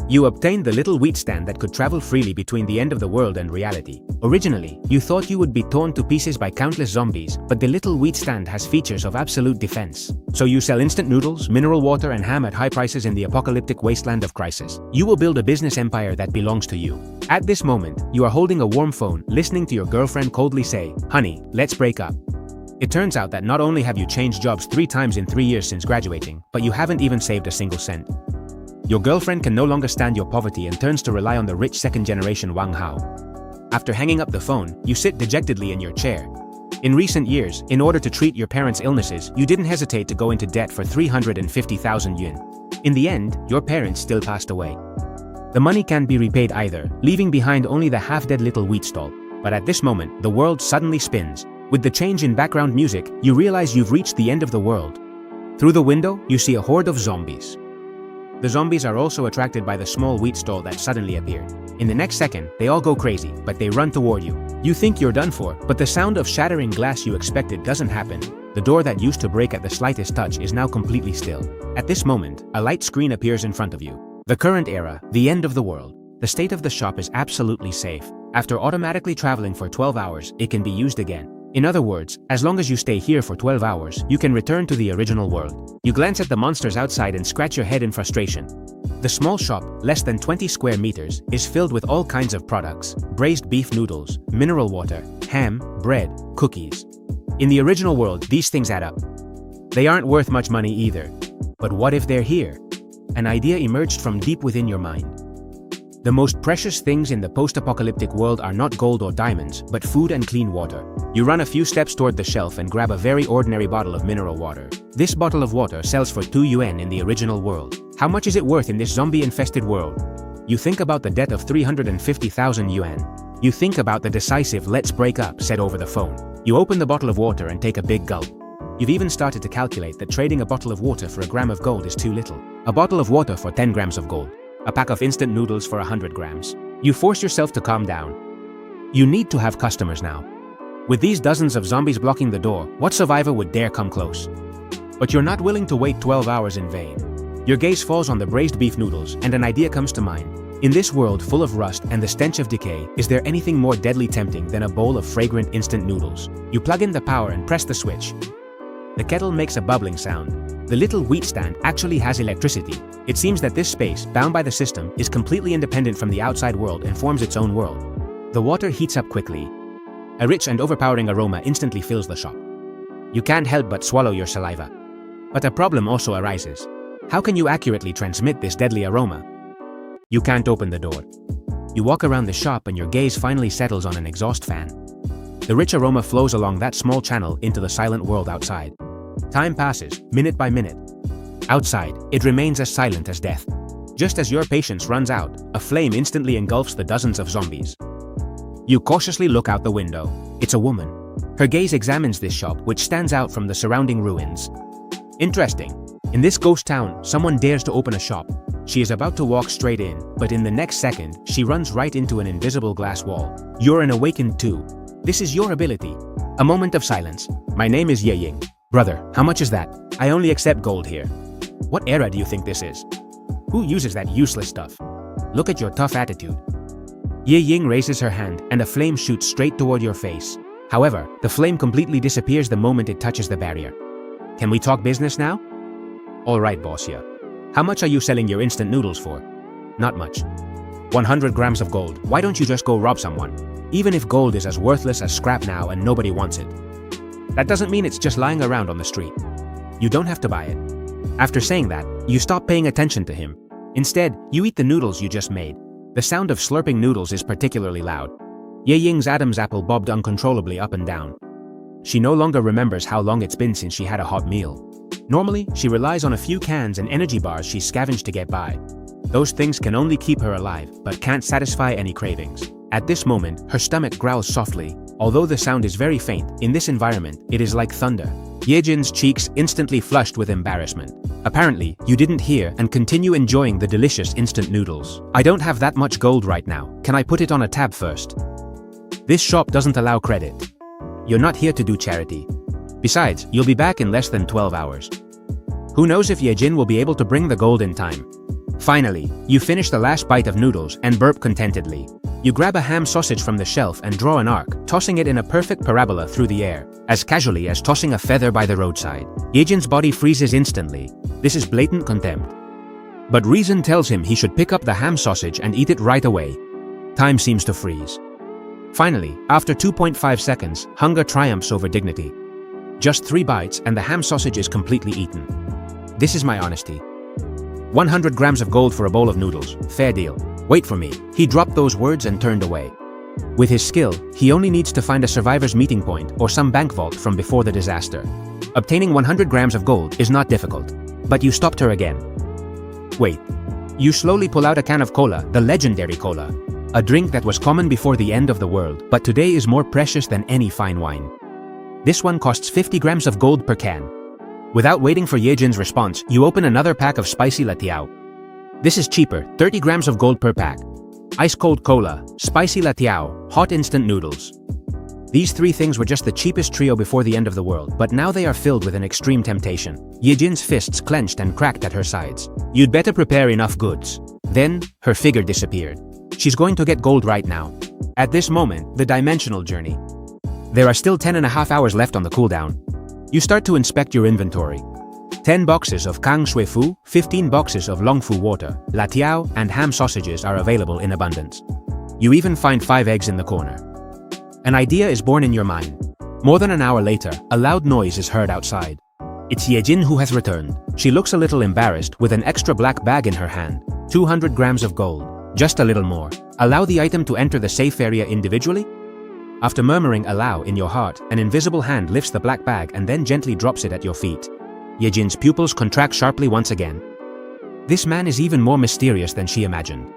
You obtained the little wheat stand that could travel freely between the end of the world and reality. Originally, you thought you would be torn to pieces by countless zombies, but the little wheat stand has features of absolute defense. So you sell instant noodles, mineral water and ham at high prices in the apocalyptic wasteland of crisis. You will build a business empire that belongs to you. At this moment, you are holding a warm phone, listening to your girlfriend coldly say, "Honey, let's break up." It turns out that not only have you changed jobs 3 times in 3 years since graduating, but you haven't even saved a single cent. Your girlfriend can no longer stand your poverty and turns to rely on the rich second-generation Wang Hao. After hanging up the phone, you sit dejectedly in your chair. In recent years, in order to treat your parents' illnesses, you didn't hesitate to go into debt for 350,000 yuan. In the end, your parents still passed away. The money can't be repaid either, leaving behind only the half-dead little wheat stall. But at this moment, the world suddenly spins. With the change in background music, you realize you've reached the end of the world. Through the window, you see a horde of zombies. The zombies are also attracted by the small wheat stall that suddenly appeared. In the next second, they all go crazy, but they run toward you. You think you're done for, but the sound of shattering glass you expected doesn't happen. The door that used to break at the slightest touch is now completely still. At this moment, a light screen appears in front of you. The current era, the end of the world. The state of the shop is absolutely safe. After automatically traveling for 12 hours, it can be used again. In other words, as long as you stay here for 12 hours, you can return to the original world. You glance at the monsters outside and scratch your head in frustration. The small shop, less than 20 square meters, is filled with all kinds of products: braised beef noodles, mineral water, ham, bread, cookies. In the original world, these things add up. They aren't worth much money either. But what if they're here? An idea emerged from deep within your mind. The most precious things in the post-apocalyptic world are not gold or diamonds, but food and clean water. You run a few steps toward the shelf and grab a very ordinary bottle of mineral water. This bottle of water sells for 2 yuan in the original world. How much is it worth in this zombie-infested world? You think about the debt of 350,000 yuan. You think about the decisive "let's break up" said over the phone. You open the bottle of water and take a big gulp. You've even started to calculate that trading a bottle of water for a gram of gold is too little. A bottle of water for 10 grams of gold. A pack of instant noodles for 100 grams. You force yourself to calm down. You need to have customers now. With these dozens of zombies blocking the door, what survivor would dare come close? But you're not willing to wait 12 hours in vain. Your gaze falls on the braised beef noodles and an idea comes to mind. In this world full of rust and the stench of decay, is there anything more deadly tempting than a bowl of fragrant instant noodles? You plug in the power and press the switch. The kettle makes a bubbling sound. The little wheat stand actually has electricity. It seems that this space, bound by the system, is completely independent from the outside world and forms its own world. The water heats up quickly. A rich and overpowering aroma instantly fills the shop. You can't help but swallow your saliva. But a problem also arises. How can you accurately transmit this deadly aroma? You can't open the door. You walk around the shop and your gaze finally settles on an exhaust fan. The rich aroma flows along that small channel into the silent world outside. Time passes, minute by minute. Outside, it remains as silent as death. Just as your patience runs out, a flame instantly engulfs the dozens of zombies. You cautiously look out the window. It's a woman. Her gaze examines this shop, which stands out from the surrounding ruins. Interesting. In this ghost town, someone dares to open a shop. She is about to walk straight in, but in the next second, she runs right into an invisible glass wall. You're an awakened too. This is your ability. A moment of silence. My name is Ye Ying. Brother, how much is that? I only accept gold here. What era do you think this is? Who uses that useless stuff? Look at your tough attitude. Ye Ying raises her hand and a flame shoots straight toward your face. However, the flame completely disappears the moment it touches the barrier. Can we talk business now? Alright, boss here. How much are you selling your instant noodles for? Not much. 100 grams of gold. Why don't you just go rob someone? Even if gold is as worthless as scrap now and nobody wants it. That doesn't mean it's just lying around on the street. You don't have to buy it. After saying that, you stop paying attention to him. Instead, you eat the noodles you just made. The sound of slurping noodles is particularly loud. Ye Ying's Adam's apple bobbed uncontrollably up and down. She no longer remembers how long it's been since she had a hot meal. Normally, she relies on a few cans and energy bars she scavenged to get by. Those things can only keep her alive, but can't satisfy any cravings. At this moment, her stomach growls softly. Although the sound is very faint, in this environment, it is like thunder. Yejin's cheeks instantly flushed with embarrassment. Apparently, you didn't hear and continue enjoying the delicious instant noodles. I don't have that much gold right now. Can I put it on a tab first? This shop doesn't allow credit. You're not here to do charity. Besides, you'll be back in less than 12 hours. Who knows if Yejin will be able to bring the gold in time. Finally, you finish the last bite of noodles and burp contentedly. You grab a ham sausage from the shelf and draw an arc, tossing it in a perfect parabola through the air, as casually as tossing a feather by the roadside. Yejin's body freezes instantly. This is blatant contempt. But reason tells him he should pick up the ham sausage and eat it right away. Time seems to freeze. Finally, after 2.5 seconds, hunger triumphs over dignity. Just 3 bites and the ham sausage is completely eaten. This is my honesty. 100 grams of gold for a bowl of noodles. Fair deal. Wait for me. He dropped those words and turned away. With his skill, he only needs to find a survivor's meeting point or some bank vault from before the disaster. Obtaining 100 grams of gold is not difficult. But you stopped her again. Wait. You slowly pull out a can of cola, the legendary cola. A drink that was common before the end of the world, but today is more precious than any fine wine. This one costs 50 grams of gold per can. Without waiting for Yejin's response, you open another pack of spicy latiao. This is cheaper, 30 grams of gold per pack. Ice-cold cola, spicy latiao, hot instant noodles. These 3 things were just the cheapest trio before the end of the world, but now they are filled with an extreme temptation. Yejin's fists clenched and cracked at her sides. You'd better prepare enough goods. Then, her figure disappeared. She's going to get gold right now. At this moment, the dimensional journey. There are still 10.5 hours left on the cooldown. You start to inspect your inventory. 10 boxes of Kang Shui Fu, 15 boxes of Long Fu water, latiao, and ham sausages are available in abundance. You even find 5 eggs in the corner. An idea is born in your mind. More than an hour later, a loud noise is heard outside. It's Yejin who has returned. She looks a little embarrassed with an extra black bag in her hand. 200 grams of gold. Just a little more. Allow the item to enter the safe area individually? After murmuring allow in your heart, an invisible hand lifts the black bag and then gently drops it at your feet. Yejin's pupils contract sharply once again. This man is even more mysterious than she imagined.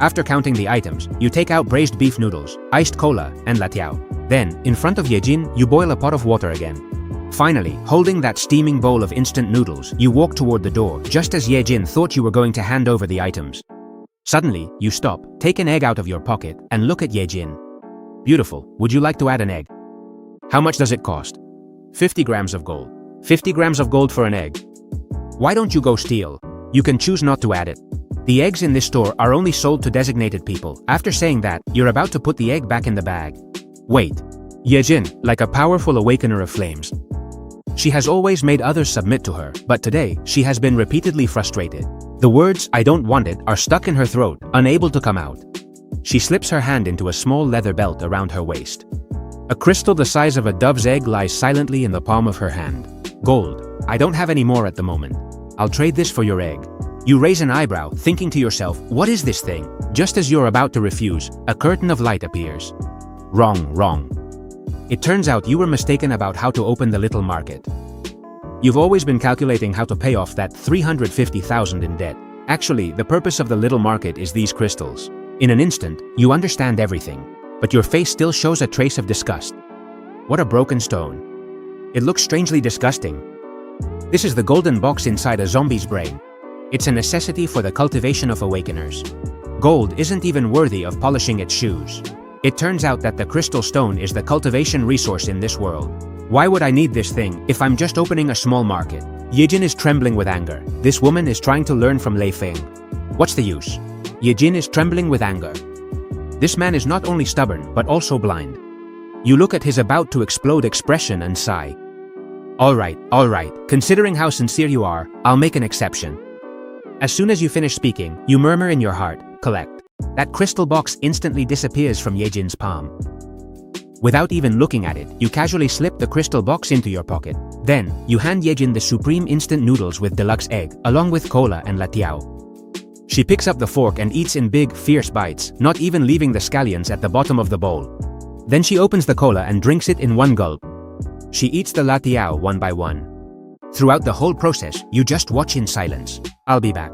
After counting the items, you take out braised beef noodles, iced cola, and latiao. Then, in front of Yejin, you boil a pot of water again. Finally, holding that steaming bowl of instant noodles, you walk toward the door, just as Yejin thought you were going to hand over the items. Suddenly, you stop, take an egg out of your pocket, and look at Yejin. Beautiful. Would you like to add an egg? How much does it cost? 50 grams of gold. 50 grams of gold for an egg. Why don't you go steal? You can choose not to add it. The eggs in this store are only sold to designated people. After saying that, you're about to put the egg back in the bag. Wait. Yejin, like a powerful awakener of flames. She has always made others submit to her, but today, she has been repeatedly frustrated. The words, "I don't want it," are stuck in her throat, unable to come out. She slips her hand into a small leather belt around her waist. A crystal the size of a dove's egg lies silently in the palm of her hand. Gold. I don't have any more at the moment. I'll trade this for your egg. You raise an eyebrow, thinking to yourself, what is this thing? Just as you're about to refuse, a curtain of light appears. Wrong. It turns out you were mistaken about how to open the little market. You've always been calculating how to pay off that 350,000 in debt. Actually, the purpose of the little market is these crystals. In an instant, you understand everything, but your face still shows a trace of disgust. What a broken stone. It looks strangely disgusting. This is the golden box inside a zombie's brain. It's a necessity for the cultivation of awakeners. Gold isn't even worthy of polishing its shoes. It turns out that the crystal stone is the cultivation resource in this world. Why would I need this thing if I'm just opening a small market? Yejin is trembling with anger. This woman is trying to learn from Lei Feng. What's the use? Yejin is trembling with anger. This man is not only stubborn, but also blind. You look at his about to explode expression and sigh. All right. Considering how sincere you are, I'll make an exception. As soon as you finish speaking, you murmur in your heart, collect. That crystal box instantly disappears from Yejin's palm. Without even looking at it, you casually slip the crystal box into your pocket. Then, you hand Yejin the supreme instant noodles with deluxe egg, along with cola and latiao. She picks up the fork and eats in big, fierce bites, not even leaving the scallions at the bottom of the bowl. Then she opens the cola and drinks it in one gulp. She eats the latiao one by one. Throughout the whole process, you just watch in silence. I'll be back.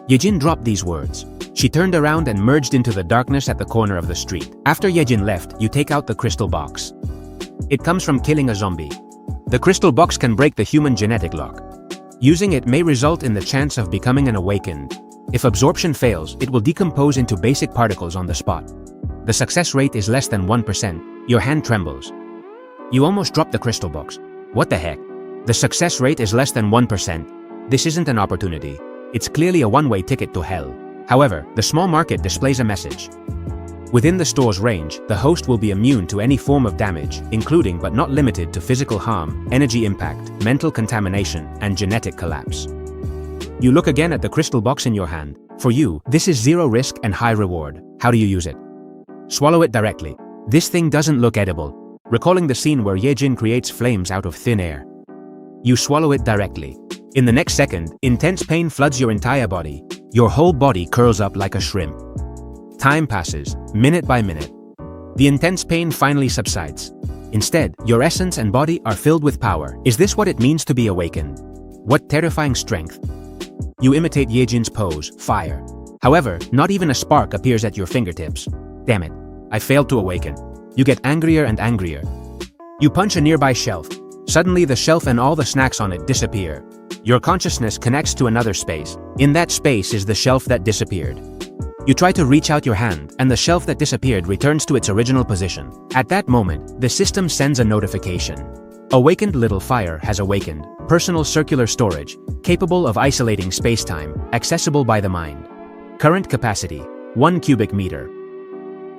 Yejin dropped these words. She turned around and merged into the darkness at the corner of the street. After Yejin left, you take out the crystal box. It comes from killing a zombie. The crystal box can break the human genetic lock. Using it may result in the chance of becoming an awakened. If absorption fails, it will decompose into basic particles on the spot. The success rate is less than 1%. Your hand trembles. You almost dropped the crystal box. What the heck? The success rate is less than 1%. This isn't an opportunity. It's clearly a one-way ticket to hell. However, the small market displays a message. Within the store's range, the host will be immune to any form of damage, including but not limited to physical harm, energy impact, mental contamination, and genetic collapse. You look again at the crystal box in your hand. For you, this is zero risk and high reward. How do you use it? Swallow it directly. This thing doesn't look edible. Recalling the scene where Yejin creates flames out of thin air. You swallow it directly. In the next second, intense pain floods your entire body. Your whole body curls up like a shrimp. Time passes, minute by minute. The intense pain finally subsides. Instead, your essence and body are filled with power. Is this what it means to be awakened? What terrifying strength! You imitate Yejin's pose, fire. However, not even a spark appears at your fingertips. Damn it, I failed to awaken. You get angrier and angrier. You punch a nearby shelf. Suddenly the shelf and all the snacks on it disappear. Your consciousness connects to another space. In that space is the shelf that disappeared. You try to reach out your hand, and the shelf that disappeared returns to its original position. At that moment, the system sends a notification. Awakened little fire has awakened. Personal circular storage, capable of isolating space-time, accessible by the mind. Current capacity, 1 cubic meter.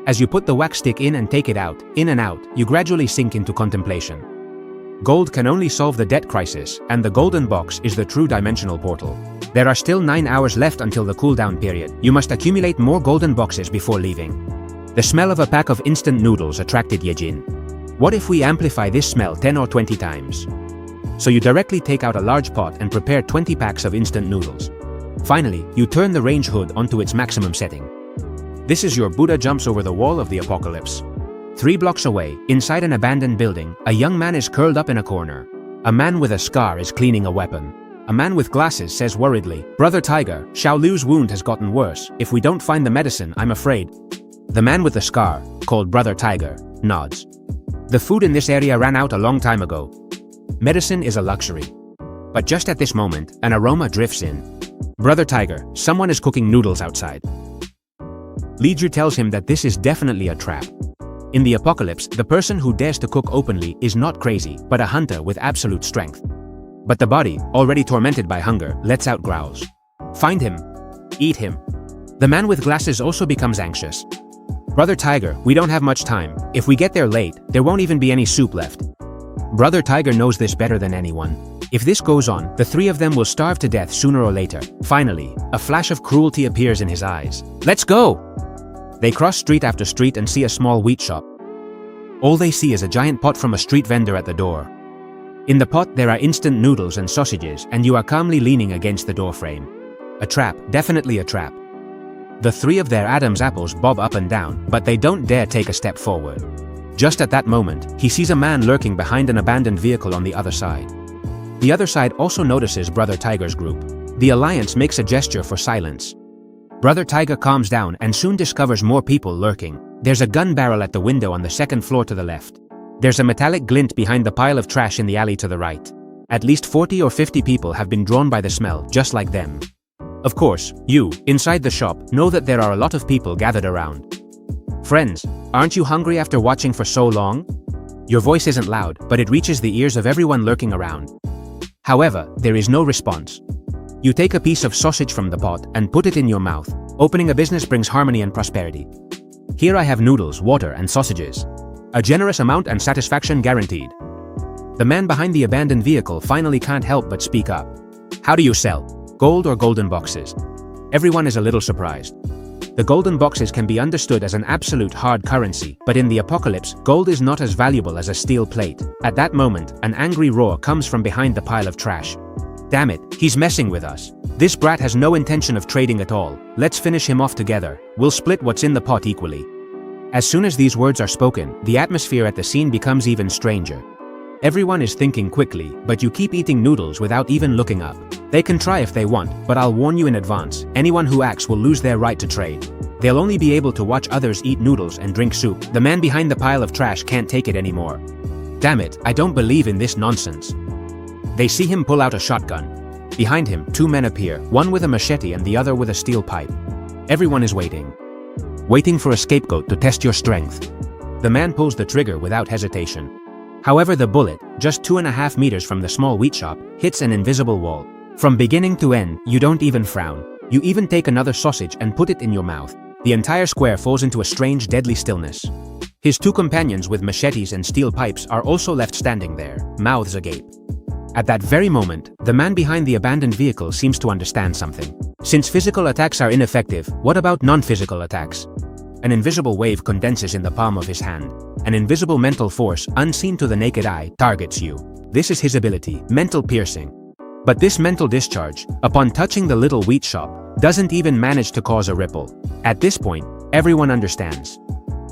As you put the wax stick in and take it out, in and out, you gradually sink into contemplation. Gold can only solve the debt crisis, and the golden box is the true dimensional portal. There are still 9 hours left until the cooldown period. You must accumulate more golden boxes before leaving. The smell of a pack of instant noodles attracted Yejin. What if we amplify this smell 10 or 20 times? So you directly take out a large pot and prepare 20 packs of instant noodles. Finally, you turn the range hood onto its maximum setting. This is your Buddha jumps over the wall of the apocalypse. 3 blocks away, inside an abandoned building, a young man is curled up in a corner. A man with a scar is cleaning a weapon. A man with glasses says worriedly, "Brother Tiger, Xiao Lu's wound has gotten worse. If we don't find the medicine, I'm afraid." The man with the scar, called Brother Tiger, nods. The food in this area ran out a long time ago. Medicine is a luxury. But just at this moment, an aroma drifts in. "Brother Tiger, someone is cooking noodles outside." Li Ju tells him that this is definitely a trap. In the apocalypse, the person who dares to cook openly is not crazy, but a hunter with absolute strength. But the body, already tormented by hunger, lets out growls. Find him. Eat him. The man with glasses also becomes anxious. "Brother Tiger, we don't have much time. If we get there late, there won't even be any soup left." Brother Tiger knows this better than anyone. If this goes on, the 3 of them will starve to death sooner or later. Finally, a flash of cruelty appears in his eyes. "Let's go!" They cross street after street and see a small wheat shop. All they see is a giant pot from a street vendor at the door. In the pot there are instant noodles and sausages, and you are calmly leaning against the doorframe. A trap, definitely a trap. The 3 of their Adam's apples bob up and down, but they don't dare take a step forward. Just at that moment, he sees a man lurking behind an abandoned vehicle on the other side. The other side also notices Brother Tiger's group. The alliance makes a gesture for silence. Brother Tiger calms down and soon discovers more people lurking. There's a gun barrel at the window on the second floor to the left. There's a metallic glint behind the pile of trash in the alley to the right. At least 40 or 50 people have been drawn by the smell, just like them. Of course, you, inside the shop, know that there are a lot of people gathered around. "Friends, aren't you hungry after watching for so long?" Your voice isn't loud, but it reaches the ears of everyone lurking around. However, there is no response. You take a piece of sausage from the pot and put it in your mouth. Opening a business brings harmony and prosperity. Here I have noodles, water, and sausages. A generous amount and satisfaction guaranteed. The man behind the abandoned vehicle finally can't help but speak up. "How do you sell? Gold or golden boxes?" Everyone is a little surprised. The golden boxes can be understood as an absolute hard currency, but in the apocalypse, gold is not as valuable as a steel plate. At that moment, an angry roar comes from behind the pile of trash. "Damn it, he's messing with us. This brat has no intention of trading at all. Let's finish him off together. We'll split what's in the pot equally." As soon as these words are spoken, the atmosphere at the scene becomes even stranger. Everyone is thinking quickly, but you keep eating noodles without even looking up. They can try if they want, but I'll warn you in advance, anyone who acts will lose their right to trade. They'll only be able to watch others eat noodles and drink soup. The man behind the pile of trash can't take it anymore. "Damn it, I don't believe in this nonsense." They see him pull out a shotgun. Behind him, 2 men appear, one with a machete and the other with a steel pipe. Everyone is waiting. Waiting for a scapegoat to test your strength. The man pulls the trigger without hesitation. However, the bullet, just 2.5 meters from the small wheat shop, hits an invisible wall. From beginning to end, you don't even frown. You even take another sausage and put it in your mouth. The entire square falls into a strange, deadly stillness. His two companions with machetes and steel pipes are also left standing there, mouths agape. At that very moment, the man behind the abandoned vehicle seems to understand something. Since physical attacks are ineffective, what about non-physical attacks? An invisible wave condenses in the palm of his hand. An invisible mental force, unseen to the naked eye, targets you. This is his ability, mental piercing. But this mental discharge, upon touching the little wheat shop, doesn't even manage to cause a ripple. At this point, everyone understands.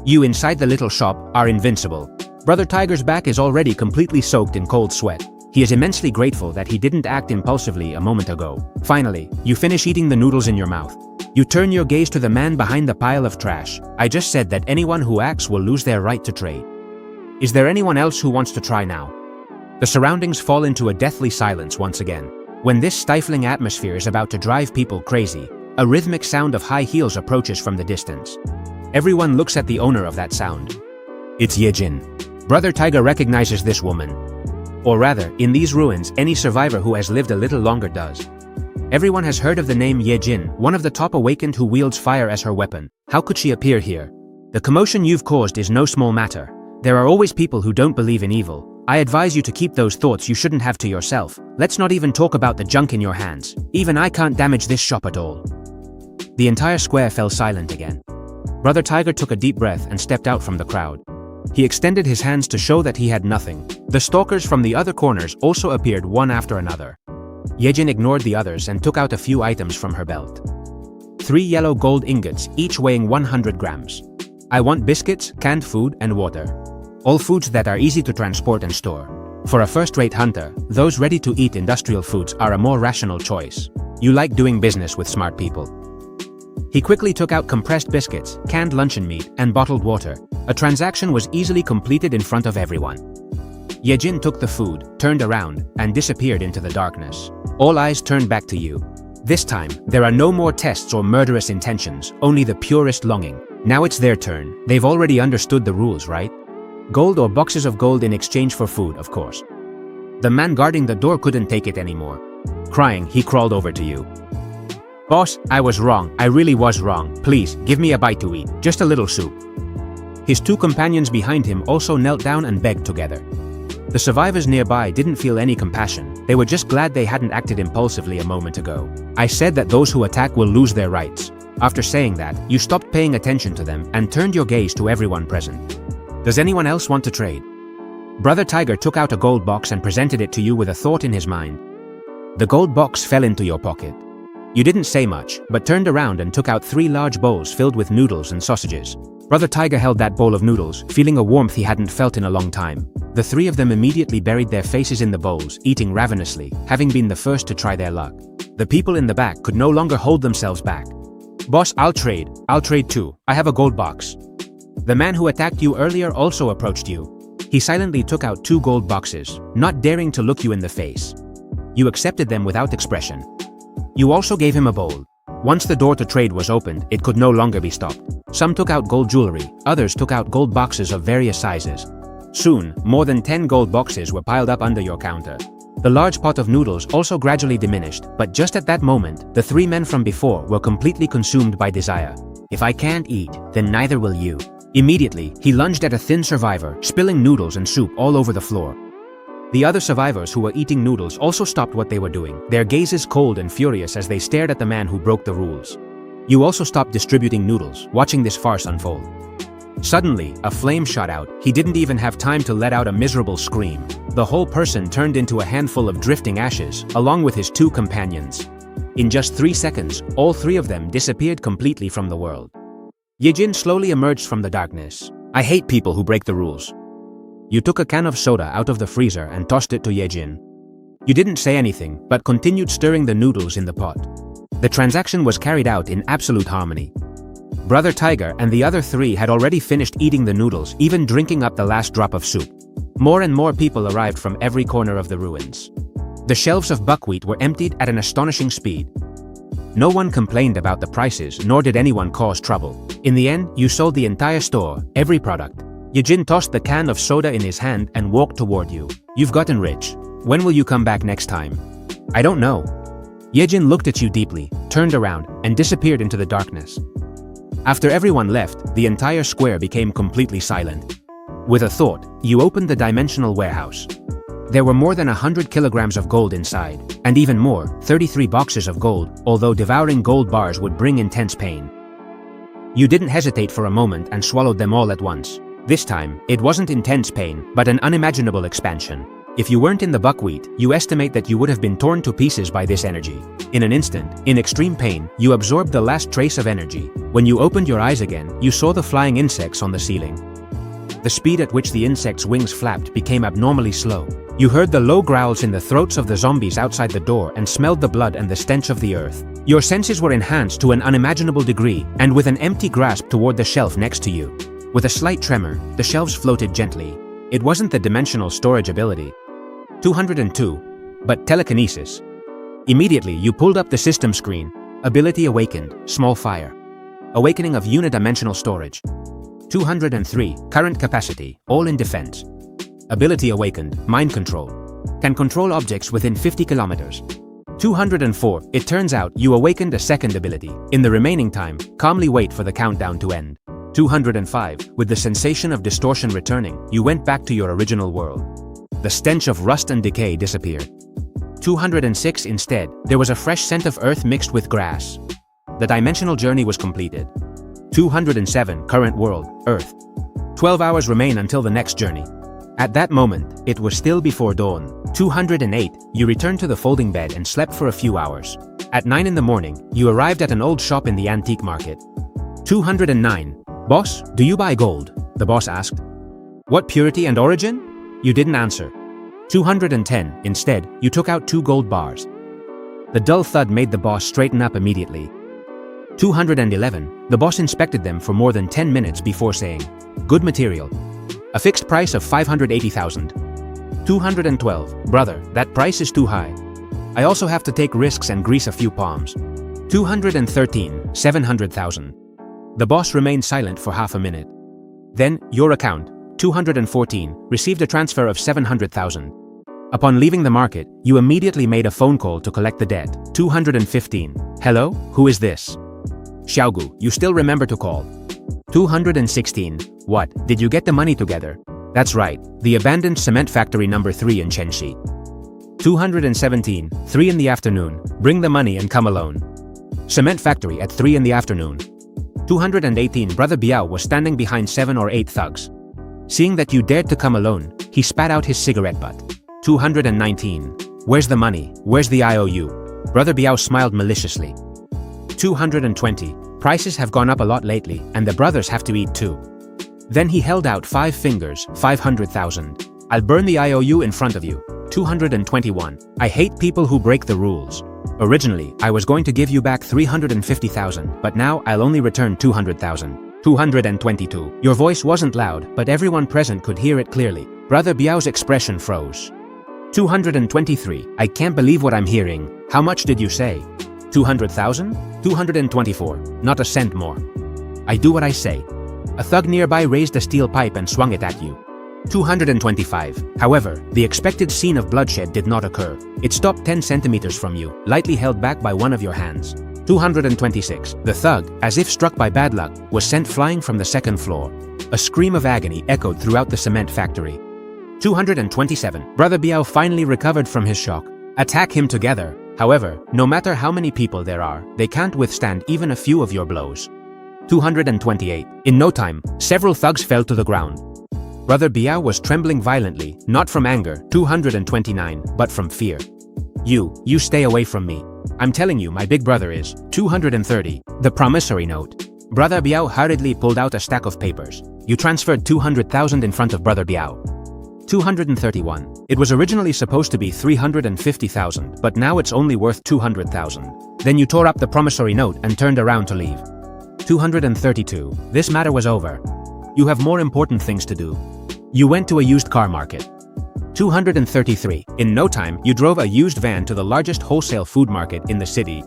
You inside the little shop are invincible. Brother Tiger's back is already completely soaked in cold sweat. He is immensely grateful that he didn't act impulsively a moment ago. Finally, you finish eating the noodles in your mouth. You turn your gaze to the man behind the pile of trash. I just said that anyone who acts will lose their right to trade. Is there anyone else who wants to try now? The surroundings fall into a deathly silence once again. When this stifling atmosphere is about to drive people crazy, a rhythmic sound of high heels approaches from the distance. Everyone looks at the owner of that sound. It's Yejin. Brother Tiger recognizes this woman. Or rather, in these ruins, any survivor who has lived a little longer does. Everyone has heard of the name Yejin, one of the top awakened who wields fire as her weapon. How could she appear here? The commotion you've caused is no small matter. There are always people who don't believe in evil. I advise you to keep those thoughts you shouldn't have to yourself. Let's not even talk about the junk in your hands. Even I can't damage this shop at all. The entire square fell silent again. Brother Tiger took a deep breath and stepped out from the crowd. He extended his hands to show that he had nothing. The stalkers from the other corners also appeared one after another. Yejin ignored the others and took out a few items from her belt. 3 yellow gold ingots, each weighing 100 grams. I want biscuits, canned food, and water. All foods that are easy to transport and store. For a first-rate hunter, those ready-to-eat industrial foods are a more rational choice. You like doing business with smart people. He quickly took out compressed biscuits, canned luncheon meat, and bottled water. A transaction was easily completed in front of everyone. Yejin took the food, turned around, and disappeared into the darkness. All eyes turned back to you. This time, there are no more tests or murderous intentions, only the purest longing. Now it's their turn. They've already understood the rules, right? Gold or boxes of gold in exchange for food, of course. The man guarding the door couldn't take it anymore. Crying, he crawled over to you. Boss, I was wrong. I really was wrong. Please, give me a bite to eat. Just a little soup. His two companions behind him also knelt down and begged together. The survivors nearby didn't feel any compassion. They were just glad they hadn't acted impulsively a moment ago. I said that those who attack will lose their rights. After saying that, you stopped paying attention to them and turned your gaze to everyone present. Does anyone else want to trade? Brother Tiger took out a gold box and presented it to you with a thought in his mind. The gold box fell into your pocket. You didn't say much, but turned around and took out 3 large bowls filled with noodles and sausages. Brother Tiger held that bowl of noodles, feeling a warmth he hadn't felt in a long time. The 3 of them immediately buried their faces in the bowls, eating ravenously, having been the first to try their luck. The people in the back could no longer hold themselves back. Boss, I'll trade too. I have a gold box. The man who attacked you earlier also approached you. He silently took out 2 gold boxes, not daring to look you in the face. You accepted them without expression. You also gave him a bowl. Once the door to trade was opened, it could no longer be stopped. Some took out gold jewelry, others took out gold boxes of various sizes. Soon, more than 10 gold boxes were piled up under your counter. The large pot of noodles also gradually diminished, but just at that moment, the 3 men from before were completely consumed by desire. If I can't eat, then neither will you. Immediately, he lunged at a thin survivor, spilling noodles and soup all over the floor. The other survivors who were eating noodles also stopped what they were doing, their gazes cold and furious as they stared at the man who broke the rules. You also stopped distributing noodles, watching this farce unfold. Suddenly, a flame shot out. He didn't even have time to let out a miserable scream. The whole person turned into a handful of drifting ashes, along with his 2 companions. In just 3 seconds, all 3 of them disappeared completely from the world. Yejin slowly emerged from the darkness. I hate people who break the rules. You took a can of soda out of the freezer and tossed it to Yejin. You didn't say anything, but continued stirring the noodles in the pot. The transaction was carried out in absolute harmony. Brother Tiger and the other 3 had already finished eating the noodles, even drinking up the last drop of soup. More and more people arrived from every corner of the ruins. The shelves of buckwheat were emptied at an astonishing speed. No one complained about the prices, nor did anyone cause trouble. In the end, you sold the entire store, every product. Yejin tossed the can of soda in his hand and walked toward you. You've gotten rich. When will you come back next time? I don't know. Yejin looked at you deeply, turned around, and disappeared into the darkness. After everyone left, the entire square became completely silent. With a thought, you opened the dimensional warehouse. There were more than 100 kilograms of gold inside, and even more, 33 boxes of gold, although devouring gold bars would bring intense pain. You didn't hesitate for a moment and swallowed them all at once. This time, it wasn't intense pain, but an unimaginable expansion. If you weren't in the buckwheat, you estimate that you would have been torn to pieces by this energy. In an instant, in extreme pain, you absorbed the last trace of energy. When you opened your eyes again, you saw the flying insects on the ceiling. The speed at which the insects' wings flapped became abnormally slow. You heard the low growls in the throats of the zombies outside the door and smelled the blood and the stench of the earth. Your senses were enhanced to an unimaginable degree, and with an empty grasp toward the shelf next to you. With a slight tremor, the shelves floated gently. It wasn't the dimensional storage ability. 202. But telekinesis. Immediately, you pulled up the system screen. Ability awakened, small fire. Awakening of unidimensional storage. 203. Current capacity, all in defense. Ability awakened, mind control. Can control objects within 50 kilometers. 204. It turns out you awakened a second ability. In the remaining time, calmly wait for the countdown to end. 205. With the sensation of distortion returning, you went back to your original world. The stench of rust and decay disappeared. 206. Instead, there was a fresh scent of earth mixed with grass. The dimensional journey was completed. 207. Current world, Earth. 12 hours remain until the next journey. At that moment, it was still before dawn. 208. You returned to the folding bed and slept for a few hours. At 9 in the morning, you arrived at an old shop in the antique market. 209. Boss, do you buy gold? The boss asked. What purity and origin? You didn't answer. 210. Instead, you took out 2 gold bars. The dull thud made the boss straighten up immediately. 211. The boss inspected them for more than 10 minutes before saying, good material. A fixed price of 580,000. 212. Brother, that price is too high. I also have to take risks and grease a few palms. 213. 700,000. The boss remained silent for half a minute. Then, your account, 214, received a transfer of 700,000. Upon leaving the market, you immediately made a phone call to collect the debt. 215. Hello, who is this? Xiaogu, you still remember to call. 216. What, did you get the money together? That's right, the abandoned cement factory number 3 in Chenxi. 217. 3 in the afternoon, bring the money and come alone. Cement factory at 3 in the afternoon. 218. Brother Biao was standing behind 7 or 8 thugs. Seeing that you dared to come alone, he spat out his cigarette butt. 219. Where's the money? Where's the IOU? Brother Biao smiled maliciously. 220. Prices have gone up a lot lately, and the brothers have to eat too. Then he held out 5 fingers, 500,000. I'll burn the IOU in front of you. 221. I hate people who break the rules. Originally, I was going to give you back 350,000, but now I'll only return 200,000. 222. Your voice wasn't loud, but everyone present could hear it clearly. Brother Biao's expression froze. 223. I can't believe what I'm hearing. How much did you say? 200,000? 224. Not a cent more. I do what I say. A thug nearby raised a steel pipe and swung it at you. 225. However, the expected scene of bloodshed did not occur. It stopped 10 centimeters from you, lightly held back by one of your hands. 226. The thug, as if struck by bad luck, was sent flying from the 2nd floor. A scream of agony echoed throughout the cement factory. 227. Brother Biao finally recovered from his shock. Attack him together. However, no matter how many people there are, they can't withstand even a few of your blows. 228. In no time, several thugs fell to the ground. Brother Biao was trembling violently, not from anger, 229, but from fear. You stay away from me. I'm telling you, my big brother is. 230. The promissory note. Brother Biao hurriedly pulled out a stack of papers. You transferred 200,000 in front of Brother Biao. 231. It was originally supposed to be 350,000, but now it's only worth 200,000. Then you tore up the promissory note and turned around to leave. 232. This matter was over. You have more important things to do. You went to a used car market. 233. In no time, you drove a used van to the largest wholesale food market in the city.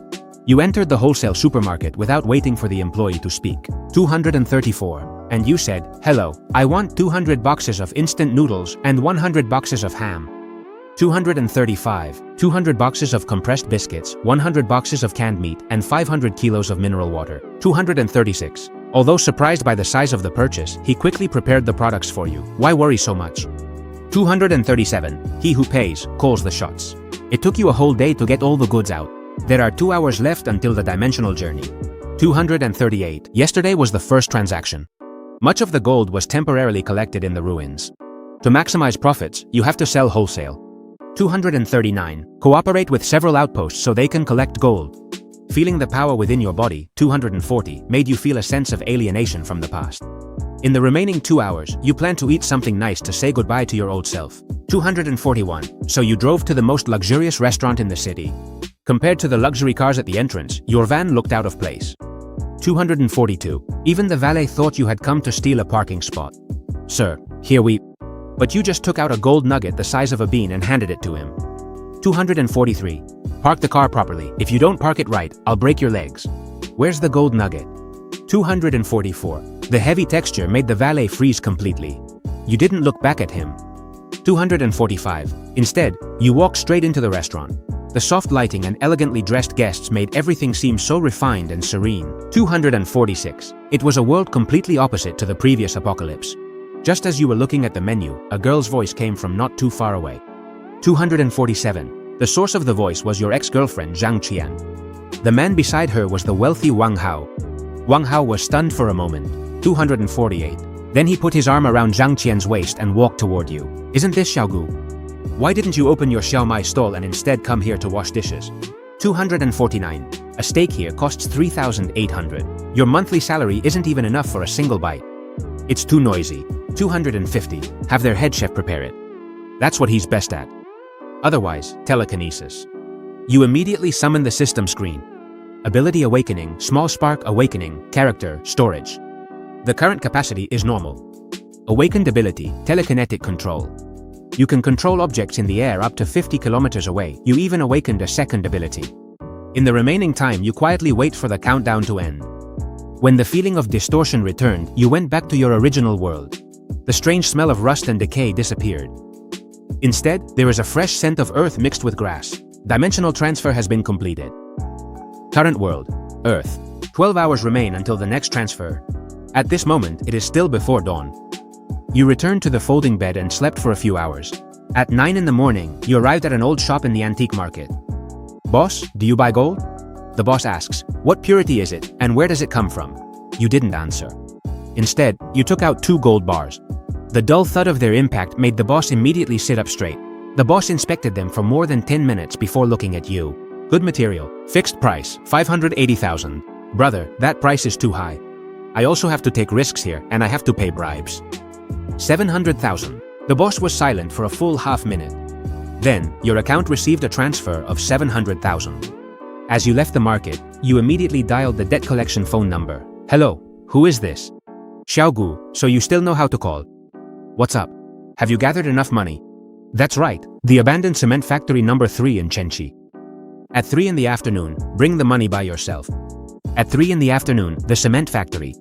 You entered the wholesale supermarket without waiting for the employee to speak. 234. And you said, hello, I want 200 boxes of instant noodles and 100 boxes of ham. 235. 200 boxes of compressed biscuits, 100 boxes of canned meat, and 500 kilos of mineral water. 236. Although surprised by the size of the purchase, he quickly prepared the products for you. Why worry so much? 237. He who pays, calls the shots. It took you a whole day to get all the goods out. There are 2 hours left until the dimensional journey. 238. Yesterday was the first transaction. Much of the gold was temporarily collected in the ruins. To maximize profits, you have to sell wholesale. 239. Cooperate with several outposts so they can collect gold. Feeling the power within your body, 240, made you feel a sense of alienation from the past. In the remaining 2 hours, you plan to eat something nice to say goodbye to your old self. 241. So you drove to the most luxurious restaurant in the city. Compared to the luxury cars at the entrance, your van looked out of place. 242. Even the valet thought you had come to steal a parking spot. Sir, here we... But you just took out a gold nugget the size of a bean and handed it to him. 243. Park the car properly. If you don't park it right, I'll break your legs. Where's the gold nugget? 244. The heavy texture made the valet freeze completely. You didn't look back at him. 245. Instead, you walked straight into the restaurant. The soft lighting and elegantly dressed guests made everything seem so refined and serene. 246. It was a world completely opposite to the previous apocalypse. Just as you were looking at the menu, a girl's voice came from not too far away. 247. The source of the voice was your ex-girlfriend Zhang Qian. The man beside her was the wealthy Wang Hao. Wang Hao was stunned for a moment. 248. Then he put his arm around Zhang Qian's waist and walked toward you. Isn't this Xiaogu? Why didn't you open your Xiaomai stall and instead come here to wash dishes? 249. A steak here costs 3,800. Your monthly salary isn't even enough for a single bite. It's too noisy. 250. Have their head chef prepare it. That's what he's best at. Otherwise, telekinesis. You immediately summon the system screen. Ability awakening, small spark awakening, character, storage. The current capacity is normal. Awakened ability, telekinetic control. You can control objects in the air up to 50 kilometers away. You even awakened a second ability. In the remaining time, you quietly wait for the countdown to end. When the feeling of distortion returned, you went back to your original world. The strange smell of rust and decay disappeared. Instead, there is a fresh scent of earth mixed with grass. Dimensional transfer has been completed. Current world, Earth. 12 hours remain until the next transfer. At this moment, it is still before dawn. You returned to the folding bed and slept for a few hours. At 9 in the morning, you arrived at an old shop in the antique market. Boss, do you buy gold? The boss asks, what purity is it, and where does it come from? You didn't answer. Instead, you took out 2 gold bars. The dull thud of their impact made the boss immediately sit up straight. The boss inspected them for more than 10 minutes before looking at you. Good material. Fixed price, 580,000. Brother, that price is too high. I also have to take risks here, and I have to pay bribes. 700,000. The boss was silent for a full half minute. Then, your account received a transfer of 700,000. As you left the market, you immediately dialed the debt collection phone number. Hello, who is this? Xiaogu, so you still know how to call. What's up? Have you gathered enough money? That's right, the abandoned cement factory number 3 in Chenchi. At 3 in the afternoon, bring the money by yourself. At 3 in the afternoon, the cement factory.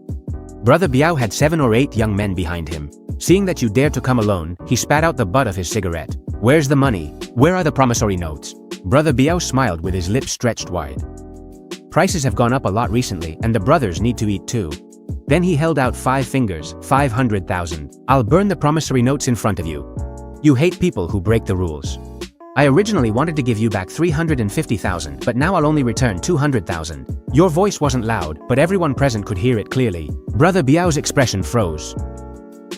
Brother Biao had 7 or 8 young men behind him. Seeing that you dared to come alone, he spat out the butt of his cigarette. Where's the money? Where are the promissory notes? Brother Biao smiled with his lips stretched wide. Prices have gone up a lot recently, and the brothers need to eat too. Then he held out 5 fingers, 500,000. I'll burn the promissory notes in front of you. You hate people who break the rules. I originally wanted to give you back 350,000, but now I'll only return 200,000. Your voice wasn't loud, but everyone present could hear it clearly. Brother Biao's expression froze.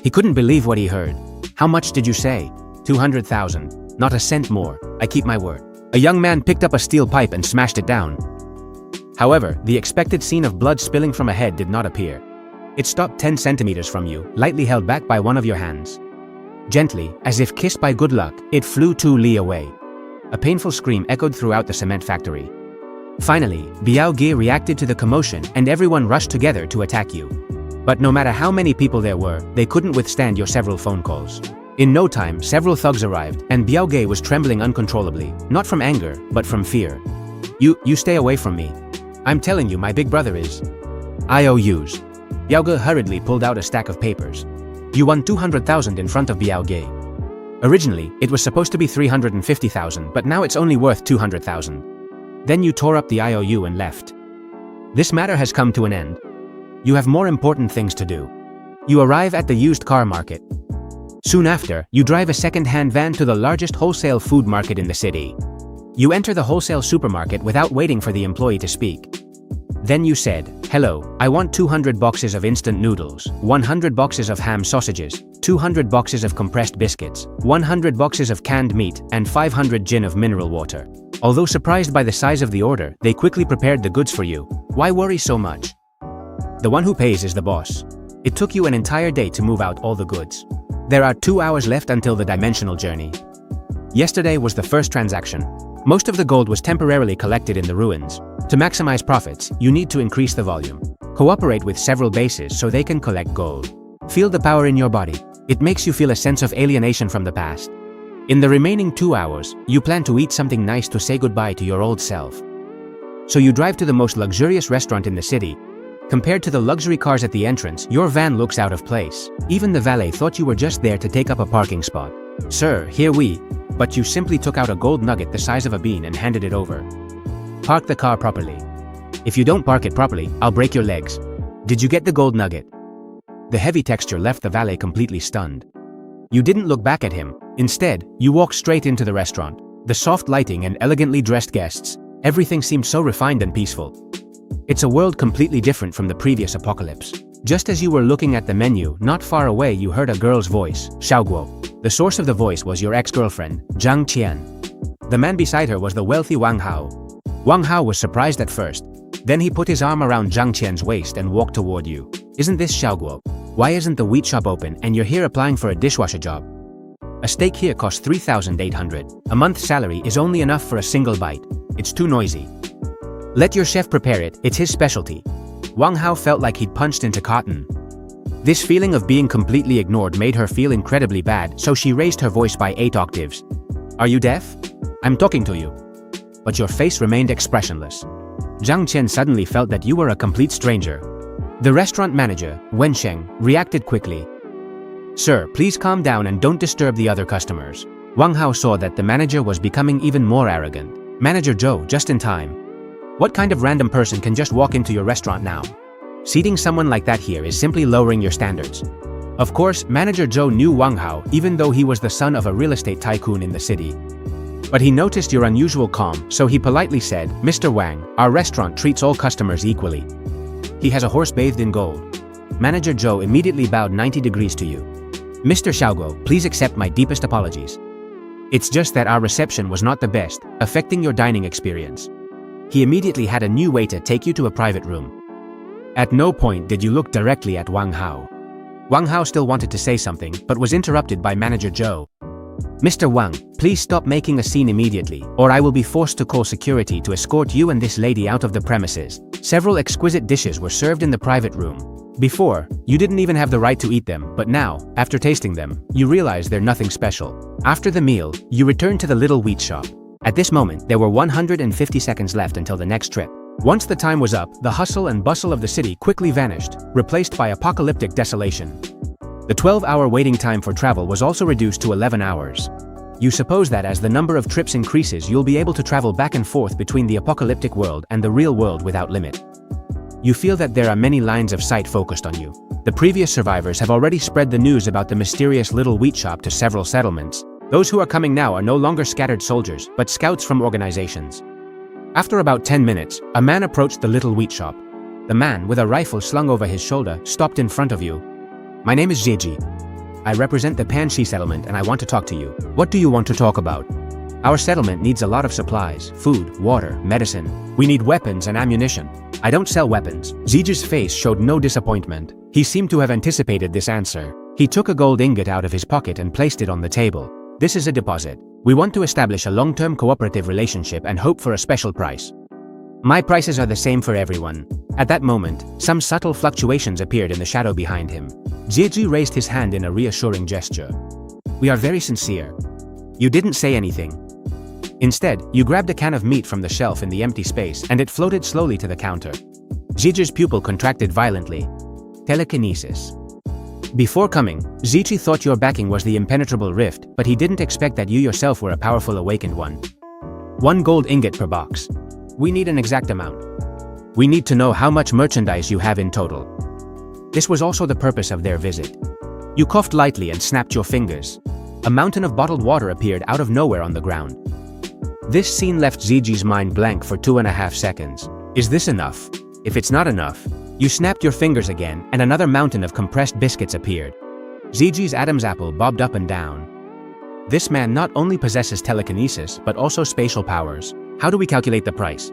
He couldn't believe what he heard. How much did you say? 200,000. Not a cent more. I keep my word. A young man picked up a steel pipe and smashed it down. However, the expected scene of blood spilling from a head did not appear. It stopped 10 centimeters from you, lightly held back by one of your hands. Gently, as if kissed by good luck, it flew 2 li away. A painful scream echoed throughout the cement factory. Finally, Biao Ge reacted to the commotion and everyone rushed together to attack you. But no matter how many people there were, they couldn't withstand your several phone calls. In no time, several thugs arrived, and Biao Ge was trembling uncontrollably, not from anger, but from fear. You stay away from me. I'm telling you, my big brother is... IOUs. Biao Ge hurriedly pulled out a stack of papers. You won 200,000 in front of Biao Ge. Originally, it was supposed to be 350,000, but now it's only worth 200,000. Then you tore up the IOU and left. This matter has come to an end. You have more important things to do. You arrive at the used car market. Soon after, you drive a second-hand van to the largest wholesale food market in the city. You enter the wholesale supermarket without waiting for the employee to speak. Then you said, "Hello, I want 200 boxes of instant noodles, 100 boxes of ham sausages, 200 boxes of compressed biscuits, 100 boxes of canned meat, and 500 gin of mineral water." Although surprised by the size of the order, they quickly prepared the goods for you. Why worry so much? The one who pays is the boss. It took you an entire day to move out all the goods. There are 2 hours left until the dimensional journey. Yesterday was the first transaction. Most of the gold was temporarily collected in the ruins. To maximize profits, you need to increase the volume. Cooperate with several bases so they can collect gold. Feel the power in your body. It makes you feel a sense of alienation from the past. In the remaining 2 hours, you plan to eat something nice to say goodbye to your old self. So you drive to the most luxurious restaurant in the city. Compared to the luxury cars at the entrance, your van looks out of place. Even the valet thought you were just there to take up a parking spot. "Sir, here we..." But you simply took out a gold nugget the size of a bean and handed it over. "Park the car properly. If you don't park it properly, I'll break your legs." "Did you get the gold nugget?" The heavy texture left the valet completely stunned. You didn't look back at him. Instead, you walked straight into the restaurant. The soft lighting and elegantly dressed guests, everything seemed so refined and peaceful. It's a world completely different from the previous apocalypse. Just as you were looking at the menu, not far away you heard a girl's voice, Xiaoguo. The source of the voice was your ex-girlfriend, Zhang Qian. The man beside her was the wealthy Wang Hao. Wang Hao was surprised at first. Then he put his arm around Zhang Qian's waist and walked toward you. "Isn't this Xiaoguo? Why isn't the wheat shop open and you're here applying for a dishwasher job? A steak here costs 3,800. A month's salary is only enough for a single bite. It's too noisy. Let your chef prepare it, it's his specialty." Wang Hao felt like he'd punched into cotton. This feeling of being completely ignored made her feel incredibly bad, so she raised her voice by 8 octaves. "Are you deaf? I'm talking to you." But your face remained expressionless. Zhang Qian suddenly felt that you were a complete stranger. The restaurant manager, Wen Sheng, reacted quickly. "Sir, please calm down and don't disturb the other customers." Wang Hao saw that the manager was becoming even more arrogant. "Manager Zhou, just in time. What kind of random person can just walk into your restaurant now? Seating someone like that here is simply lowering your standards." Of course, Manager Zhou knew Wang Hao, even though he was the son of a real estate tycoon in the city. But he noticed your unusual calm, so he politely said, "Mr. Wang, our restaurant treats all customers equally. He has a horse bathed in gold." Manager Zhou immediately bowed 90 degrees to you. "Mr. Xiaoguo, please accept my deepest apologies. It's just that our reception was not the best, affecting your dining experience." He immediately had a new waiter take you to a private room. At no point did you look directly at Wang Hao. Wang Hao still wanted to say something, but was interrupted by Manager Zhou. "Mr. Wang, please stop making a scene immediately, or I will be forced to call security to escort you and this lady out of the premises." Several exquisite dishes were served in the private room. Before, you didn't even have the right to eat them, but now, after tasting them, you realize they're nothing special. After the meal, you returned to the little wheat shop. At this moment, there were 150 seconds left until the next trip. Once the time was up, the hustle and bustle of the city quickly vanished, replaced by apocalyptic desolation. The 12-hour waiting time for travel was also reduced to 11 hours. You suppose that as the number of trips increases, you'll be able to travel back and forth between the apocalyptic world and the real world without limit. You feel that there are many lines of sight focused on you. The previous survivors have already spread the news about the mysterious little wheat shop to several settlements. Those who are coming now are no longer scattered soldiers, but scouts from organizations. After about 10 minutes, a man approached the little wheat shop. The man, with a rifle slung over his shoulder, stopped in front of you. "My name is Zheji. I represent the Panxi settlement and I want to talk to you." "What do you want to talk about?" "Our settlement needs a lot of supplies, food, water, medicine. We need weapons and ammunition." "I don't sell weapons." Zheji's face showed no disappointment. He seemed to have anticipated this answer. He took a gold ingot out of his pocket and placed it on the table. "This is a deposit. We want to establish a long-term cooperative relationship and hope for a special price. My prices are the same for everyone." At that moment, some subtle fluctuations appeared in the shadow behind him. Zheji raised his hand in a reassuring gesture. "We are very sincere." You didn't say anything. Instead, you grabbed a can of meat from the shelf in the empty space and it floated slowly to the counter. Zheji's pupil contracted violently. Telekinesis. Before coming, Zichi thought your backing was the impenetrable rift, but he didn't expect that you yourself were a powerful awakened one. 1 gold ingot per box. We need an exact amount. We need to know how much merchandise you have in total. This was also the purpose of their visit. You coughed lightly and snapped your fingers. A mountain of bottled water appeared out of nowhere on the ground. This scene left Ziji's mind blank for 2.5 seconds. Is this enough? If it's not enough, you snapped your fingers again and another mountain of compressed biscuits appeared. Ziji's Adam's apple bobbed up and down. This man not only possesses telekinesis but also spatial powers. How do we calculate the price?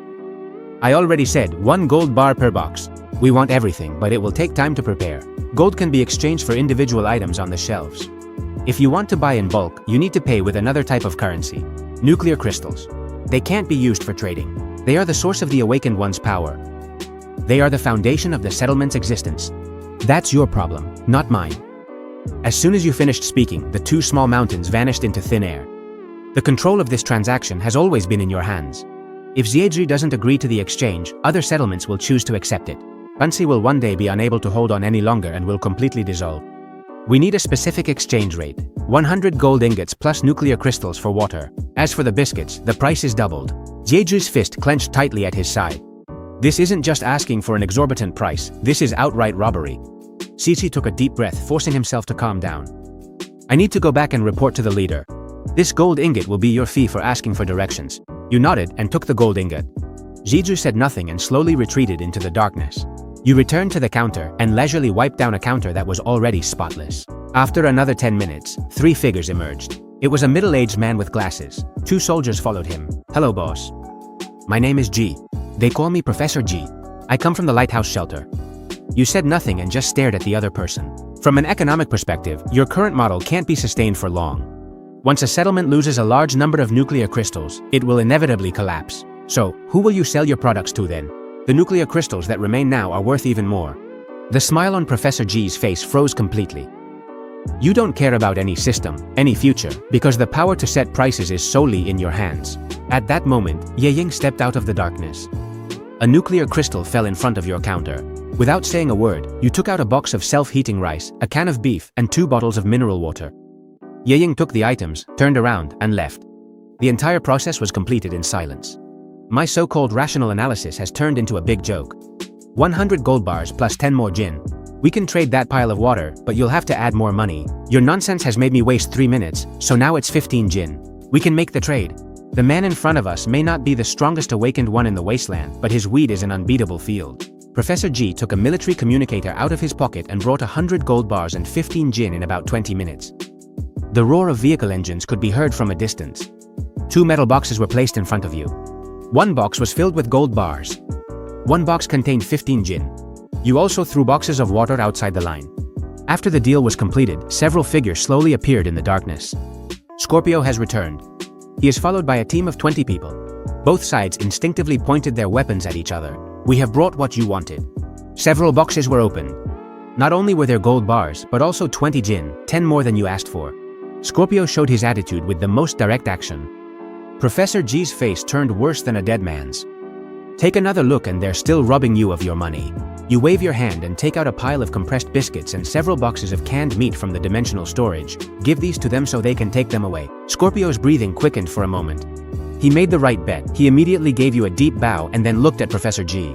I already said 1 gold bar per box. We want everything, but it will take time to prepare. Gold can be exchanged for individual items on the shelves. If you want to buy in bulk, you need to pay with another type of currency. Nuclear crystals. They can't be used for trading. They are the source of the awakened one's power. They are the foundation of the settlement's existence. That's your problem, not mine. As soon as you finished speaking, the 2 small mountains vanished into thin air. The control of this transaction has always been in your hands. If Zieji doesn't agree to the exchange, other settlements will choose to accept it. Bansi will one day be unable to hold on any longer and will completely dissolve. We need a specific exchange rate. 100 gold ingots plus nuclear crystals for water. As for the biscuits, the price is doubled. Zieji's fist clenched tightly at his side. This isn't just asking for an exorbitant price, this is outright robbery. Ziji took a deep breath, forcing himself to calm down. I need to go back and report to the leader. This gold ingot will be your fee for asking for directions. You nodded and took the gold ingot. Ziju said nothing and slowly retreated into the darkness. You returned to the counter and leisurely wiped down a counter that was already spotless. After another 10 minutes, 3 figures emerged. It was a middle-aged man with glasses. 2 soldiers followed him. Hello, boss. My name is G. They call me Professor G. I come from the lighthouse shelter. You said nothing and just stared at the other person. From an economic perspective, your current model can't be sustained for long. Once a settlement loses a large number of nuclear crystals, it will inevitably collapse. So, who will you sell your products to then? The nuclear crystals that remain now are worth even more. The smile on Professor G's face froze completely. You don't care about any system, any future, because the power to set prices is solely in your hands. At that moment, Ye Ying stepped out of the darkness. A nuclear crystal fell in front of your counter. Without saying a word, you took out a box of self-heating rice, a can of beef, and 2 bottles of mineral water. Ye Ying took the items, turned around, and left. The entire process was completed in silence. My so-called rational analysis has turned into a big joke. 100 gold bars plus 10 more gin. We can trade that pile of water, but you'll have to add more money. Your nonsense has made me waste 3 minutes, so now it's 15 gin. We can make the trade. The man in front of us may not be the strongest awakened one in the wasteland, but his weed is an unbeatable field. Professor G took a military communicator out of his pocket and brought 100 gold bars and 15 gin in about 20 minutes. The roar of vehicle engines could be heard from a distance. 2 metal boxes were placed in front of you. 1 box was filled with gold bars. 1 box contained 15 gin. You also threw boxes of water outside the line. After the deal was completed, several figures slowly appeared in the darkness. Scorpio has returned. He is followed by a team of 20 people. Both sides instinctively pointed their weapons at each other. We have brought what you wanted. Several boxes were opened. Not only were there gold bars, but also 20 gin, 10 more than you asked for. Scorpio showed his attitude with the most direct action. Professor G's face turned worse than a dead man's. Take another look and they're still robbing you of your money. You wave your hand and take out a pile of compressed biscuits and several boxes of canned meat from the dimensional storage. Give these to them so they can take them away. Scorpio's breathing quickened for a moment. He made the right bet. He immediately gave you a deep bow and then looked at Professor G.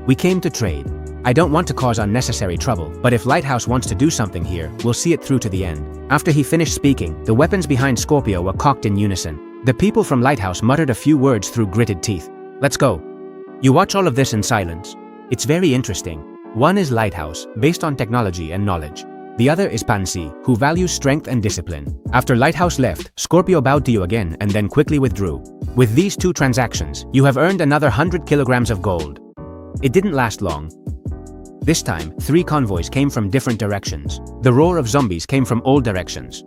We came to trade. I don't want to cause unnecessary trouble, but if Lighthouse wants to do something here, we'll see it through to the end. After he finished speaking, the weapons behind Scorpio were cocked in unison. The people from Lighthouse muttered a few words through gritted teeth. Let's go. You watch all of this in silence. It's very interesting. One is Lighthouse, based on technology and knowledge. The other is Pansy, who values strength and discipline. After Lighthouse left, Scorpio bowed to you again and then quickly withdrew. With these 2 transactions, you have earned another 100 kilograms of gold. It didn't last long. This time, 3 convoys came from different directions. The roar of zombies came from all directions.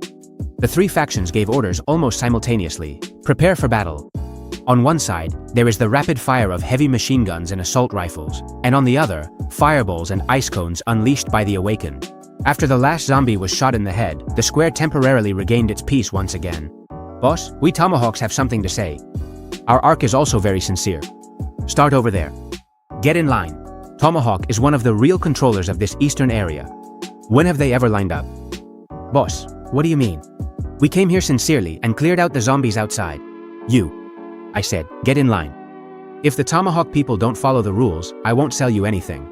The 3 factions gave orders almost simultaneously. Prepare for battle. On one side, there is the rapid fire of heavy machine guns and assault rifles, and on the other, fireballs and ice cones unleashed by the awakened. After the last zombie was shot in the head, the square temporarily regained its peace once again. Boss, we Tomahawks have something to say. Our arc is also very sincere. Start over there. Get in line. Tomahawk is one of the real controllers of this eastern area. When have they ever lined up? Boss, what do you mean? We came here sincerely and cleared out the zombies outside. You, I said, get in line. If the Tomahawk people don't follow the rules, I won't sell you anything.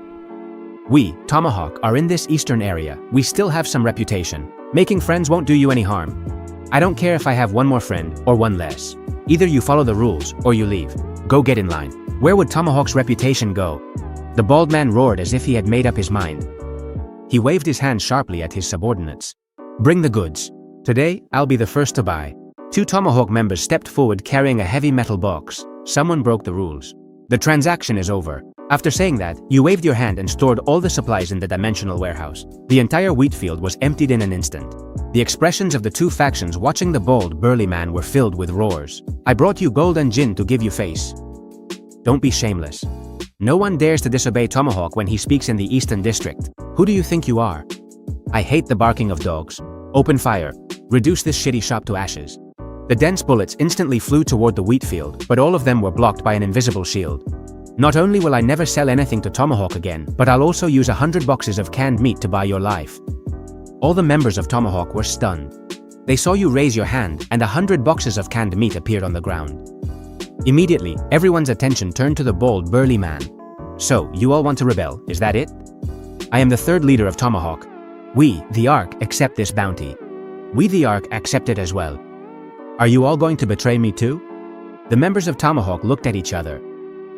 We, Tomahawk, are in this eastern area. We still have some reputation. Making friends won't do you any harm. I don't care if I have one more friend or one less. Either you follow the rules or you leave. Go get in line. Where would Tomahawk's reputation go? The bald man roared as if he had made up his mind. He waved his hand sharply at his subordinates. Bring the goods. Today, I'll be the first to buy. 2 Tomahawk members stepped forward carrying a heavy metal box. Someone broke the rules. The transaction is over. After saying that, you waved your hand and stored all the supplies in the dimensional warehouse. The entire wheat field was emptied in an instant. The expressions of the 2 factions watching the bald, burly man were filled with roars. I brought you gold and gin to give you face. Don't be shameless. No one dares to disobey Tomahawk when he speaks in the Eastern District. Who do you think you are? I hate the barking of dogs. Open fire. Reduce this shitty shop to ashes. The dense bullets instantly flew toward the wheat field, but all of them were blocked by an invisible shield. Not only will I never sell anything to Tomahawk again, but I'll also use 100 boxes of canned meat to buy your life. All the members of Tomahawk were stunned. They saw you raise your hand, and 100 boxes of canned meat appeared on the ground. Immediately, everyone's attention turned to the bald, burly man. So, you all want to rebel, is that it? I am the 3rd leader of Tomahawk. We, the Ark, accept this bounty. We, the Ark, accept it as well. Are you all going to betray me too? The members of Tomahawk looked at each other.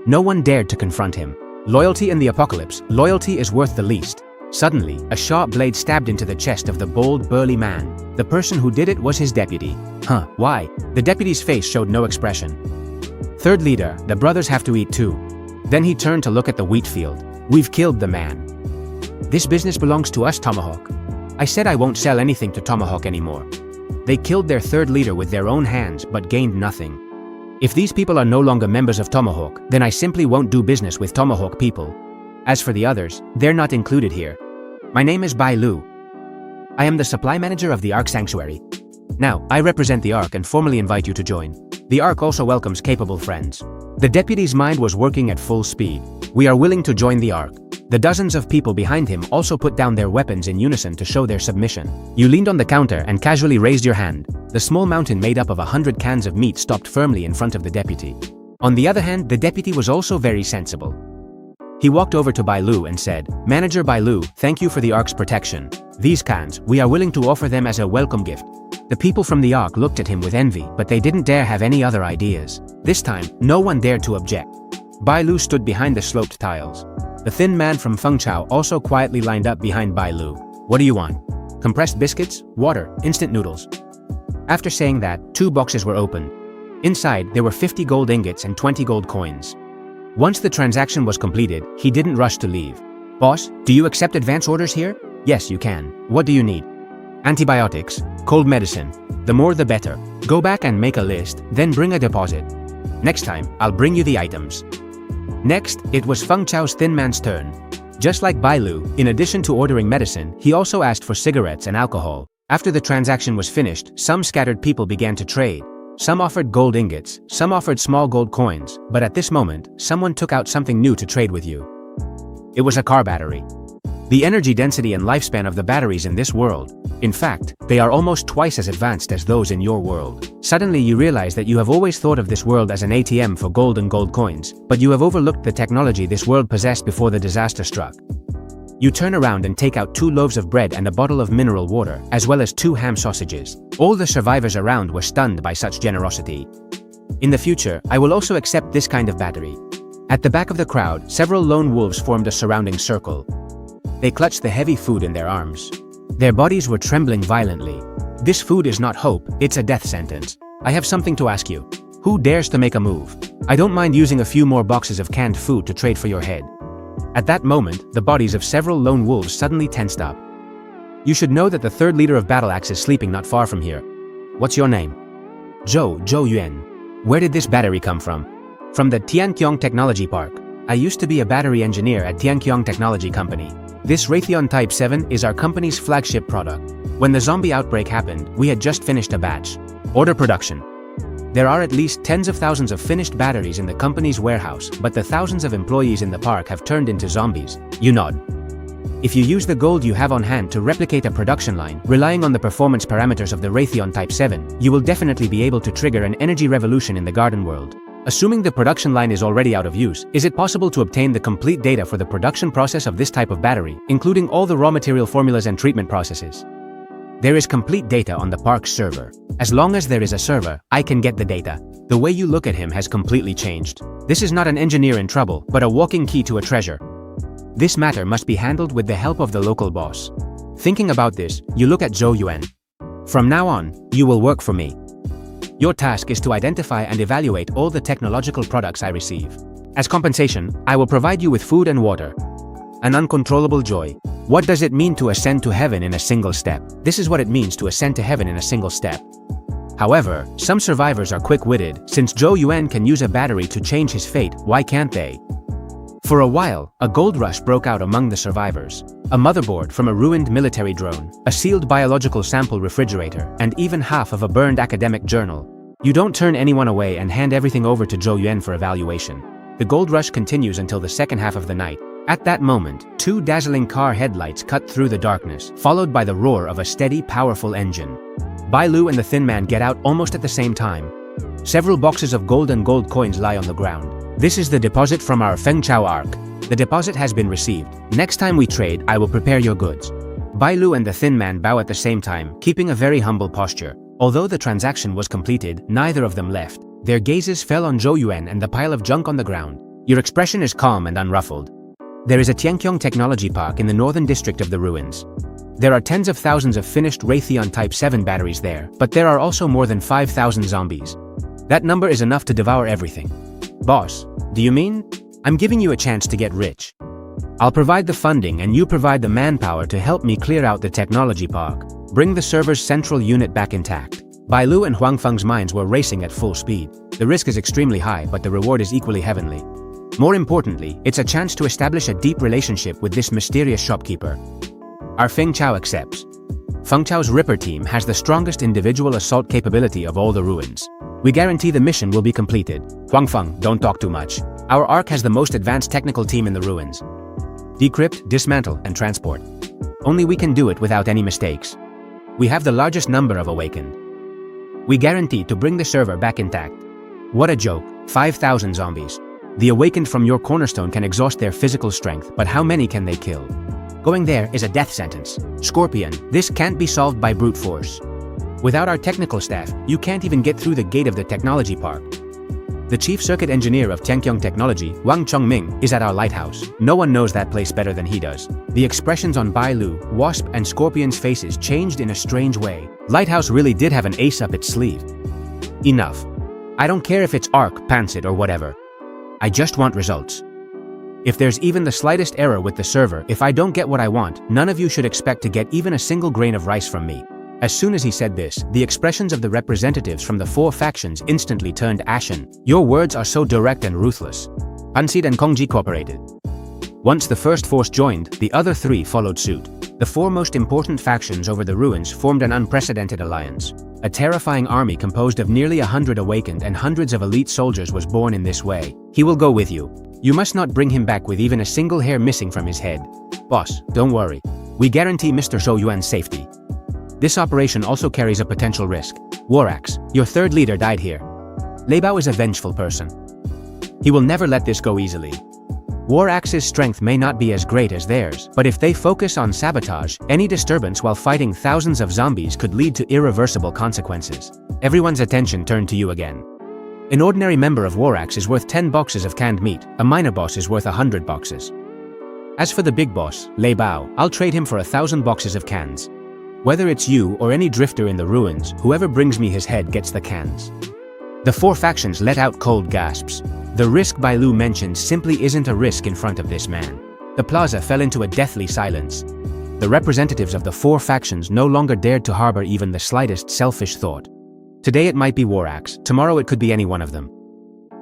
No one dared to confront him. Loyalty in the apocalypse, loyalty is worth the least. Suddenly, a sharp blade stabbed into the chest of the bold, burly man. The person who did it was his deputy. Huh, why? The deputy's face showed no expression. 3rd leader, the brothers have to eat too. Then he turned to look at the wheat field. We've killed the man. This business belongs to us, Tomahawk. I said I won't sell anything to Tomahawk anymore. They killed their 3rd leader with their own hands but gained nothing. If these people are no longer members of Tomahawk, then I simply won't do business with Tomahawk people. As for the others, they're not included here. My name is Bai Lu. I am the supply manager of the Ark Sanctuary. Now, I represent the Ark and formally invite you to join. The Ark also welcomes capable friends. The deputy's mind was working at full speed. We are willing to join the Ark. The dozens of people behind him also put down their weapons in unison to show their submission. You leaned on the counter and casually raised your hand. The small mountain made up of 100 cans of meat stopped firmly in front of the deputy. On the other hand, the deputy was also very sensible. He walked over to Bai Lu and said, Manager Bai Lu, thank you for the Ark's protection. These cans, we are willing to offer them as a welcome gift. The people from the Ark looked at him with envy, but they didn't dare have any other ideas. This time, no one dared to object. Bai Lu stood behind the sloped tiles. The thin man from Feng Chao also quietly lined up behind Bai Lu. What do you want? Compressed biscuits, water, instant noodles. After saying that, 2 boxes were opened. Inside, there were 50 gold ingots and 20 gold coins. Once the transaction was completed, he didn't rush to leave. Boss, do you accept advance orders here? Yes, you can. What do you need? Antibiotics, cold medicine. The more the better. Go back and make a list, then bring a deposit. Next time, I'll bring you the items. Next, it was Feng Chao's thin man's turn. Just like Bai Lu, in addition to ordering medicine, he also asked for cigarettes and alcohol. After the transaction was finished, some scattered people began to trade. Some offered gold ingots, some offered small gold coins, but at this moment, someone took out something new to trade with you. It was a car battery. The energy density and lifespan of the batteries in this world. In fact, they are almost twice as advanced as those in your world. Suddenly you realize that you have always thought of this world as an ATM for gold and gold coins, but you have overlooked the technology this world possessed before the disaster struck. You turn around and take out 2 loaves of bread and a bottle of mineral water, as well as 2 ham sausages. All the survivors around were stunned by such generosity. In the future, I will also accept this kind of battery. At the back of the crowd, several lone wolves formed a surrounding circle. They clutched the heavy food in their arms. Their bodies were trembling violently. This food is not hope, it's a death sentence. I have something to ask you. Who dares to make a move? I don't mind using a few more boxes of canned food to trade for your head. At that moment, the bodies of several lone wolves suddenly tensed up. You should know that the 3rd leader of Battle Axe is sleeping not far from here. What's your name? Zhou Yuan. Where did this battery come from? From the Tianqiong Technology Park. I used to be a battery engineer at Tianqiong Technology Company. This Raytheon Type 7 is our company's flagship product. When the zombie outbreak happened, we had just finished a batch. Order production. There are at least tens of thousands of finished batteries in the company's warehouse, but the thousands of employees in the park have turned into zombies. You nod. If you use the gold you have on hand to replicate a production line, relying on the performance parameters of the Raytheon Type 7, you will definitely be able to trigger an energy revolution in the garden world. Assuming the production line is already out of use, is it possible to obtain the complete data for the production process of this type of battery, including all the raw material formulas and treatment processes? There is complete data on the park's server. As long as there is a server, I can get the data. The way you look at him has completely changed. This is not an engineer in trouble, but a walking key to a treasure. This matter must be handled with the help of the local boss. Thinking about this, you look at Zhou Yuan. From now on, you will work for me. Your task is to identify and evaluate all the technological products I receive. As compensation, I will provide you with food and water. An uncontrollable joy. What does it mean to ascend to heaven in a single step? This is what it means to ascend to heaven in a single step. However, some survivors are quick-witted. Since Zhou Yuan can use a battery to change his fate, why can't they? For a while, a gold rush broke out among the survivors. A motherboard from a ruined military drone, a sealed biological sample refrigerator, and even half of a burned academic journal. You don't turn anyone away and hand everything over to Zhou Yuan for evaluation. The gold rush continues until the second half of the night. At that moment, two dazzling car headlights cut through the darkness, followed by the roar of a steady, powerful engine. Bai Lu and the Thin Man get out almost at the same time. Several boxes of gold and gold coins lie on the ground. This is the deposit from our Feng Chao arc. The deposit has been received. Next time we trade, I will prepare your goods. Bai Lu and the Thin Man bow at the same time, keeping a very humble posture. Although the transaction was completed, neither of them left. Their gazes fell on Zhou Yuan and the pile of junk on the ground. Your expression is calm and unruffled. There is a Tianqiong technology park in the northern district of the ruins. There are tens of thousands of finished Raytheon Type 7 batteries there, but there are also more than 5,000 zombies. That number is enough to devour everything. Boss, do you mean? I'm giving you a chance to get rich. I'll provide the funding and you provide the manpower to help me clear out the technology park. Bring the server's central unit back intact. Bai Lu and Huang Feng's minds were racing at full speed. The risk is extremely high, but the reward is equally heavenly. More importantly, it's a chance to establish a deep relationship with this mysterious shopkeeper. Our Feng Chao accepts. Feng Chao's Ripper team has the strongest individual assault capability of all the ruins. We guarantee the mission will be completed. Huang Feng, don't talk too much. Our arc has the most advanced technical team in the ruins. Decrypt, dismantle, and transport. Only we can do it without any mistakes. We have the largest number of awakened. We guarantee to bring the server back intact. What a joke, 5,000 zombies. The awakened from your cornerstone can exhaust their physical strength, but how many can they kill? Going there is a death sentence. Scorpion, this can't be solved by brute force. Without our technical staff, you can't even get through the gate of the technology park. The chief circuit engineer of Tianqiong Technology, Wang Chongming, is at our lighthouse. No one knows that place better than he does. The expressions on Bai Lu, Wasp, and Scorpion's faces changed in a strange way. Lighthouse really did have an ace up its sleeve. Enough. I don't care if it's Arc, Pansit, or whatever. I just want results. If there's even the slightest error with the server, if I don't get what I want, none of you should expect to get even a single grain of rice from me. As soon as he said this, the expressions of the representatives from the four factions instantly turned ashen. Your words are so direct and ruthless. Pansit and Kongji cooperated. Once the first force joined, the other three followed suit. The four most important factions over the ruins formed an unprecedented alliance. A terrifying army composed of nearly 100 awakened and hundreds of elite soldiers was born in this way. He will go with you. You must not bring him back with even a single hair missing from his head. Boss, don't worry. We guarantee Mr. Zhou Yuan's safety. This operation also carries a potential risk. Warax, your third leader died here. Lei Bao is a vengeful person. He will never let this go easily. Warax's strength may not be as great as theirs, but if they focus on sabotage, any disturbance while fighting thousands of zombies could lead to irreversible consequences. Everyone's attention turned to you again. An ordinary member of Warax is worth 10 boxes of canned meat, a minor boss is worth 100 boxes. As for the big boss, Lei Bao, I'll trade him for 1,000 boxes of cans. Whether it's you or any drifter in the ruins, whoever brings me his head gets the cans. The four factions let out cold gasps. The risk Bai Lu mentioned simply isn't a risk in front of this man. The plaza fell into a deathly silence. The representatives of the four factions no longer dared to harbor even the slightest selfish thought. Today it might be Warax, tomorrow it could be any one of them.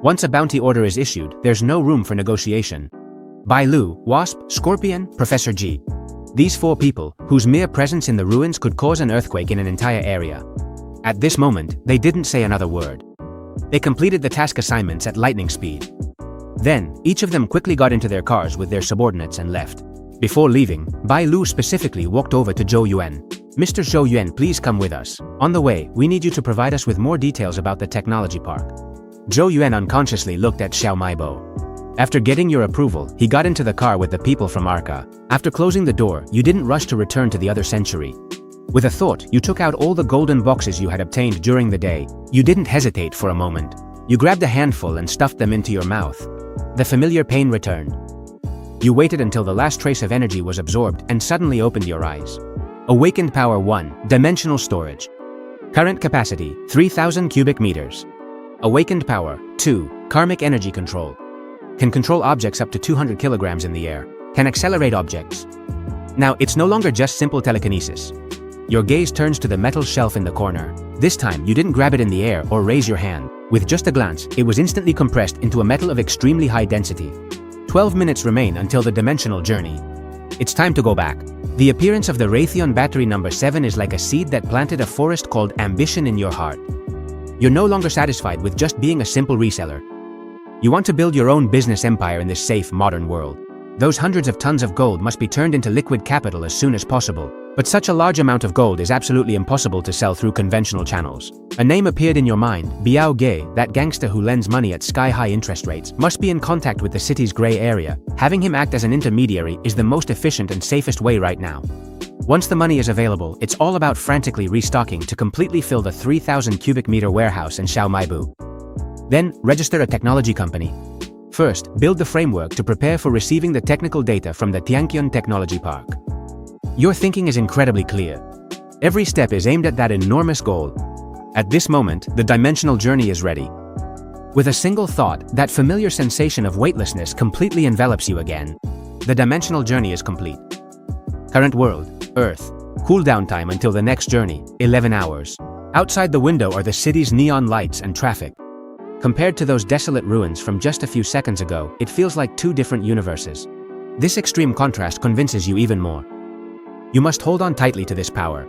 Once a bounty order is issued, there's no room for negotiation. Bai Lu, Wasp, Scorpion, Professor G. These four people, whose mere presence in the ruins could cause an earthquake in an entire area. At this moment, they didn't say another word. They completed the task assignments at lightning speed. Then, each of them quickly got into their cars with their subordinates and left. Before leaving, Bai Lu specifically walked over to Zhou Yuan. Mr. Zhou Yuan, please come with us. On the way, we need you to provide us with more details about the technology park. Zhou Yuan unconsciously looked at Xiao Maibo. After getting your approval, he got into the car with the people from Arca. After closing the door, you didn't rush to return to the other century. With a thought, you took out all the golden boxes you had obtained during the day. You didn't hesitate for a moment. You grabbed a handful and stuffed them into your mouth. The familiar pain returned. You waited until the last trace of energy was absorbed and suddenly opened your eyes. Awakened Power 1, Dimensional Storage. Current capacity, 3000 cubic meters. Awakened Power 2, Karmic Energy Control. Can control objects up to 200 kilograms in the air. Can accelerate objects. Now, it's no longer just simple telekinesis. Your gaze turns to the metal shelf in the corner. This time, you didn't grab it in the air or raise your hand. With just a glance, it was instantly compressed into a metal of extremely high density. 12 minutes remain until the dimensional journey. It's time to go back. The appearance of the Raytheon battery number 7 is like a seed that planted a forest called ambition in your heart. You're no longer satisfied with just being a simple reseller. You want to build your own business empire in this safe, modern world. Those hundreds of tons of gold must be turned into liquid capital as soon as possible. But such a large amount of gold is absolutely impossible to sell through conventional channels. A name appeared in your mind, Biao Ge, that gangster who lends money at sky-high interest rates, must be in contact with the city's gray area. Having him act as an intermediary is the most efficient and safest way right now. Once the money is available, it's all about frantically restocking to completely fill the 3000 cubic meter warehouse in Xiaomaibu. Then, register a technology company. First, build the framework to prepare for receiving the technical data from the Tianqian Technology Park. Your thinking is incredibly clear. Every step is aimed at that enormous goal. At this moment, the dimensional journey is ready. With a single thought, that familiar sensation of weightlessness completely envelops you again. The dimensional journey is complete. Current world, Earth. Cooldown time until the next journey, 11 hours. Outside the window are the city's neon lights and traffic. Compared to those desolate ruins from just a few seconds ago, it feels like two different universes. This extreme contrast convinces you even more. You must hold on tightly to this power.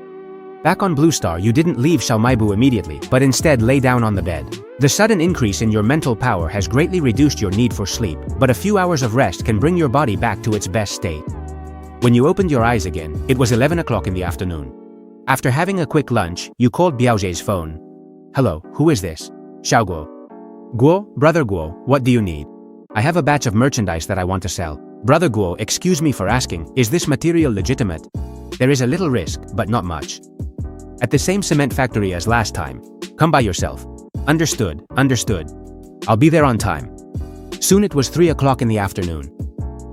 Back on Blue Star, you didn't leave Xiaomaibu immediately, but instead lay down on the bed. The sudden increase in your mental power has greatly reduced your need for sleep, but a few hours of rest can bring your body back to its best state. When you opened your eyes again, it was 11 o'clock in the afternoon. After having a quick lunch, you called Biao's phone. Hello, who is this? Xiao Guo. Guo, Brother Guo, what do you need? I have a batch of merchandise that I want to sell. Brother Guo, excuse me for asking, is this material legitimate? There is a little risk, but not much. At the same cement factory as last time. Come by yourself. Understood, understood. I'll be there on time. Soon it was 3 o'clock in the afternoon.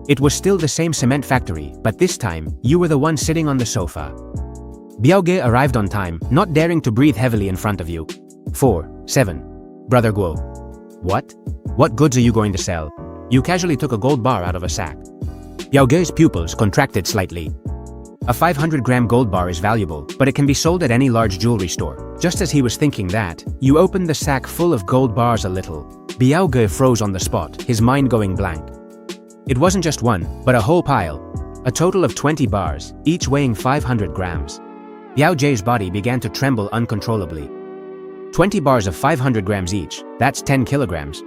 It was still the same cement factory, but this time, you were the one sitting on the sofa. Biaoge arrived on time, not daring to breathe heavily in front of you. 4, 7. Brother Guo. What? What goods are you going to sell? You casually took a gold bar out of a sack. Biaoge's pupils contracted slightly. A 500-gram gold bar is valuable, but it can be sold at any large jewelry store. Just as he was thinking that, you opened the sack full of gold bars a little. Biaoge froze on the spot, his mind going blank. It wasn't just one, but a whole pile. A total of 20 bars, each weighing 500 grams. Biaoge's body began to tremble uncontrollably. 20 bars of 500 grams each, that's 10 kilograms.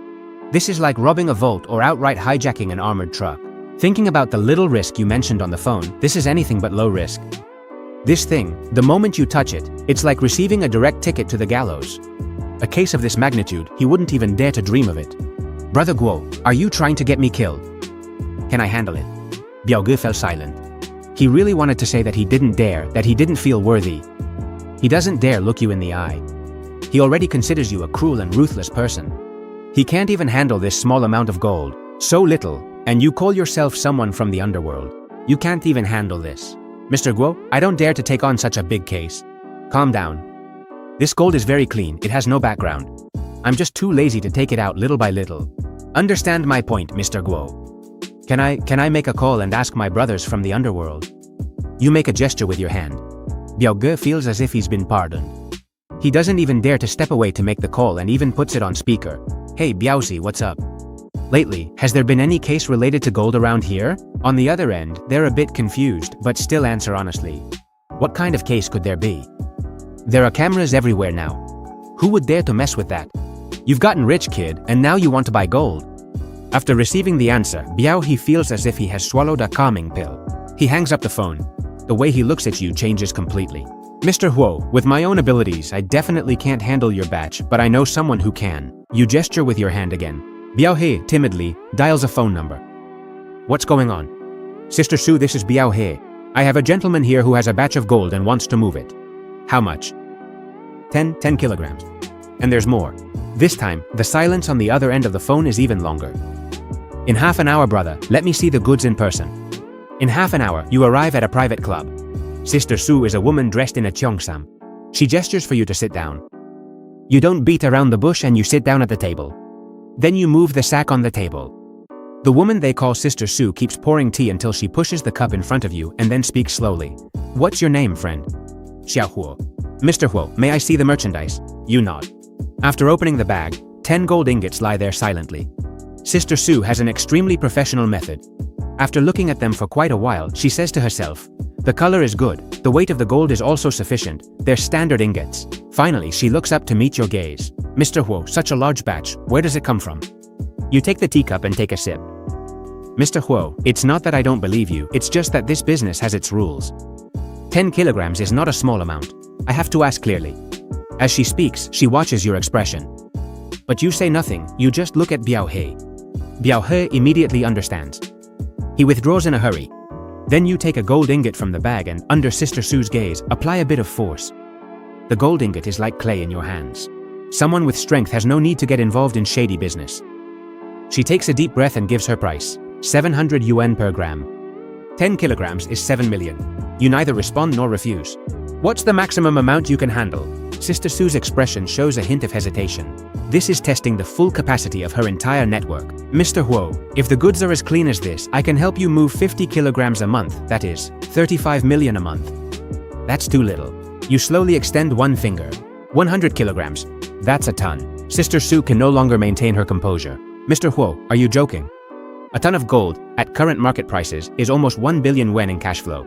This is like robbing a vault or outright hijacking an armored truck. Thinking about the little risk you mentioned on the phone, this is anything but low risk. This thing, the moment you touch it, it's like receiving a direct ticket to the gallows. A case of this magnitude, he wouldn't even dare to dream of it. Brother Guo, are you trying to get me killed? Can I handle it? Biaoge fell silent. He really wanted to say that he didn't dare, that he didn't feel worthy. He doesn't dare look you in the eye. He already considers you a cruel and ruthless person. He can't even handle this small amount of gold. So little, and you call yourself someone from the underworld. You can't even handle this. Mr. Guo, I don't dare to take on such a big case. Calm down. This gold is very clean, it has no background. I'm just too lazy to take it out little by little. Understand my point, Mr. Guo. Can I make a call and ask my brothers from the underworld? You make a gesture with your hand. Biaoge feels as if he's been pardoned. He doesn't even dare to step away to make the call and even puts it on speaker. Hey Biaozi, what's up? Lately, has there been any case related to gold around here? On the other end, they're a bit confused, but still answer honestly. What kind of case could there be? There are cameras everywhere now. Who would dare to mess with that? You've gotten rich, kid, and now you want to buy gold. After receiving the answer, Biao he feels as if he has swallowed a calming pill. He hangs up the phone. The way he looks at you changes completely. Mr. Huo, with my own abilities, I definitely can't handle your batch, but I know someone who can. You gesture with your hand again. Biao He timidly dials a phone number. What's going on? Sister Su, this is Biao He. I have a gentleman here who has a batch of gold and wants to move it. How much? 10 kilograms. And there's more. This time, the silence on the other end of the phone is even longer. In half an hour, brother, let me see the goods in person. In half an hour, you arrive at a private club. Sister Su is a woman dressed in a cheongsam. She gestures for you to sit down. You don't beat around the bush and you sit down at the table. Then you move the sack on the table. The woman they call Sister Su keeps pouring tea until she pushes the cup in front of you and then speaks slowly. What's your name, friend? Xiao Huo. Mr. Huo, may I see the merchandise? You nod. After opening the bag, 10 gold ingots lie there silently. Sister Su has an extremely professional method. After looking at them for quite a while, she says to herself, the color is good, the weight of the gold is also sufficient, they're standard ingots. Finally, she looks up to meet your gaze. Mr. Huo, such a large batch, where does it come from? You take the teacup and take a sip. Mr. Huo, it's not that I don't believe you, it's just that this business has its rules. 10 kilograms is not a small amount. I have to ask clearly. As she speaks, she watches your expression. But you say nothing, you just look at Biao He. Biao He immediately understands. He withdraws in a hurry. Then you take a gold ingot from the bag and, under Sister Su's gaze, apply a bit of force. The gold ingot is like clay in your hands. Someone with strength has no need to get involved in shady business. She takes a deep breath and gives her price, 700 yuan per gram. 10 kilograms is 7 million. You neither respond nor refuse. What's the maximum amount you can handle? Sister Su's expression shows a hint of hesitation. This is testing the full capacity of her entire network. Mr. Huo, if the goods are as clean as this, I can help you move 50 kilograms a month, that is, 35 million a month. That's too little. You slowly extend one finger. 100 kilograms. That's a ton. Sister Su can no longer maintain her composure. Mr. Huo, are you joking? A ton of gold, at current market prices, is almost 1 billion yuan in cash flow.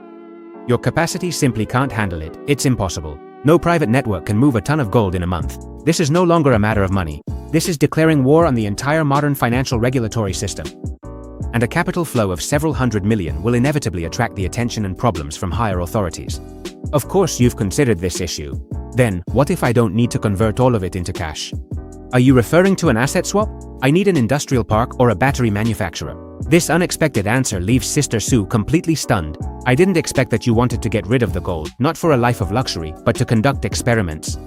Your capacity simply can't handle it. It's impossible. No private network can move a ton of gold in a month. This is no longer a matter of money. This is declaring war on the entire modern financial regulatory system. And a capital flow of several hundred million will inevitably attract the attention and problems from higher authorities. Of course you've considered this issue. Then, what if I don't need to convert all of it into cash? Are you referring to an asset swap? I need an industrial park or a battery manufacturer. This unexpected answer leaves Sister Su completely stunned. I didn't expect that you wanted to get rid of the gold, not for a life of luxury, but to conduct experiments.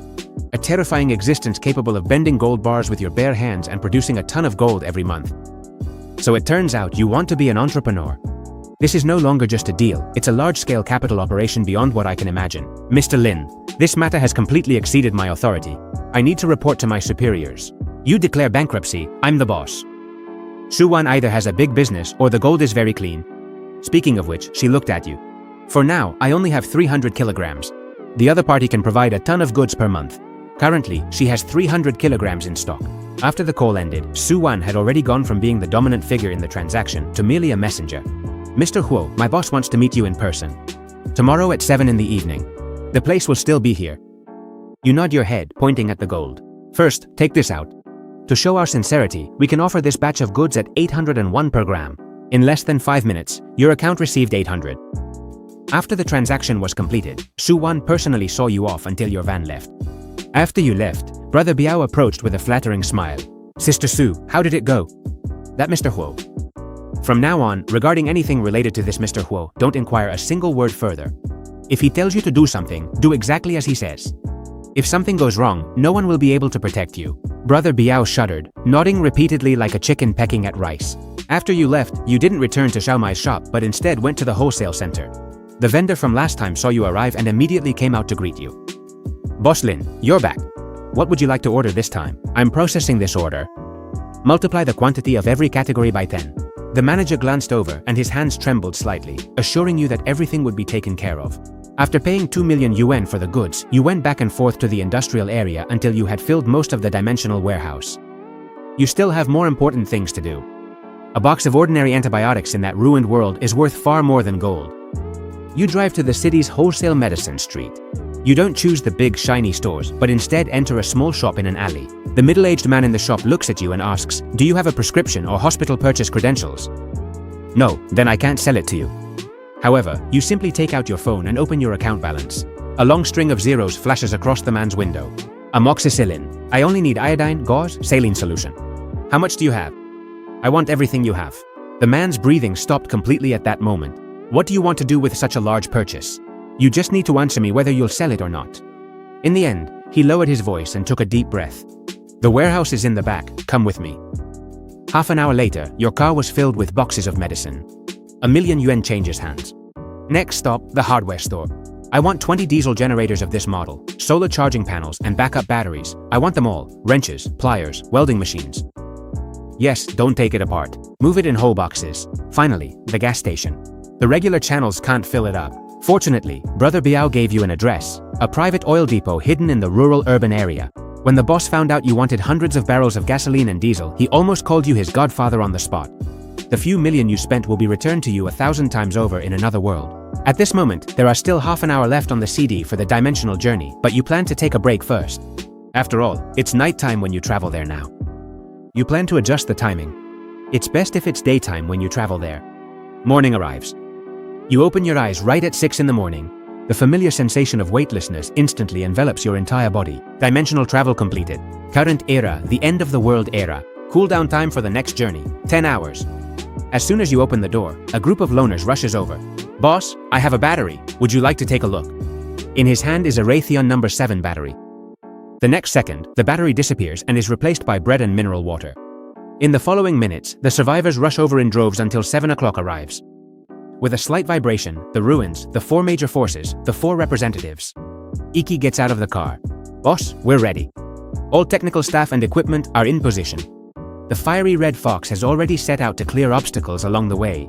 A terrifying existence capable of bending gold bars with your bare hands and producing a ton of gold every month. So it turns out you want to be an entrepreneur. This is no longer just a deal, it's a large-scale capital operation beyond what I can imagine. Mr. Lin, this matter has completely exceeded my authority. I need to report to my superiors. You declare bankruptcy, I'm the boss. Shuwan either has a big business or the gold is very clean. Speaking of which, she looked at you. For now, I only have 300 kilograms. The other party can provide a ton of goods per month. Currently, she has 300 kilograms in stock. After the call ended, Suwan had already gone from being the dominant figure in the transaction to merely a messenger. Mr. Huo, my boss wants to meet you in person. Tomorrow at 7 in the evening. The place will still be here. You nod your head, pointing at the gold. First, take this out. To show our sincerity, we can offer this batch of goods at 801 per gram. In less than 5 minutes, your account received 800. After the transaction was completed, Suwan personally saw you off until your van left. After you left, Brother Biao approached with a flattering smile. Sister Su, how did it go? That Mr. Huo. From now on, regarding anything related to this Mr. Huo, don't inquire a single word further. If he tells you to do something, do exactly as he says. If something goes wrong, no one will be able to protect you. Brother Biao shuddered, nodding repeatedly like a chicken pecking at rice. After you left, you didn't return to Xiaomai's shop but instead went to the wholesale center. The vendor from last time saw you arrive and immediately came out to greet you. Boss Lin, you're back. What would you like to order this time? I'm processing this order. Multiply the quantity of every category by 10. The manager glanced over and his hands trembled slightly, assuring you that everything would be taken care of. After paying 2 million yuan for the goods, you went back and forth to the industrial area until you had filled most of the dimensional warehouse. You still have more important things to do. A box of ordinary antibiotics in that ruined world is worth far more than gold. You drive to the city's wholesale medicine street. You don't choose the big shiny stores, but instead enter a small shop in an alley. The middle-aged man in the shop looks at you and asks, "Do you have a prescription or hospital purchase credentials?" "No, then I can't sell it to you." However, you simply take out your phone and open your account balance. A long string of zeros flashes across the man's window. Amoxicillin. I only need iodine, gauze, saline solution. How much do you have? I want everything you have. The man's breathing stopped completely at that moment. What do you want to do with such a large purchase? You just need to answer me whether you'll sell it or not. In the end, he lowered his voice and took a deep breath. The warehouse is in the back, come with me. Half an hour later, your car was filled with boxes of medicine. $1,000,000 changes hands. Next stop, the hardware store. I want 20 diesel generators of this model, solar charging panels and backup batteries. I want them all, wrenches, pliers, welding machines. Yes, don't take it apart. Move it in whole boxes. Finally, the gas station. The regular channels can't fill it up. Fortunately, Brother Biao gave you an address, a private oil depot hidden in the rural urban area. When the boss found out you wanted hundreds of barrels of gasoline and diesel, he almost called you his godfather on the spot. The few million you spent will be returned to you 1,000 times over in another world. At this moment, there are still half an hour left on the CD for the dimensional journey, but you plan to take a break first. After all, it's nighttime when you travel there now. You plan to adjust the timing. It's best if it's daytime when you travel there. Morning arrives. You open your eyes right at 6 in the morning. The familiar sensation of weightlessness instantly envelops your entire body. Dimensional travel completed. Current era, the end of the world era. Cooldown time for the next journey, 10 hours. As soon as you open the door, a group of loners rushes over. Boss, I have a battery. Would you like to take a look? In his hand is a Raytheon No. 7 battery. The next second, the battery disappears and is replaced by bread and mineral water. In the following minutes, the survivors rush over in droves until 7 o'clock arrives. With a slight vibration, the ruins, the 4 major forces, the 4 representatives. Iki gets out of the car. Boss, we're ready. All technical staff and equipment are in position. The fiery red fox has already set out to clear obstacles along the way.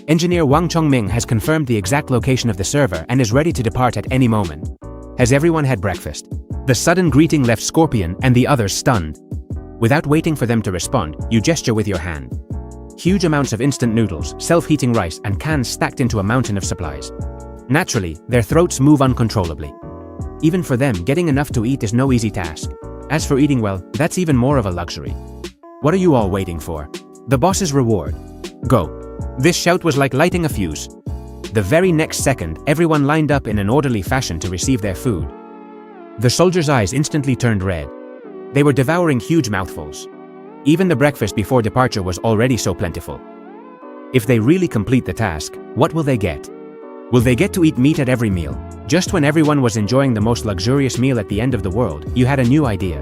Engineer Wang Chongming has confirmed the exact location of the server and is ready to depart at any moment. Has everyone had breakfast? The sudden greeting left Scorpion and the others stunned. Without waiting for them to respond, you gesture with your hand. Huge amounts of instant noodles, self-heating rice, and cans stacked into a mountain of supplies. Naturally, their throats move uncontrollably. Even for them, getting enough to eat is no easy task. As for eating well, that's even more of a luxury. What are you all waiting for? The boss's reward. Go. This shout was like lighting a fuse. The very next second, everyone lined up in an orderly fashion to receive their food. The soldiers' eyes instantly turned red. They were devouring huge mouthfuls. Even the breakfast before departure was already so plentiful. If they really complete the task, what will they get? Will they get to eat meat at every meal? Just when everyone was enjoying the most luxurious meal at the end of the world, you had a new idea.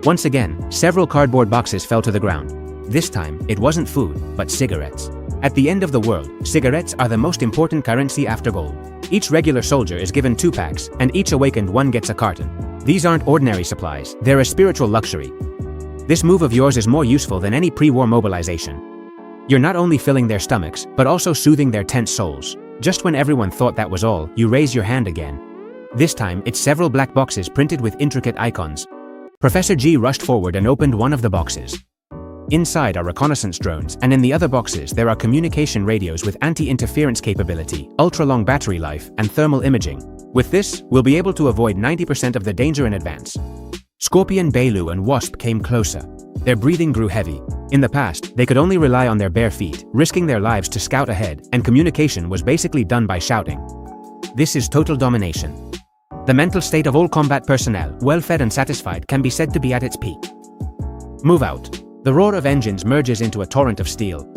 Once again, several cardboard boxes fell to the ground. This time, it wasn't food, but cigarettes. At the end of the world, cigarettes are the most important currency after gold. Each regular soldier is given 2 packs, and each awakened one gets a carton. These aren't ordinary supplies, they're a spiritual luxury. This move of yours is more useful than any pre-war mobilization. You're not only filling their stomachs, but also soothing their tense souls. Just when everyone thought that was all, you raise your hand again. This time, it's several black boxes printed with intricate icons. Professor G rushed forward and opened one of the boxes. Inside are reconnaissance drones, and in the other boxes there are communication radios with anti-interference capability, ultra-long battery life, and thermal imaging. With this, we'll be able to avoid 90% of the danger in advance. Scorpion, Bailu, and Wasp came closer. Their breathing grew heavy. In the past, they could only rely on their bare feet, risking their lives to scout ahead, and communication was basically done by shouting. This is total domination. The mental state of all combat personnel, well-fed and satisfied, can be said to be at its peak. Move out. The roar of engines merges into a torrent of steel.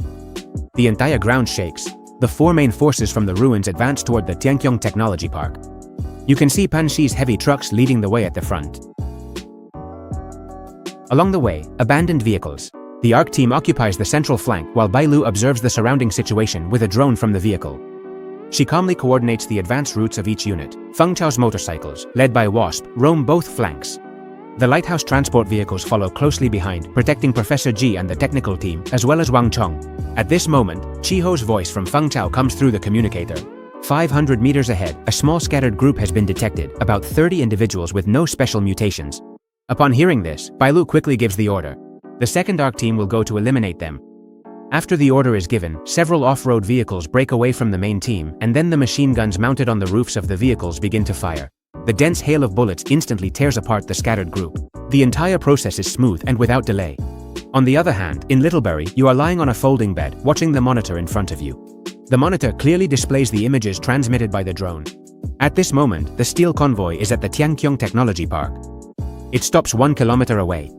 The entire ground shakes. The 4 main forces from the ruins advance toward the Tianqiong Technology Park. You can see Pan Shi's heavy trucks leading the way at the front. Along the way, abandoned vehicles. The ARC team occupies the central flank while Bailu observes the surrounding situation with a drone from the vehicle. She calmly coordinates the advance routes of each unit. Feng Chao's motorcycles, led by Wasp, roam both flanks. The lighthouse transport vehicles follow closely behind, protecting Professor G and the technical team, as well as Wang Chong. At this moment, Chiho's voice from Feng Chao comes through the communicator. 500 meters ahead, a small scattered group has been detected, about 30 individuals with no special mutations. Upon hearing this, Bailu quickly gives the order. The second ARC team will go to eliminate them. After the order is given, several off-road vehicles break away from the main team, and then the machine guns mounted on the roofs of the vehicles begin to fire. The dense hail of bullets instantly tears apart the scattered group. The entire process is smooth and without delay. On the other hand, in Littlebury, you are lying on a folding bed, watching the monitor in front of you. The monitor clearly displays the images transmitted by the drone. At this moment, the steel convoy is at the Tianqiong Technology Park. It stops 1 kilometer away.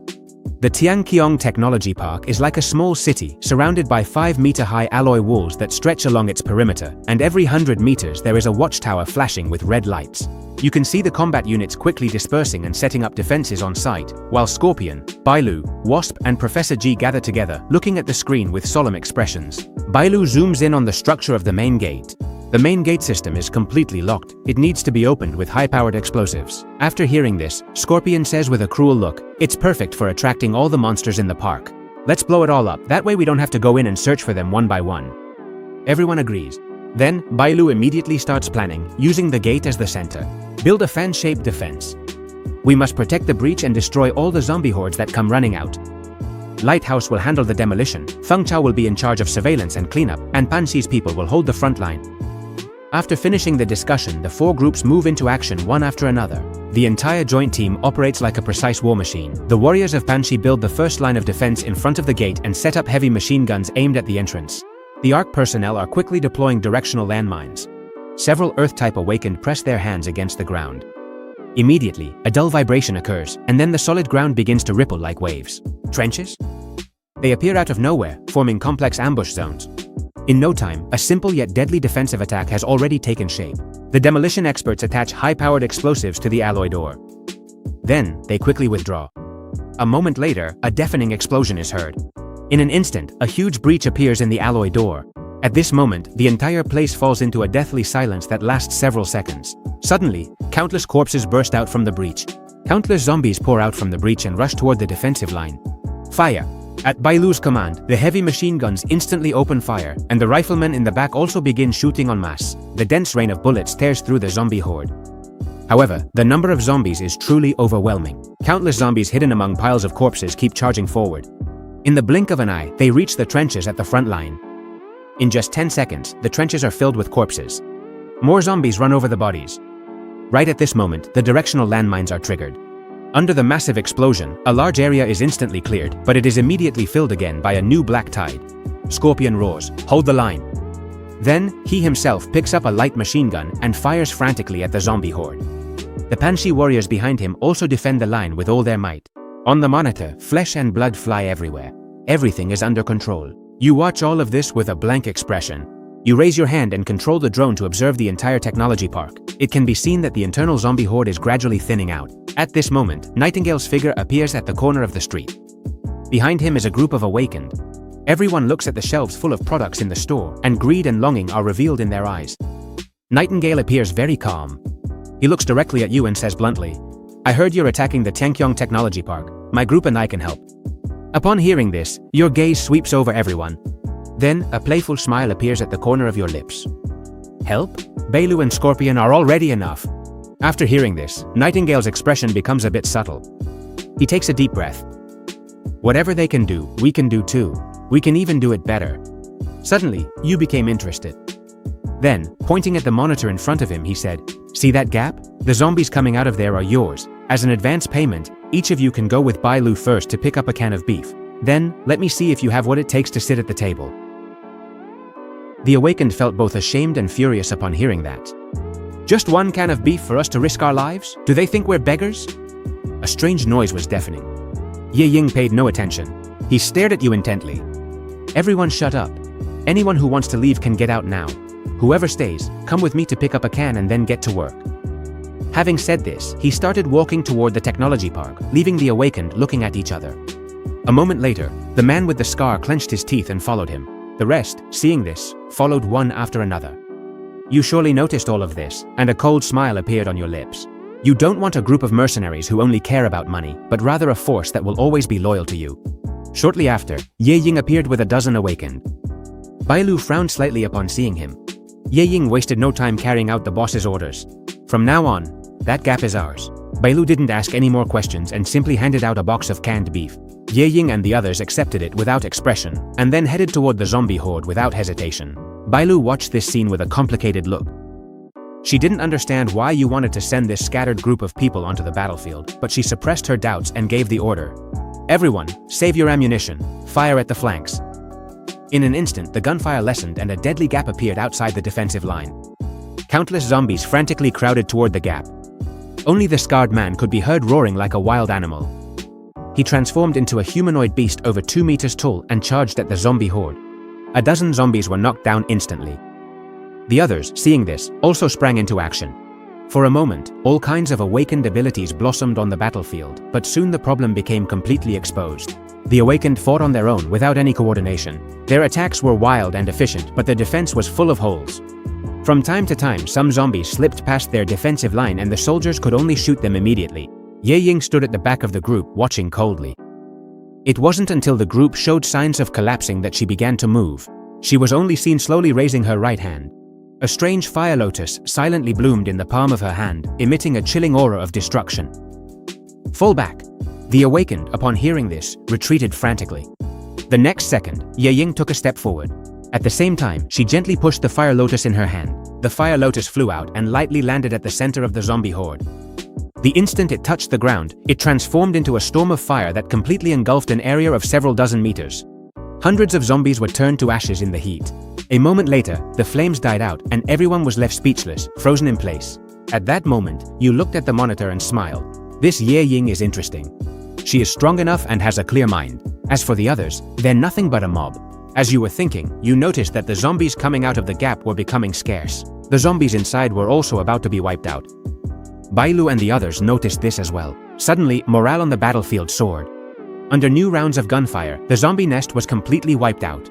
The Tianqiong Technology Park is like a small city surrounded by 5-meter-high alloy walls that stretch along its perimeter, and every 100 meters there is a watchtower flashing with red lights. You can see the combat units quickly dispersing and setting up defenses on site, while Scorpion, Bailu, Wasp and Professor G gather together, looking at the screen with solemn expressions. Bailu zooms in on the structure of the main gate. The main gate system is completely locked. It needs to be opened with high-powered explosives. After hearing this, Scorpion says with a cruel look, "It's perfect for attracting all the monsters in the park. Let's blow it all up, that way we don't have to go in and search for them one by one." Everyone agrees. Then, Bailu immediately starts planning, using the gate as the center. Build a fan-shaped defense. We must protect the breach and destroy all the zombie hordes that come running out. Lighthouse will handle the demolition, Feng Chao will be in charge of surveillance and cleanup, and Panxi's people will hold the front line. After finishing the discussion, the 4 groups move into action one after another. The entire joint team operates like a precise war machine. The warriors of Panxi build the first line of defense in front of the gate and set up heavy machine guns aimed at the entrance. The ARC personnel are quickly deploying directional landmines. Several Earth-type awakened press their hands against the ground. Immediately, a dull vibration occurs, and then the solid ground begins to ripple like waves. Trenches? They appear out of nowhere, forming complex ambush zones. In no time, a simple yet deadly defensive attack has already taken shape. The demolition experts attach high-powered explosives to the alloy door. Then, they quickly withdraw. A moment later, a deafening explosion is heard. In an instant, a huge breach appears in the alloy door. At this moment, the entire place falls into a deathly silence that lasts several seconds. Suddenly, countless corpses burst out from the breach. Countless zombies pour out from the breach and rush toward the defensive line. Fire! At Bailu's command, the heavy machine guns instantly open fire, and the riflemen in the back also begin shooting en masse. The dense rain of bullets tears through the zombie horde. However, the number of zombies is truly overwhelming. Countless zombies hidden among piles of corpses keep charging forward. In the blink of an eye, they reach the trenches at the front line. In just 10 seconds, the trenches are filled with corpses. More zombies run over the bodies. Right at this moment, the directional landmines are triggered. Under the massive explosion, a large area is instantly cleared, but it is immediately filled again by a new black tide. Scorpion roars, "Hold the line!" Then, he himself picks up a light machine gun and fires frantically at the zombie horde. The Panxi warriors behind him also defend the line with all their might. On the monitor, flesh and blood fly everywhere. Everything is under control. You watch all of this with a blank expression. You raise your hand and control the drone to observe the entire technology park. It can be seen that the internal zombie horde is gradually thinning out. At this moment, Nightingale's figure appears at the corner of the street. Behind him is a group of awakened. Everyone looks at the shelves full of products in the store, and greed and longing are revealed in their eyes. Nightingale appears very calm. He looks directly at you and says bluntly, "I heard you're attacking the Tianqiong Technology Park. My group and I can help." Upon hearing this, your gaze sweeps over everyone. Then, a playful smile appears at the corner of your lips. Help? Bailu and Scorpion are already enough. After hearing this, Nightingale's expression becomes a bit subtle. He takes a deep breath. Whatever they can do, we can do too. We can even do it better. Suddenly, you became interested. Then, pointing at the monitor in front of him, he said, "See that gap? The zombies coming out of there are yours. As an advance payment, each of you can go with Bailu first to pick up a can of beef. Then, let me see if you have what it takes to sit at the table." The awakened felt both ashamed and furious upon hearing that. Just one can of beef for us to risk our lives? Do they think we're beggars? A strange noise was deafening. Ye Ying paid no attention. He stared at you intently. Everyone shut up. Anyone who wants to leave can get out now. Whoever stays, come with me to pick up a can and then get to work. Having said this, he started walking toward the technology park, leaving the awakened looking at each other. A moment later, the man with the scar clenched his teeth and followed him. The rest, seeing this, followed one after another. You surely noticed all of this, and a cold smile appeared on your lips. You don't want a group of mercenaries who only care about money, but rather a force that will always be loyal to you. Shortly after, Ye Ying appeared with a dozen awakened. Bailu frowned slightly upon seeing him. Ye Ying wasted no time carrying out the boss's orders. From now on, that gap is ours. Bailu didn't ask any more questions and simply handed out a box of canned beef. Ye Ying and the others accepted it without expression, and then headed toward the zombie horde without hesitation. Bailu watched this scene with a complicated look. She didn't understand why you wanted to send this scattered group of people onto the battlefield, but she suppressed her doubts and gave the order. "Everyone, save your ammunition. Fire at the flanks." In an instant, the gunfire lessened and a deadly gap appeared outside the defensive line. Countless zombies frantically crowded toward the gap. Only the scarred man could be heard roaring like a wild animal. He transformed into a humanoid beast over 2 meters tall and charged at the zombie horde. A dozen zombies were knocked down instantly. The others, seeing this, also sprang into action. For a moment, all kinds of awakened abilities blossomed on the battlefield, but soon the problem became completely exposed. The awakened fought on their own without any coordination. Their attacks were wild and efficient, but the defense was full of holes. From time to time, some zombies slipped past their defensive line and the soldiers could only shoot them immediately. Ye Ying stood at the back of the group, watching coldly. It wasn't until the group showed signs of collapsing that she began to move. She was only seen slowly raising her right hand. A strange fire lotus silently bloomed in the palm of her hand, emitting a chilling aura of destruction. Fall back. The awakened, upon hearing this, retreated frantically. The next second, Ye Ying took a step forward. At the same time, she gently pushed the fire lotus in her hand. The fire lotus flew out and lightly landed at the center of the zombie horde. The instant it touched the ground, it transformed into a storm of fire that completely engulfed an area of several dozen meters. Hundreds of zombies were turned to ashes in the heat. A moment later, the flames died out and everyone was left speechless, frozen in place. At that moment, you looked at the monitor and smiled. This Ye Ying is interesting. She is strong enough and has a clear mind. As for the others, they're nothing but a mob. As you were thinking, you noticed that the zombies coming out of the gap were becoming scarce. The zombies inside were also about to be wiped out. Bailu and the others noticed this as well. Suddenly, morale on the battlefield soared. Under new rounds of gunfire, the zombie nest was completely wiped out.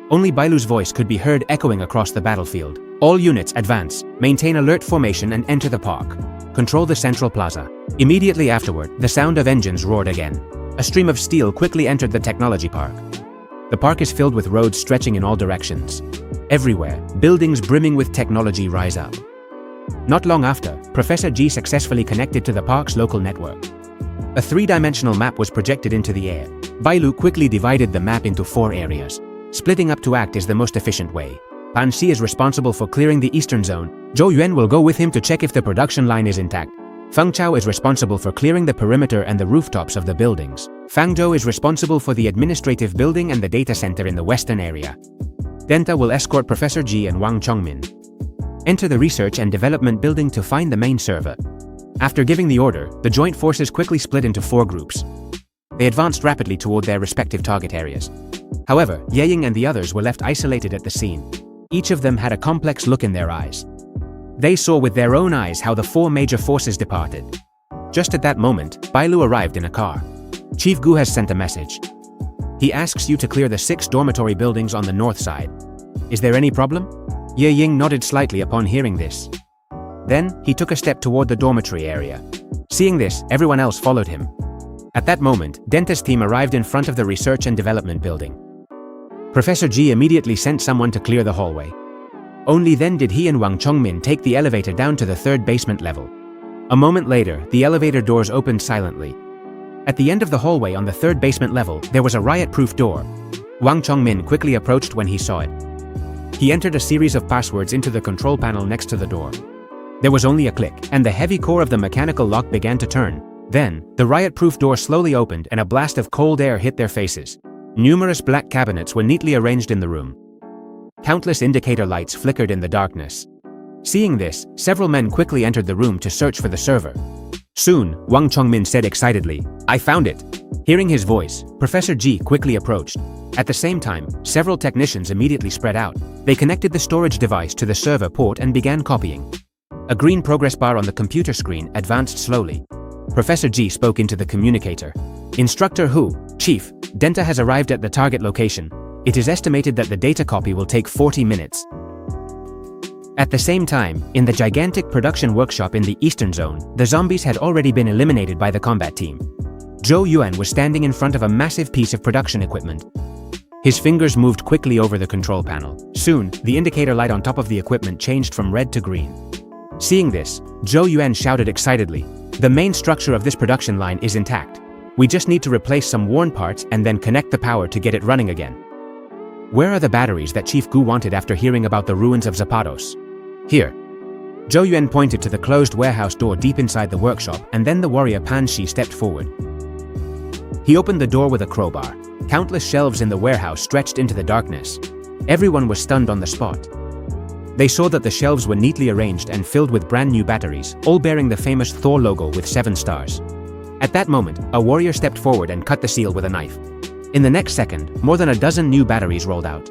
Only Bailu's voice could be heard echoing across the battlefield. All units advance, maintain alert formation and enter the park. Control the central plaza. Immediately afterward, the sound of engines roared again. A stream of steel quickly entered the technology park. The park is filled with roads stretching in all directions. Everywhere, buildings brimming with technology rise up. Not long after, Professor G successfully connected to the park's local network. A 3-dimensional map was projected into the air. Bailu quickly divided the map into 4 areas. Splitting up to act is the most efficient way. Pan Xi is responsible for clearing the eastern zone. Zhou Yuan will go with him to check if the production line is intact. Feng Chao is responsible for clearing the perimeter and the rooftops of the buildings. Fang Zhou is responsible for the administrative building and the data center in the western area. Denta will escort Professor Ji and Wang Chongmin. Enter the research and development building to find the main server. After giving the order, the joint forces quickly split into 4 groups. They advanced rapidly toward their respective target areas. However, Ye Ying and the others were left isolated at the scene. Each of them had a complex look in their eyes. They saw with their own eyes how the 4 major forces departed. Just at that moment, Bailu arrived in a car. Chief Gu has sent a message. He asks you to clear the 6 dormitory buildings on the north side. Is there any problem? Ye Ying nodded slightly upon hearing this. Then, he took a step toward the dormitory area. Seeing this, everyone else followed him. At that moment, Denta's team arrived in front of the research and development building. Professor Ji immediately sent someone to clear the hallway. Only then did he and Wang Chongmin take the elevator down to the 3rd basement level. A moment later, the elevator doors opened silently. At the end of the hallway on the 3rd basement level, there was a riot-proof door. Wang Chongmin quickly approached when he saw it. He entered a series of passwords into the control panel next to the door. There was only a click, and the heavy core of the mechanical lock began to turn. Then, the riot-proof door slowly opened and a blast of cold air hit their faces. Numerous black cabinets were neatly arranged in the room. Countless indicator lights flickered in the darkness. Seeing this, several men quickly entered the room to search for the server. Soon, Wang Chongmin said excitedly, "I found it!" Hearing his voice, Professor Ji quickly approached. At the same time, several technicians immediately spread out. They connected the storage device to the server port and began copying. A green progress bar on the computer screen advanced slowly. Professor Ji spoke into the communicator. "Instructor Hu, Chief, Denta has arrived at the target location. It is estimated that the data copy will take 40 minutes. At the same time, in the gigantic production workshop in the eastern zone, the zombies had already been eliminated by the combat team. Zhou Yuan was standing in front of a massive piece of production equipment. His fingers moved quickly over the control panel. Soon, the indicator light on top of the equipment changed from red to green. Seeing this, Zhou Yuan shouted excitedly, "The main structure of this production line is intact. We just need to replace some worn parts and then connect the power to get it running again." "Where are the batteries that Chief Gu wanted after hearing about the ruins of Zapatos?" "Here." Zhou Yuan pointed to the closed warehouse door deep inside the workshop, and then the warrior Pan Shi stepped forward. He opened the door with a crowbar. Countless shelves in the warehouse stretched into the darkness. Everyone was stunned on the spot. They saw that the shelves were neatly arranged and filled with brand new batteries, all bearing the famous Thor logo with 7 stars. At that moment, a warrior stepped forward and cut the seal with a knife. In the next second, more than a dozen new batteries rolled out.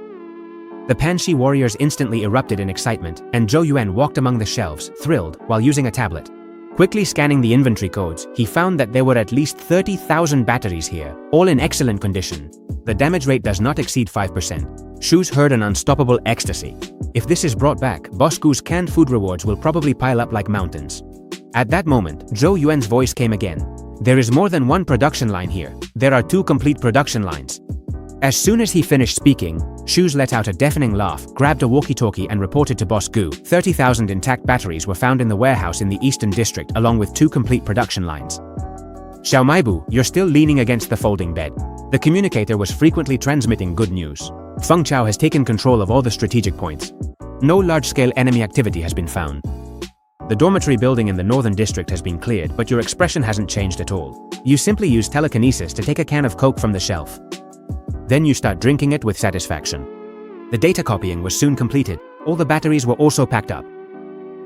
The Panshi warriors instantly erupted in excitement, and Zhou Yuan walked among the shelves, thrilled, while using a tablet. Quickly scanning the inventory codes, he found that there were at least 30,000 batteries here, all in excellent condition. The damage rate does not exceed 5%. Shoes heard an unstoppable ecstasy. If this is brought back, Boss Gu's canned food rewards will probably pile up like mountains. At that moment, Zhou Yuan's voice came again. There is more than one production line here. There are 2 complete production lines. As soon as he finished speaking, Shoes let out a deafening laugh, grabbed a walkie-talkie and reported to Boss Gu. 30,000 intact batteries were found in the warehouse in the Eastern District along with 2 complete production lines. Xiao Maibu, you're still leaning against the folding bed. The communicator was frequently transmitting good news. Feng Chao has taken control of all the strategic points. No large-scale enemy activity has been found. The dormitory building in the Northern District has been cleared, but your expression hasn't changed at all. You simply use telekinesis to take a can of Coke from the shelf. Then you start drinking it with satisfaction. The data copying was soon completed. All the batteries were also packed up.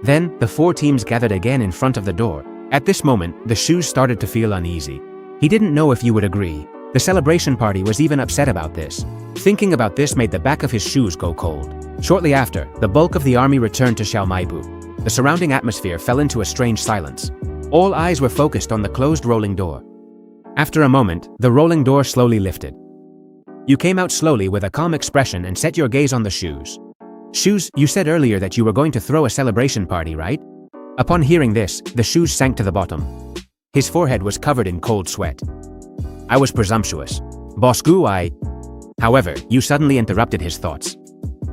Then, the 4 teams gathered again in front of the door. At this moment, the Shoes started to feel uneasy. He didn't know if you would agree. The celebration party was even upset about this. Thinking about this made the back of his shoes go cold. Shortly after, the bulk of the army returned to Xiao Maibu. The surrounding atmosphere fell into a strange silence. All eyes were focused on the closed rolling door. After a moment, the rolling door slowly lifted. You came out slowly with a calm expression and set your gaze on the Shoes. Shoes, you said earlier that you were going to throw a celebration party, right? Upon hearing this, the Shoes sank to the bottom. His forehead was covered in cold sweat. I was presumptuous. Boss Gu, However, you suddenly interrupted his thoughts.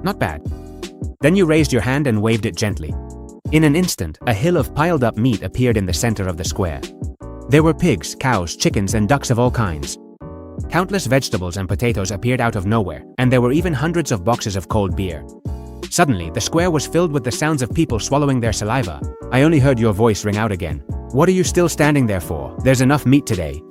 Not bad. Then you raised your hand and waved it gently. In an instant, a hill of piled-up meat appeared in the center of the square. There were pigs, cows, chickens, and ducks of all kinds. Countless vegetables and potatoes appeared out of nowhere, and there were even hundreds of boxes of cold beer. Suddenly, the square was filled with the sounds of people swallowing their saliva. I only heard your voice ring out again. What are you still standing there for? There's enough meat today.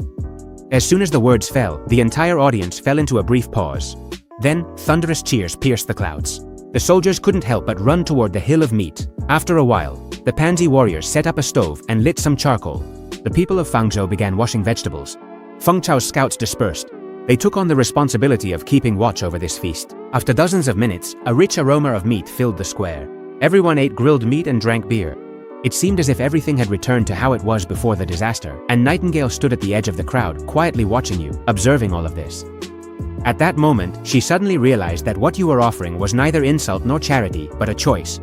As soon as the words fell, the entire audience fell into a brief pause. Then, thunderous cheers pierced the clouds. The soldiers couldn't help but run toward the hill of meat. After a while, the Pansy warriors set up a stove and lit some charcoal. The people of Fangzhou began washing vegetables. Feng Chao's scouts dispersed. They took on the responsibility of keeping watch over this feast. After dozens of minutes, a rich aroma of meat filled the square. Everyone ate grilled meat and drank beer. It seemed as if everything had returned to how it was before the disaster, and Nightingale stood at the edge of the crowd, quietly watching you, observing all of this. At that moment, she suddenly realized that what you were offering was neither insult nor charity, but a choice.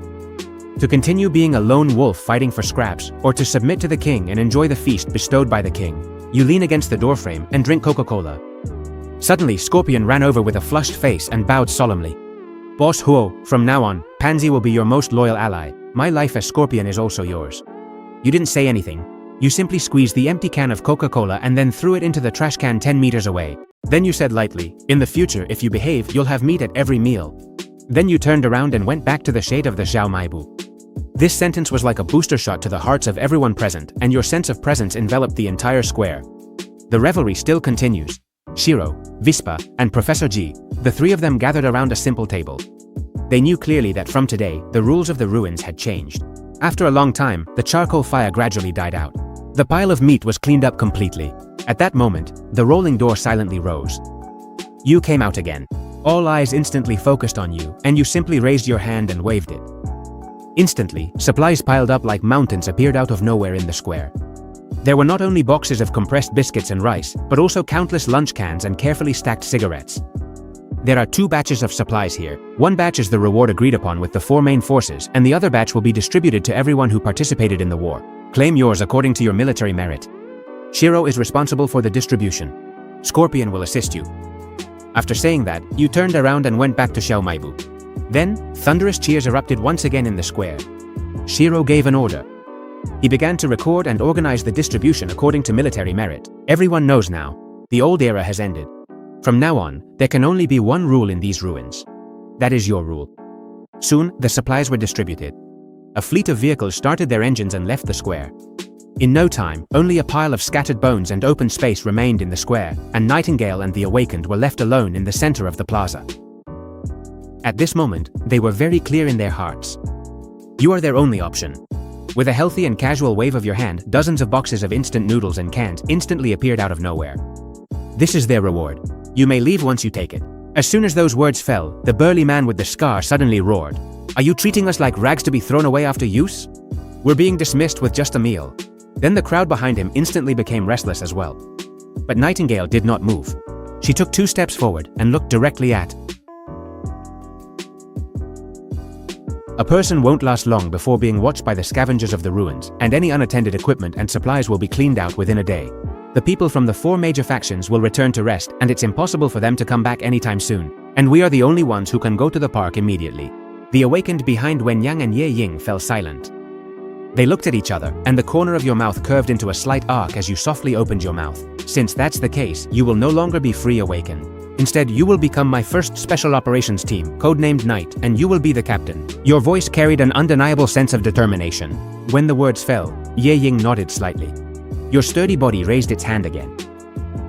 To continue being a lone wolf fighting for scraps, or to submit to the king and enjoy the feast bestowed by the king. You lean against the doorframe and drink Coca-Cola. Suddenly, Scorpion ran over with a flushed face and bowed solemnly. Boss Huo, from now on, Pansy will be your most loyal ally. My life as Scorpion is also yours. You didn't say anything. You simply squeezed the empty can of Coca-Cola and then threw it into the trash can 10 meters away. Then you said lightly, in the future, if you behave, you'll have meat at every meal. Then you turned around and went back to the shade of the Xiao Maibu. This sentence was like a booster shot to the hearts of everyone present, and your sense of presence enveloped the entire square. The revelry still continues. Shiro, Vispa, and Professor G, the 3 of them gathered around a simple table. They knew clearly that from today, the rules of the ruins had changed. After a long time, the charcoal fire gradually died out. The pile of meat was cleaned up completely. At that moment, the rolling door silently rose. You came out again. All eyes instantly focused on you, and you simply raised your hand and waved it. Instantly, supplies piled up like mountains appeared out of nowhere in the square. There were not only boxes of compressed biscuits and rice, but also countless lunch cans and carefully stacked cigarettes. There are 2 batches of supplies here. One batch is the reward agreed upon with the 4 main forces, and the other batch will be distributed to everyone who participated in the war. Claim yours according to your military merit. Shiro is responsible for the distribution. Scorpion will assist you. After saying that, you turned around and went back to Xiao Maibu. Then, thunderous cheers erupted once again in the square. Shiro gave an order. He began to record and organize the distribution according to military merit. Everyone knows now. The old era has ended. From now on, there can only be one rule in these ruins. That is your rule. Soon, the supplies were distributed. A fleet of vehicles started their engines and left the square. In no time, only a pile of scattered bones and open space remained in the square, and Nightingale and the Awakened were left alone in the center of the plaza. At this moment, they were very clear in their hearts. You are their only option. With a healthy and casual wave of your hand, dozens of boxes of instant noodles and cans instantly appeared out of nowhere. This is their reward. You may leave once you take it. As soon as those words fell, the burly man with the scar suddenly roared. Are you treating us like rags to be thrown away after use? We're being dismissed with just a meal. Then the crowd behind him instantly became restless as well. But Nightingale did not move. She took 2 steps forward and looked directly at. A person won't last long before being watched by the scavengers of the ruins, and any unattended equipment and supplies will be cleaned out within a day. The people from the 4 major factions will return to rest, and it's impossible for them to come back anytime soon. And we are the only ones who can go to the park immediately. The Awakened behind Wenyang and Ye Ying fell silent. They looked at each other, and the corner of your mouth curved into a slight arc as you softly opened your mouth. Since that's the case, you will no longer be free Awakened. Instead, you will become my first special operations team, codenamed Knight, and you will be the captain. Your voice carried an undeniable sense of determination. When the words fell, Ye Ying nodded slightly. Your sturdy body raised its hand again.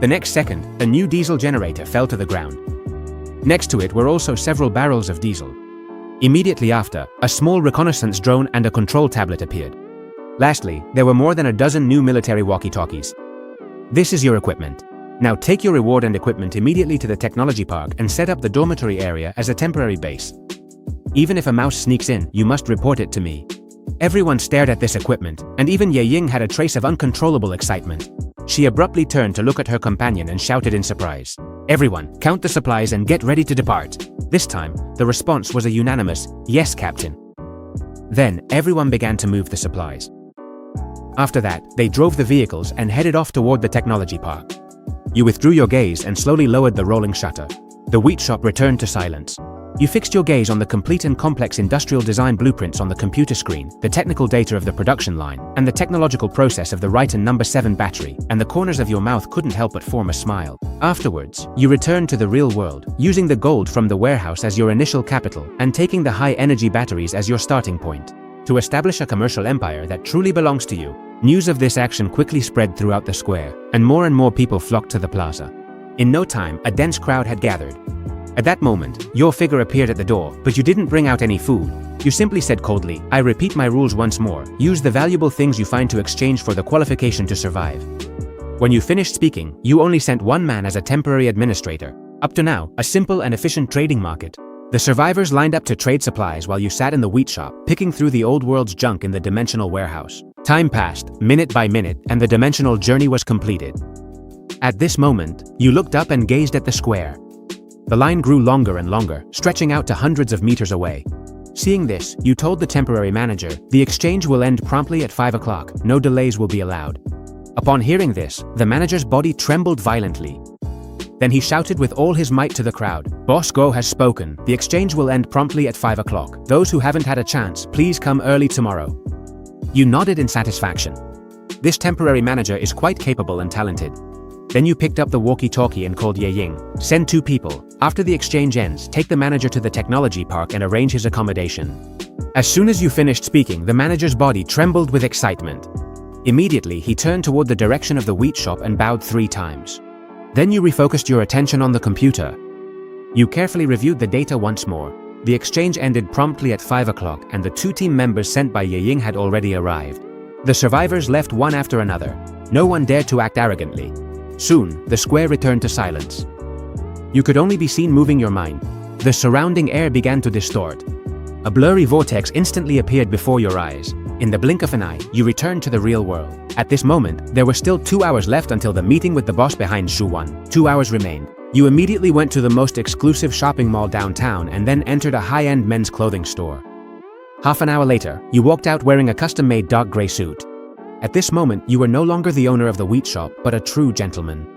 The next second, a new diesel generator fell to the ground. Next to it were also several barrels of diesel. Immediately after, a small reconnaissance drone and a control tablet appeared. Lastly, there were more than a dozen new military walkie-talkies. This is your equipment. Now take your reward and equipment immediately to the technology park and set up the dormitory area as a temporary base. Even if a mouse sneaks in, you must report it to me. Everyone stared at this equipment, and even Ye Ying had a trace of uncontrollable excitement. She abruptly turned to look at her companion and shouted in surprise. Everyone, count the supplies and get ready to depart. This time, the response was a unanimous, yes, Captain. Then, everyone began to move the supplies. After that, they drove the vehicles and headed off toward the technology park. You withdrew your gaze and slowly lowered the rolling shutter. The wheat shop returned to silence. You fixed your gaze on the complete and complex industrial design blueprints on the computer screen, the technical data of the production line, and the technological process of the Ryton No. 7 battery, and the corners of your mouth couldn't help but form a smile. Afterwards, you returned to the real world, using the gold from the warehouse as your initial capital, and taking the high-energy batteries as your starting point. To establish a commercial empire that truly belongs to you, news of this action quickly spread throughout the square, and more people flocked to the plaza. In no time, a dense crowd had gathered. At that moment, your figure appeared at the door, but you didn't bring out any food. You simply said coldly, I repeat my rules once more, use the valuable things you find to exchange for the qualification to survive. When you finished speaking, you only sent 1 man as a temporary administrator. Up to now, a simple and efficient trading market. The survivors lined up to trade supplies while you sat in the wheat shop, picking through the old world's junk in the dimensional warehouse. Time passed, minute by minute, and the dimensional journey was completed. At this moment, you looked up and gazed at the square. The line grew longer and longer, stretching out to hundreds of meters away. Seeing this, you told the temporary manager, the exchange will end promptly at 5 o'clock, no delays will be allowed. Upon hearing this, the manager's body trembled violently. Then he shouted with all his might to the crowd, Boss Go has spoken, the exchange will end promptly at 5 o'clock. Those who haven't had a chance, please come early tomorrow. You nodded in satisfaction. This temporary manager is quite capable and talented. Then you picked up the walkie-talkie and called Ye Ying. Send 2 people. After the exchange ends, take the manager to the technology park and arrange his accommodation. As soon as you finished speaking, the manager's body trembled with excitement. Immediately, he turned toward the direction of the wheat shop and bowed 3 times. Then you refocused your attention on the computer. You carefully reviewed the data once more. The exchange ended promptly at 5 o'clock, and the 2 team members sent by Ye Ying had already arrived. The survivors left one after another. No one dared to act arrogantly. Soon, the square returned to silence. You could only be seen moving your mind. The surrounding air began to distort. A blurry vortex instantly appeared before your eyes. In the blink of an eye, you returned to the real world. At this moment, there were still 2 hours left until the meeting with the boss behind Shuwan. 2 hours remained. You immediately went to the most exclusive shopping mall downtown and then entered a high-end men's clothing store. Half an hour later, you walked out wearing a custom-made dark gray suit. At this moment, you were no longer the owner of the wheat shop, but a true gentleman.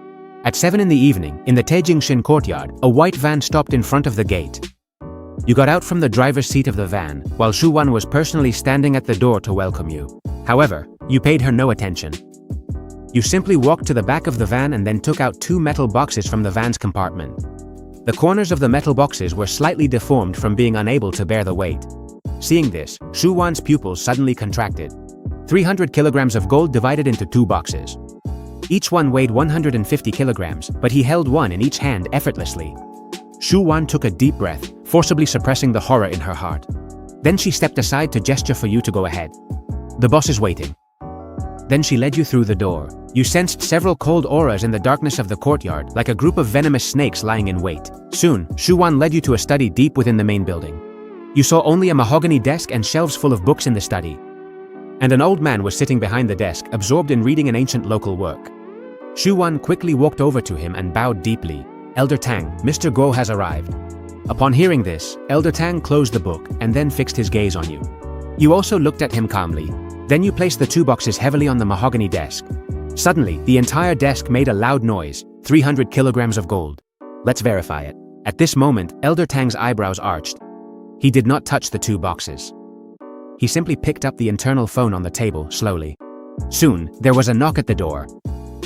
At 7 in the evening, in the Teijingshin courtyard, a white van stopped in front of the gate. You got out from the driver's seat of the van, while Shuwan was personally standing at the door to welcome you. However, you paid her no attention. You simply walked to the back of the van and then took out 2 metal boxes from the van's compartment. The corners of the metal boxes were slightly deformed from being unable to bear the weight. Seeing this, Shuwan's pupils suddenly contracted. 300 kilograms of gold divided into 2 boxes. Each one weighed 150 kilograms, but he held one in each hand effortlessly. Shu Wan took a deep breath, forcibly suppressing the horror in her heart. Then she stepped aside to gesture for you to go ahead. The boss is waiting. Then she led you through the door. You sensed several cold auras in the darkness of the courtyard, like a group of venomous snakes lying in wait. Soon, Shu Wan led you to a study deep within the main building. You saw only a mahogany desk and shelves full of books in the study. And an old man was sitting behind the desk, absorbed in reading an ancient local work. Shu Wan quickly walked over to him and bowed deeply. Elder Tang, Mr. Guo has arrived. Upon hearing this, Elder Tang closed the book and then fixed his gaze on you. You also looked at him calmly. Then you placed the 2 boxes heavily on the mahogany desk. Suddenly, the entire desk made a loud noise, 300 kilograms of gold. Let's verify it. At this moment, Elder Tang's eyebrows arched. He did not touch the 2 boxes. He simply picked up the internal phone on the table, slowly. Soon, there was a knock at the door.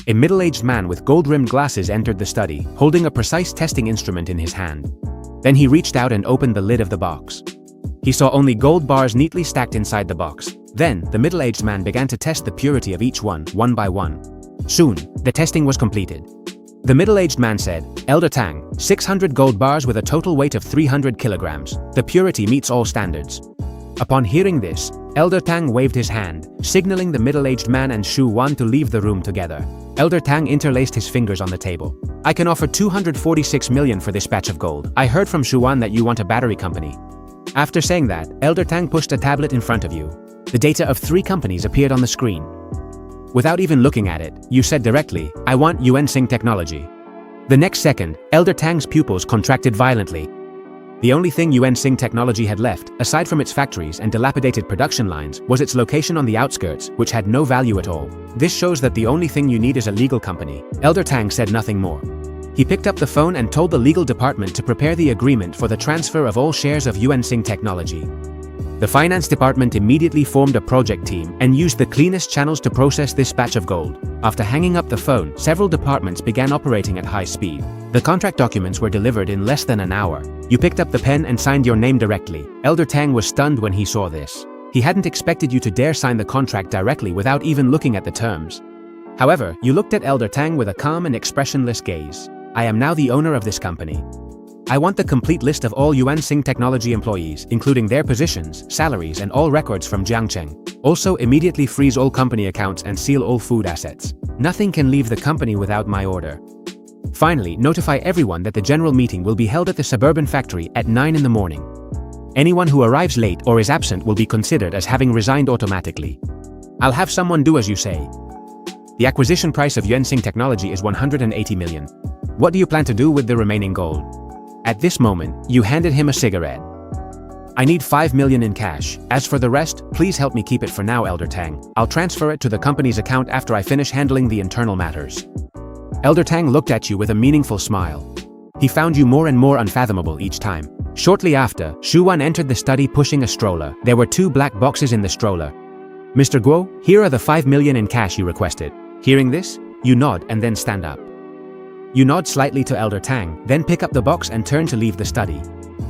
A middle-aged man with gold-rimmed glasses entered the study, holding a precise testing instrument in his hand. Then he reached out and opened the lid of the box. He saw only gold bars neatly stacked inside the box. Then, the middle-aged man began to test the purity of each one by one. Soon, the testing was completed. The middle-aged man said, Elder Tang, 600 gold bars with a total weight of 300 kilograms. The purity meets all standards. Upon hearing this, Elder Tang waved his hand, signaling the middle-aged man and Shu Wan to leave the room together. Elder Tang interlaced his fingers on the table. I can offer 246 million for this batch of gold. I heard from Shu Wan that you want a battery company. After saying that, Elder Tang pushed a tablet in front of you. The data of 3 companies appeared on the screen. Without even looking at it, you said directly, I want Yuan Xing technology. The next second, Elder Tang's pupils contracted violently. The only thing Yuan Xing technology had left, aside from its factories and dilapidated production lines, was its location on the outskirts, which had no value at all. This shows that the only thing you need is a legal company. Elder Tang said nothing more. He picked up the phone and told the legal department to prepare the agreement for the transfer of all shares of Yuan Xing technology. The finance department immediately formed a project team and used the cleanest channels to process this batch of gold. After hanging up the phone, several departments began operating at high speed. The contract documents were delivered in less than an hour. You picked up the pen and signed your name directly. Elder Tang was stunned when he saw this. He hadn't expected you to dare sign the contract directly without even looking at the terms. However, you looked at Elder Tang with a calm and expressionless gaze. I am now the owner of this company. I want the complete list of all Yuan Xing technology employees, including their positions, salaries, and all records from Jiangcheng. Also, immediately freeze all company accounts and seal all food assets. Nothing can leave the company without my order. Finally, notify everyone that the general meeting will be held at the suburban factory at 9 in the morning. Anyone who arrives late or is absent will be considered as having resigned automatically. I'll have someone do as you say. The acquisition price of Yuan Xing technology is 180 million. What do you plan to do with the remaining gold? At this moment, you handed him a cigarette. I need 5 million in cash. As for the rest, please help me keep it for now, Elder Tang. I'll transfer it to the company's account after I finish handling the internal matters. Elder Tang looked at you with a meaningful smile. He found you more and more unfathomable each time. Shortly after, Shu Wan entered the study pushing a stroller. There were 2 black boxes in the stroller. Mr. Guo, here are the 5 million in cash you requested. Hearing this, you nod and then stand up. You nod slightly to Elder Tang, then pick up the box and turn to leave the study.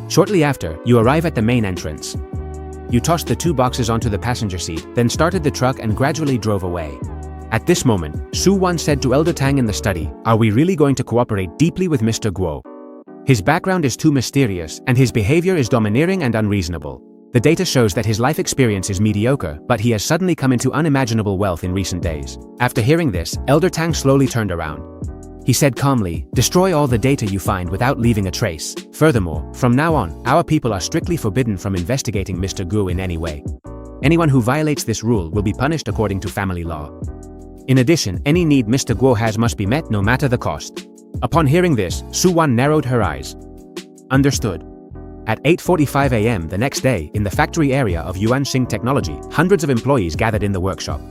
Shortly after, you arrive at the main entrance. You tossed the 2 boxes onto the passenger seat, then started the truck and gradually drove away. At this moment, Shu Wan said to Elder Tang in the study, are we really going to cooperate deeply with Mr. Guo? His background is too mysterious, and his behavior is domineering and unreasonable. The data shows that his life experience is mediocre, but he has suddenly come into unimaginable wealth in recent days. After hearing this, Elder Tang slowly turned around. He said calmly, destroy all the data you find without leaving a trace. Furthermore, from now on, our people are strictly forbidden from investigating Mr. Guo in any way. Anyone who violates this rule will be punished according to family law. In addition, any need Mr. Guo has must be met no matter the cost. Upon hearing this, Shu Wan narrowed her eyes. Understood. At 8:45 a.m. the next day, in the factory area of Yuan Xing Technology, hundreds of employees gathered in the workshop.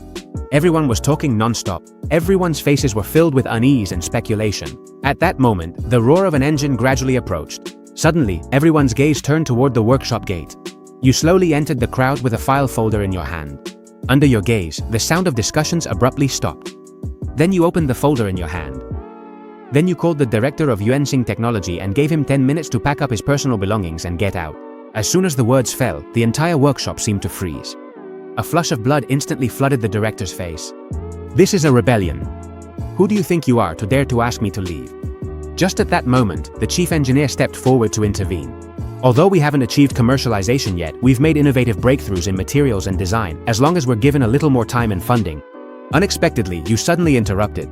Everyone was talking non-stop. Everyone's faces were filled with unease and speculation. At that moment, the roar of an engine gradually approached. Suddenly, everyone's gaze turned toward the workshop gate. You slowly entered the crowd with a file folder in your hand. Under your gaze, the sound of discussions abruptly stopped. Then you opened the folder in your hand. Then you called the director of Yuan Xing Technology and gave him 10 minutes to pack up his personal belongings and get out. As soon as the words fell, the entire workshop seemed to freeze. a flush of blood instantly flooded the director's face. "This is a rebellion. Who do you think you are to dare to ask me to leave?" Just at that moment, the chief engineer stepped forward to intervene. "Although we haven't achieved commercialization yet, we've made innovative breakthroughs in materials and design, as long as we're given a little more time and funding." Unexpectedly, you suddenly interrupted.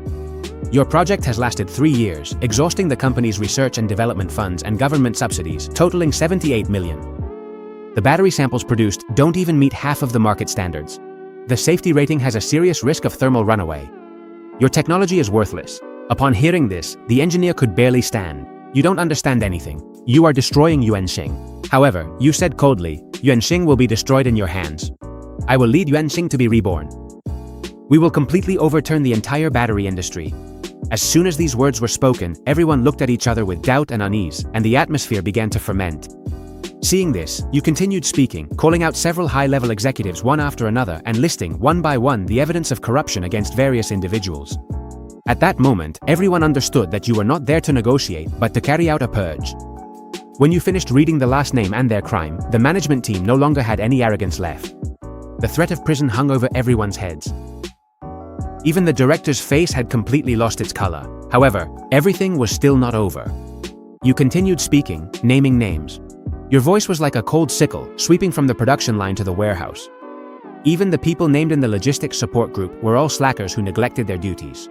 "Your project has lasted 3 years, exhausting the company's research and development funds and government subsidies, totaling 78 million. The battery samples produced don't even meet half of the market standards. The safety rating has a serious risk of thermal runaway. Your technology is worthless." Upon hearing this, the engineer could barely stand. "You don't understand anything. You are destroying Yuanxing." However, you said coldly, "Yuanxing will be destroyed in your hands. I will lead Yuanxing to be reborn. We will completely overturn the entire battery industry." As soon as these words were spoken, everyone looked at each other with doubt and unease, and the atmosphere began to ferment. Seeing this, you continued speaking, calling out several high-level executives one after another and listing one by one the evidence of corruption against various individuals. At that moment, everyone understood that you were not there to negotiate, but to carry out a purge. When you finished reading the last name and their crime, the management team no longer had any arrogance left. The threat of prison hung over everyone's heads. Even the director's face had completely lost its color. However, everything was still not over. You continued speaking, naming names. Your voice was like a cold sickle, sweeping from the production line to the warehouse. Even the people named in the logistics support group were all slackers who neglected their duties.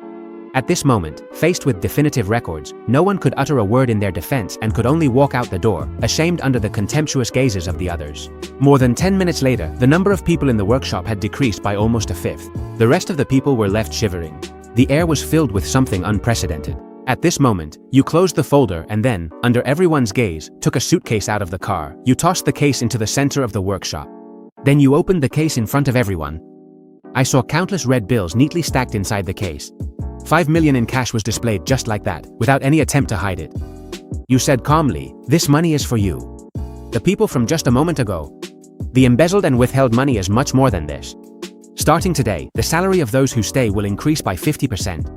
At this moment, faced with definitive records, no one could utter a word in their defense and could only walk out the door, ashamed under the contemptuous gazes of the others. More than 10 minutes later, the number of people in the workshop had decreased by almost a fifth. The rest of the people were left shivering. The air was filled with something unprecedented. At this moment, you closed the folder and then, under everyone's gaze, took a suitcase out of the car. You tossed the case into the center of the workshop. Then you opened the case in front of everyone. I saw countless red bills neatly stacked inside the case. 5 million in cash was displayed just like that, without any attempt to hide it. You said calmly, "This money is for you. The people from just a moment ago. The embezzled and withheld money is much more than this. Starting today, the salary of those who stay will increase by 50%.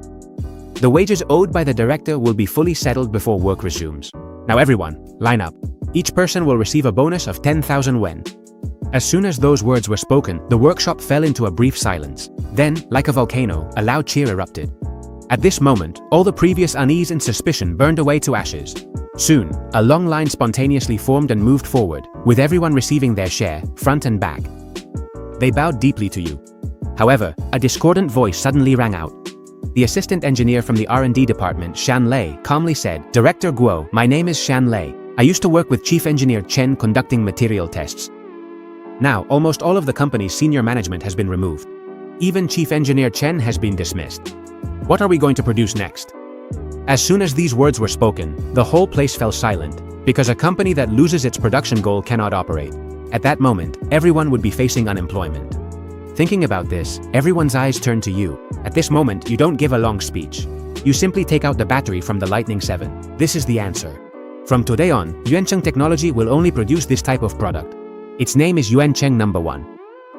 The wages owed by the director will be fully settled before work resumes. Now everyone, line up. Each person will receive a bonus of 10,000 yen." As soon as those words were spoken, the workshop fell into a brief silence. Then, like a volcano, a loud cheer erupted. At this moment, all the previous unease and suspicion burned away to ashes. Soon, a long line spontaneously formed and moved forward, with everyone receiving their share, front and back. They bowed deeply to you. However, a discordant voice suddenly rang out. The assistant engineer from the R&D department, Shan Lei, calmly said, "Director Guo, my name is Shan Lei. I used to work with Chief Engineer Chen conducting material tests. Now, almost all of the company's senior management has been removed. Even Chief Engineer Chen has been dismissed. What are we going to produce next?" As soon as these words were spoken, the whole place fell silent, because a company that loses its production goal cannot operate. At that moment, everyone would be facing unemployment. Thinking about this, everyone's eyes turned to you. At this moment, you don't give a long speech. You simply take out the battery from the Lightning 7. This is the answer. From today on, Yuancheng Technology will only produce this type of product. Its name is Yuancheng No. 1.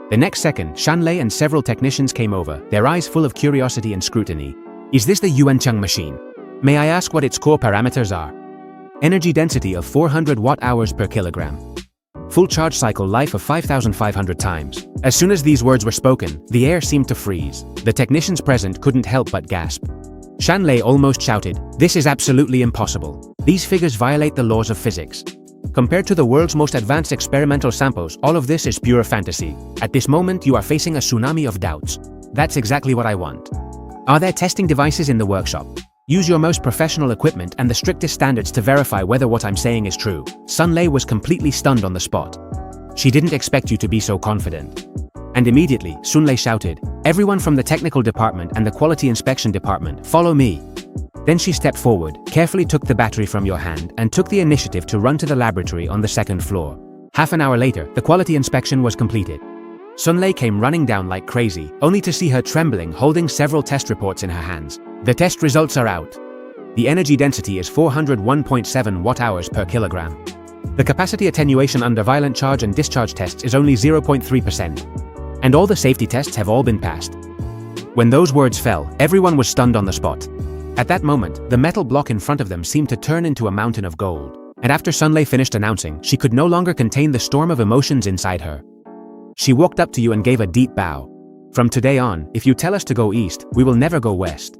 The next second, Shanlei and several technicians came over, their eyes full of curiosity and scrutiny. "Is this the Yuancheng machine? May I ask what its core parameters are?" Energy density of 400 watt-hours per kilogram. Full charge cycle life of 5,500 times. As soon as these words were spoken, the air seemed to freeze. The technicians present couldn't help but gasp. Shanlei almost shouted, "This is absolutely impossible. These figures violate the laws of physics. Compared to the world's most advanced experimental samples, all of this is pure fantasy. At this moment, you are facing a tsunami of doubts. That's exactly what I want. Are there testing devices in the workshop? Use your most professional equipment and the strictest standards to verify whether what I'm saying is true." Sun Lei was completely stunned on the spot. She didn't expect you to be so confident. And immediately, Sun Lei shouted, "Everyone from the technical department and the quality inspection department, follow me." Then she stepped forward, carefully took the battery from your hand, and took the initiative to run to the laboratory on the second floor. Half an hour later, the quality inspection was completed. Sun Lei came running down like crazy, only to see her trembling, holding several test reports in her hands. The test results are out. The energy density is 401.7 watt-hours per kilogram. The capacity attenuation under violent charge and discharge tests is only 0.3%. And all the safety tests have all been passed. When those words fell, everyone was stunned on the spot. At that moment, the metal block in front of them seemed to turn into a mountain of gold. And after Sun Lei finished announcing, she could no longer contain the storm of emotions inside her. She walked up to you and gave a deep bow. From today on, if you tell us to go east, we will never go west.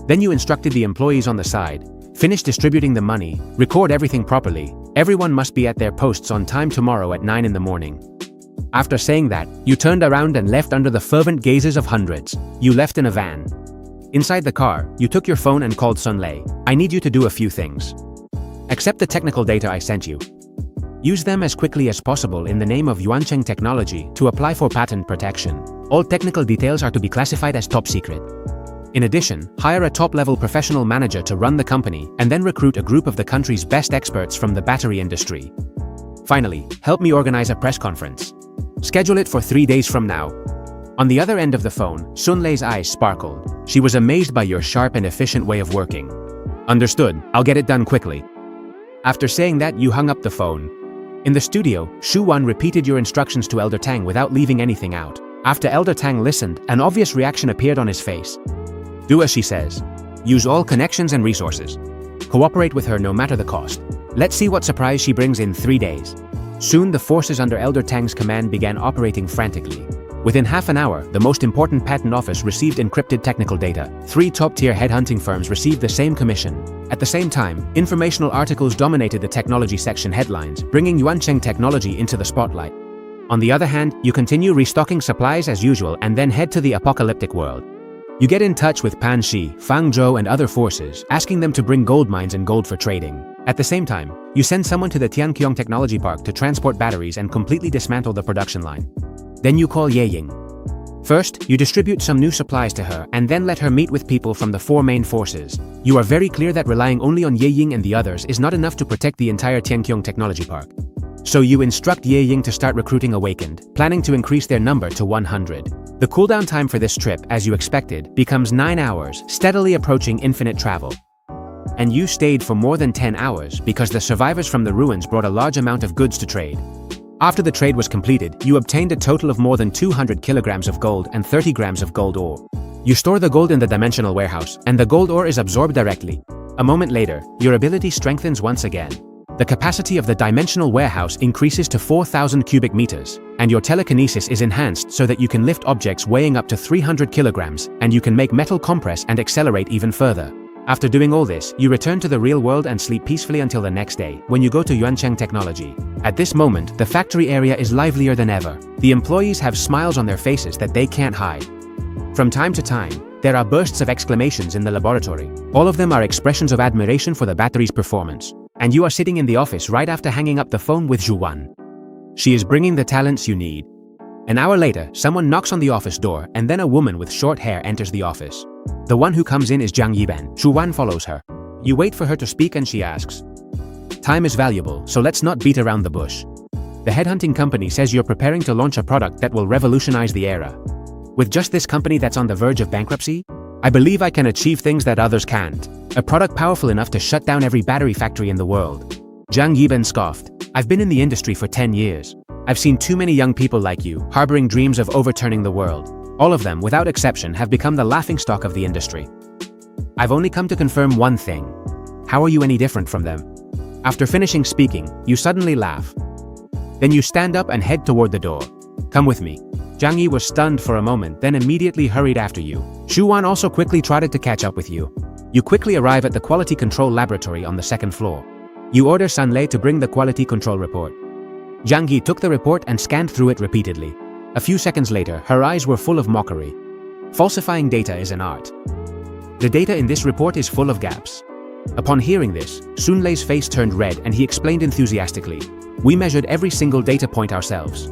Then you instructed the employees on the side, finish distributing the money, record everything properly. Everyone must be at their posts on time tomorrow at 9 in the morning. After saying that, you turned around and left under the fervent gazes of hundreds. You left in a van. Inside the car, you took your phone and called Sun Lei. I need you to do a few things. Accept the technical data I sent you. Use them as quickly as possible in the name of Yuancheng Technology to apply for patent protection. All technical details are to be classified as top secret. In addition, hire a top-level professional manager to run the company and then recruit a group of the country's best experts from the battery industry. Finally, help me organize a press conference. Schedule it for 3 days from now. On the other end of the phone, Sun Lei's eyes sparkled. She was amazed by your sharp and efficient way of working. Understood, I'll get it done quickly. After saying that, you hung up the phone. In the studio, Shu Wan repeated your instructions to Elder Tang without leaving anything out. After Elder Tang listened, an obvious reaction appeared on his face. Do as she says. Use all connections and resources. Cooperate with her no matter the cost. Let's see what surprise she brings in 3 days. Soon the forces under Elder Tang's command began operating frantically. Within half an hour, the most important patent office received encrypted technical data. 3 top-tier headhunting firms received the same commission. At the same time, informational articles dominated the technology section headlines, bringing Yuancheng Technology into the spotlight. On the other hand, you continue restocking supplies as usual and then head to the apocalyptic world. You get in touch with Pan Shi, Fang Zhou and other forces, asking them to bring gold mines and gold for trading. At the same time, you send someone to the Tianqiong Technology Park to transport batteries and completely dismantle the production line. Then you call Ye Ying. First, you distribute some new supplies to her and then let her meet with people from the 4 main forces. You are very clear that relying only on Ye Ying and the others is not enough to protect the entire Tianqiong Technology Park. So you instruct Ye Ying to start recruiting Awakened, planning to increase their number to 100. The cooldown time for this trip, as you expected, becomes 9 hours, steadily approaching infinite travel. And you stayed for more than 10 hours because the survivors from the ruins brought a large amount of goods to trade. After the trade was completed, you obtained a total of more than 200 kilograms of gold and 30 grams of gold ore. You store the gold in the dimensional warehouse, and the gold ore is absorbed directly. A moment later, your ability strengthens once again. The capacity of the dimensional warehouse increases to 4,000 cubic meters, and your telekinesis is enhanced so that you can lift objects weighing up to 300 kilograms, and you can make metal compress and accelerate even further. After doing all this, you return to the real world and sleep peacefully until the next day, when you go to Yuancheng Technology. At this moment, the factory area is livelier than ever. The employees have smiles on their faces that they can't hide. From time to time, there are bursts of exclamations in the laboratory. All of them are expressions of admiration for the battery's performance. And you are sitting in the office right after hanging up the phone with Zhu Wan. She is bringing the talents you need. An hour later, someone knocks on the office door, and then a woman with short hair enters the office. The one who comes in is Jiang Yiben. Zhu Wan follows her. You wait for her to speak and she asks, "Time is valuable, so let's not beat around the bush. The headhunting company says you're preparing to launch a product that will revolutionize the era. With just this company that's on the verge of bankruptcy, I believe I can achieve things that others can't. A product powerful enough to shut down every battery factory in the world." Jiang Yiben scoffed. "I've been in the industry for 10 years. I've seen too many young people like you, harboring dreams of overturning the world. All of them, without exception, have become the laughingstock of the industry. I've only come to confirm one thing. How are you any different from them?" After finishing speaking, you suddenly laugh. Then you stand up and head toward the door. "Come with me." Jiang Yi was stunned for a moment, then immediately hurried after you. Shu Wan also quickly trotted to catch up with you. You quickly arrive at the quality control laboratory on the 2nd floor. You order Sun Lei to bring the quality control report. Jiang Yi took the report and scanned through it repeatedly. A few seconds later, her eyes were full of mockery. Falsifying data is an art. The data in this report is full of gaps. Upon hearing this, Sun Lei's face turned red and he explained enthusiastically, "We measured every single data point ourselves."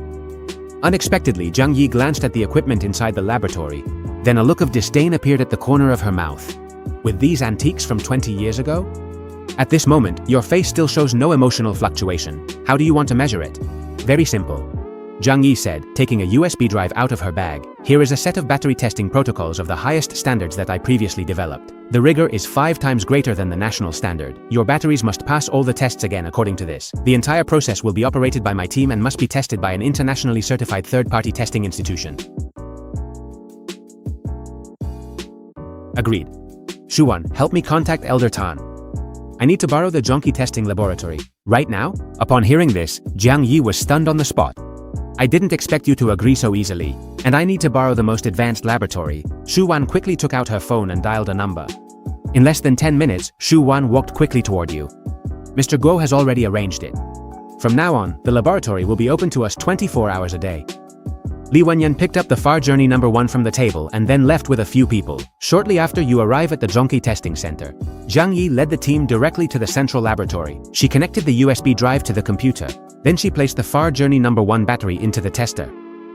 Unexpectedly, Jiang Yi glanced at the equipment inside the laboratory. Then a look of disdain appeared at the corner of her mouth. "With these antiques from 20 years ago?" At this moment, your face still shows no emotional fluctuation. How do you want to measure it? Very simple. Jiang Yi said, taking a USB drive out of her bag. "Here is a set of battery testing protocols of the highest standards that I previously developed. The rigor is 5 times greater than the national standard. Your batteries must pass all the tests again according to this. The entire process will be operated by my team and must be tested by an internationally certified third-party testing institution." Agreed. Shu Wan, help me contact Elder Tan. I need to borrow the Jonki testing laboratory. Right now? Upon hearing this, Jiang Yi was stunned on the spot. I didn't expect you to agree so easily, and I need to borrow the most advanced laboratory. Shu Wan quickly took out her phone and dialed a number. In less than 10 minutes, Shu Wan walked quickly toward you. Mr. Guo has already arranged it. From now on, the laboratory will be open to us 24 hours a day. Li Wenyan picked up the Far Journey number 1 from the table and then left with a few people. Shortly after you arrive at the Zhongqi testing center, Zhang Yi led the team directly to the central laboratory. She connected the USB drive to the computer. Then she placed the Far Journey number 1 battery into the tester.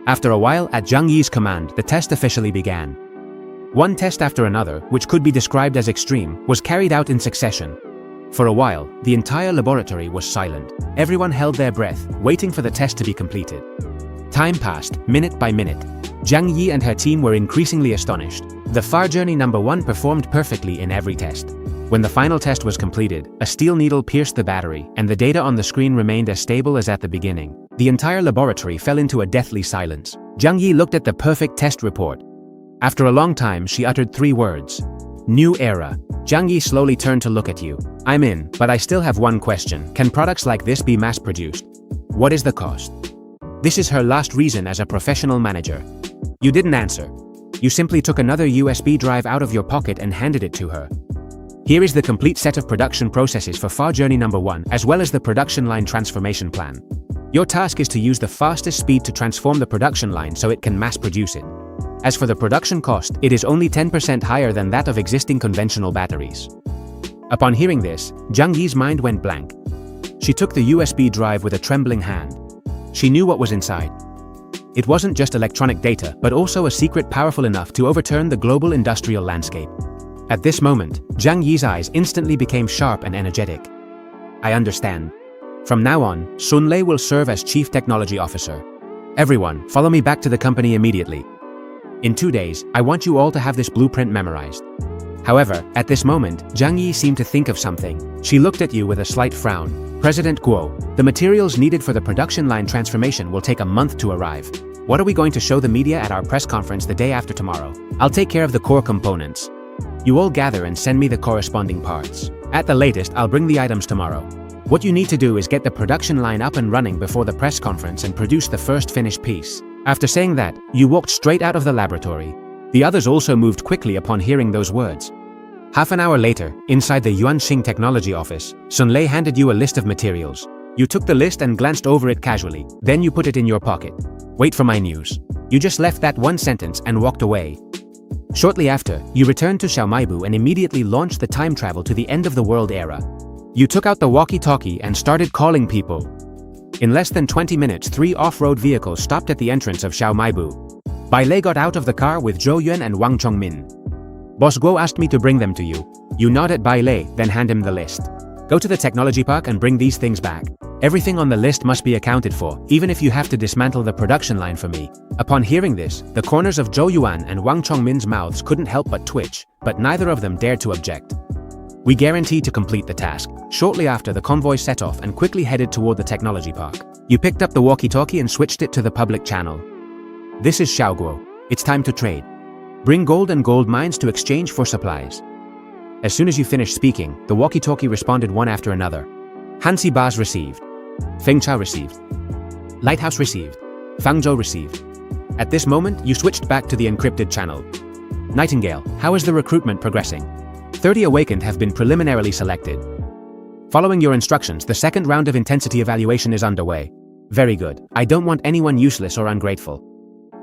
After a while, at Zhang Yi's command, the test officially began. One test after another, which could be described as extreme, was carried out in succession. For a while, the entire laboratory was silent. Everyone held their breath, waiting for the test to be completed. Time passed, minute by minute. Zhang Yi and her team were increasingly astonished. The Far Journey number 1 performed perfectly in every test. When the final test was completed, a steel needle pierced the battery, and the data on the screen remained as stable as at the beginning. The entire laboratory fell into a deathly silence. Zhang Yi looked at the perfect test report. After a long time, she uttered 3 words. New era. Zhang Yi slowly turned to look at you. I'm in, but I still have one question. Can products like this be mass-produced? What is the cost? This is her last reason as a professional manager. You didn't answer. You simply took another USB drive out of your pocket and handed it to her. Here is the complete set of production processes for Far Journey number 1, as well as the production line transformation plan. Your task is to use the fastest speed to transform the production line so it can mass produce it. As for the production cost, it is only 10% higher than that of existing conventional batteries. Upon hearing this, Zhang Yi's mind went blank. She took the USB drive with a trembling hand. She knew what was inside. It wasn't just electronic data, but also a secret powerful enough to overturn the global industrial landscape. At this moment, Zhang Yi's eyes instantly became sharp and energetic. I understand. From now on, Sun Lei will serve as Chief Technology Officer. Everyone, follow me back to the company immediately. In 2 days, I want you all to have this blueprint memorized. However, at this moment, Zhang Yi seemed to think of something. She looked at you with a slight frown. President Guo, the materials needed for the production line transformation will take a month to arrive. What are we going to show the media at our press conference the day after tomorrow? I'll take care of the core components. You all gather and send me the corresponding parts. At the latest, I'll bring the items tomorrow. What you need to do is get the production line up and running before the press conference and produce the first finished piece. After saying that, you walked straight out of the laboratory. The others also moved quickly upon hearing those words. Half an hour later, inside the Yuanxing Technology office, Sun Lei handed you a list of materials. You took the list and glanced over it casually, then you put it in your pocket. Wait for my news. You just left that one sentence and walked away. Shortly after, you returned to Xiaomaibu and immediately launched the time travel to the end of the world era. You took out the walkie-talkie and started calling people. In less than 20 minutes, 3 off-road vehicles stopped at the entrance of Xiaomaibu. Bai Lei got out of the car with Zhou Yuan and Wang Chongmin. Boss Guo asked me to bring them to you. You nod at Bai Lei, then hand him the list. Go to the technology park and bring these things back. Everything on the list must be accounted for, even if you have to dismantle the production line for me. Upon hearing this, the corners of Zhou Yuan and Wang Chongmin's mouths couldn't help but twitch, but neither of them dared to object. We guarantee to complete the task. Shortly after, the convoy set off and quickly headed toward the technology park. You picked up the walkie-talkie and switched it to the public channel. This is Xiaoguo. It's time to trade. Bring gold and gold mines to exchange for supplies. As soon as you finished speaking, the walkie-talkie responded one after another. Hansi Baz received. Fengcha received. Lighthouse received. Fangzhou received. At this moment, you switched back to the encrypted channel. Nightingale, how is the recruitment progressing? 30 awakened have been preliminarily selected. Following your instructions, the second round of intensity evaluation is underway. Very good. I don't want anyone useless or ungrateful.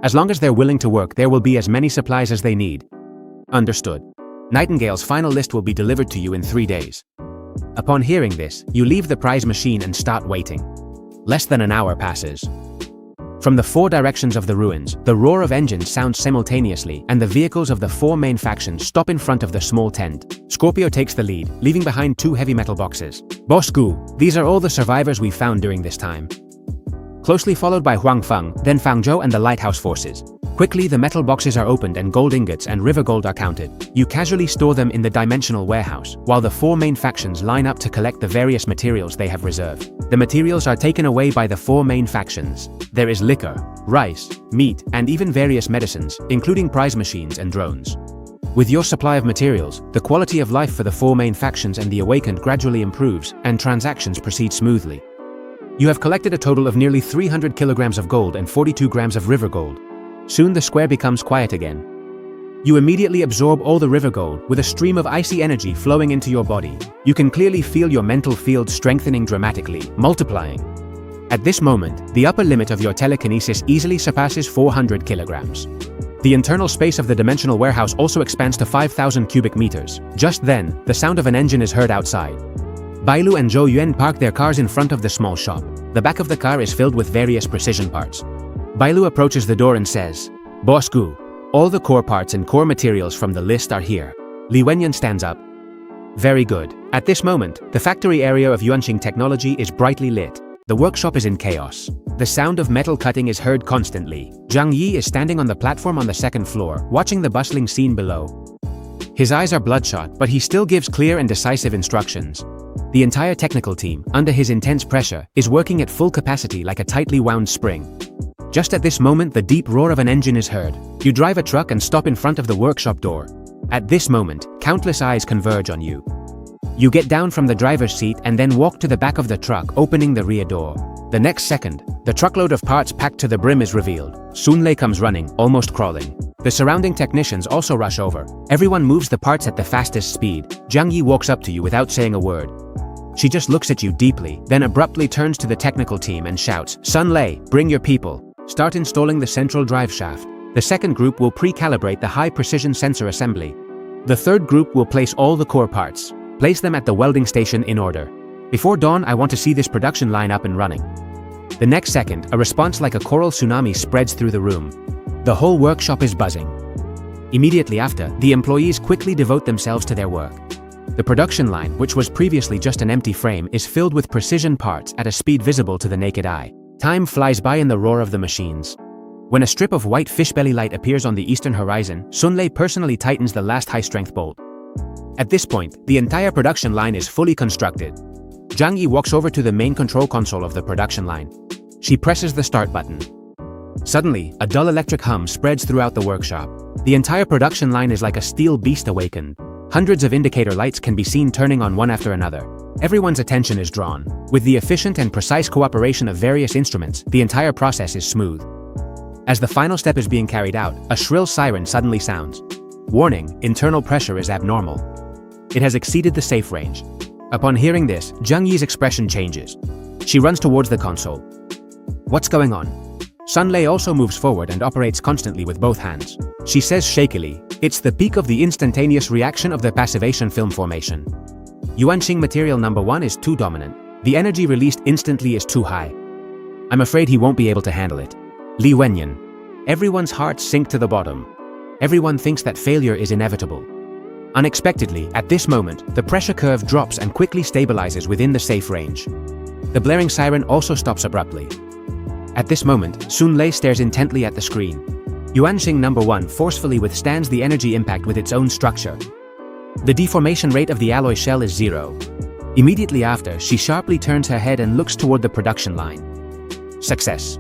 As long as they're willing to work, there will be as many supplies as they need. Understood. Nightingale's final list will be delivered to you in 3 days. Upon hearing this, you leave the prize machine and start waiting. Less than an hour passes. From the 4 directions of the ruins, the roar of engines sounds simultaneously, and the vehicles of the 4 main factions stop in front of the small tent. Scorpio takes the lead, leaving behind 2 heavy metal boxes. Boss Gu, these are all the survivors we found during this time. Closely followed by Huang Feng, then Fangzhou and the Lighthouse forces. Quickly, the metal boxes are opened and gold ingots and river gold are counted. You casually store them in the dimensional warehouse, while the 4 main factions line up to collect the various materials they have reserved. The materials are taken away by the 4 main factions. There is liquor, rice, meat, and even various medicines, including prize machines and drones. With your supply of materials, the quality of life for the 4 main factions and the awakened gradually improves, and transactions proceed smoothly. You have collected a total of nearly 300 kilograms of gold and 42 grams of river gold. Soon the square becomes quiet again. You immediately absorb all the river gold with a stream of icy energy flowing into your body. You can clearly feel your mental field strengthening dramatically, multiplying. At this moment, the upper limit of your telekinesis easily surpasses 400 kilograms. The internal space of the dimensional warehouse also expands to 5,000 cubic meters. Just then, the sound of an engine is heard outside. Bailu and Zhou Yuan park their cars in front of the small shop. The back of the car is filled with various precision parts. Bailu approaches the door and says, "Boss Gu, all the core parts and core materials from the list are here." Li Wenyan stands up. Very good. At this moment, the factory area of Yuanxing Technology is brightly lit. The workshop is in chaos. The sound of metal cutting is heard constantly. Zhang Yi is standing on the platform on the second floor, watching the bustling scene below. His eyes are bloodshot, but he still gives clear and decisive instructions. The entire technical team, under his intense pressure, is working at full capacity like a tightly wound spring. Just at this moment, the deep roar of an engine is heard. You drive a truck and stop in front of the workshop door. At this moment, countless eyes converge on you. You get down from the driver's seat and then walk to the back of the truck, opening the rear door. The next second, the truckload of parts packed to the brim is revealed. Sun Lei comes running, almost crawling. The surrounding technicians also rush over. Everyone moves the parts at the fastest speed. Zhang Yi walks up to you without saying a word. She just looks at you deeply, then abruptly turns to the technical team and shouts, "Sun Lei, bring your people. Start installing the central drive shaft." The second group will pre-calibrate the high-precision sensor assembly. The third group will place all the core parts. Place them at the welding station in order. Before dawn, I want to see this production line up and running. The next second, a response like a choral tsunami spreads through the room. The whole workshop is buzzing. Immediately after, the employees quickly devote themselves to their work. The production line, which was previously just an empty frame, is filled with precision parts at a speed visible to the naked eye. Time flies by in the roar of the machines. When a strip of white fishbelly light appears on the eastern horizon, Sun Lei personally tightens the last high-strength bolt. At this point, the entire production line is fully constructed. Zhang Yi walks over to the main control console of the production line. She presses the start button. Suddenly, a dull electric hum spreads throughout the workshop. The entire production line is like a steel beast awakened. Hundreds of indicator lights can be seen turning on one after another. Everyone's attention is drawn. With the efficient and precise cooperation of various instruments, the entire process is smooth. As the final step is being carried out, a shrill siren suddenly sounds. Warning, internal pressure is abnormal. It has exceeded the safe range. Upon hearing this, Zhang Yi's expression changes. She runs towards the console. What's going on? Sun Lei also moves forward and operates constantly with both hands. She says shakily, "It's the peak of the instantaneous reaction of the passivation film formation. Yuanxing material number 1 is too dominant. The energy released instantly is too high. I'm afraid he won't be able to handle it." Li Wenyan. Everyone's hearts sink to the bottom. Everyone thinks that failure is inevitable. Unexpectedly, at this moment, the pressure curve drops and quickly stabilizes within the safe range. The blaring siren also stops abruptly. At this moment, Sun Lei stares intently at the screen. Yuanxing number 1 forcefully withstands the energy impact with its own structure. The deformation rate of the alloy shell is 0. Immediately after, she sharply turns her head and looks toward the production line. Success.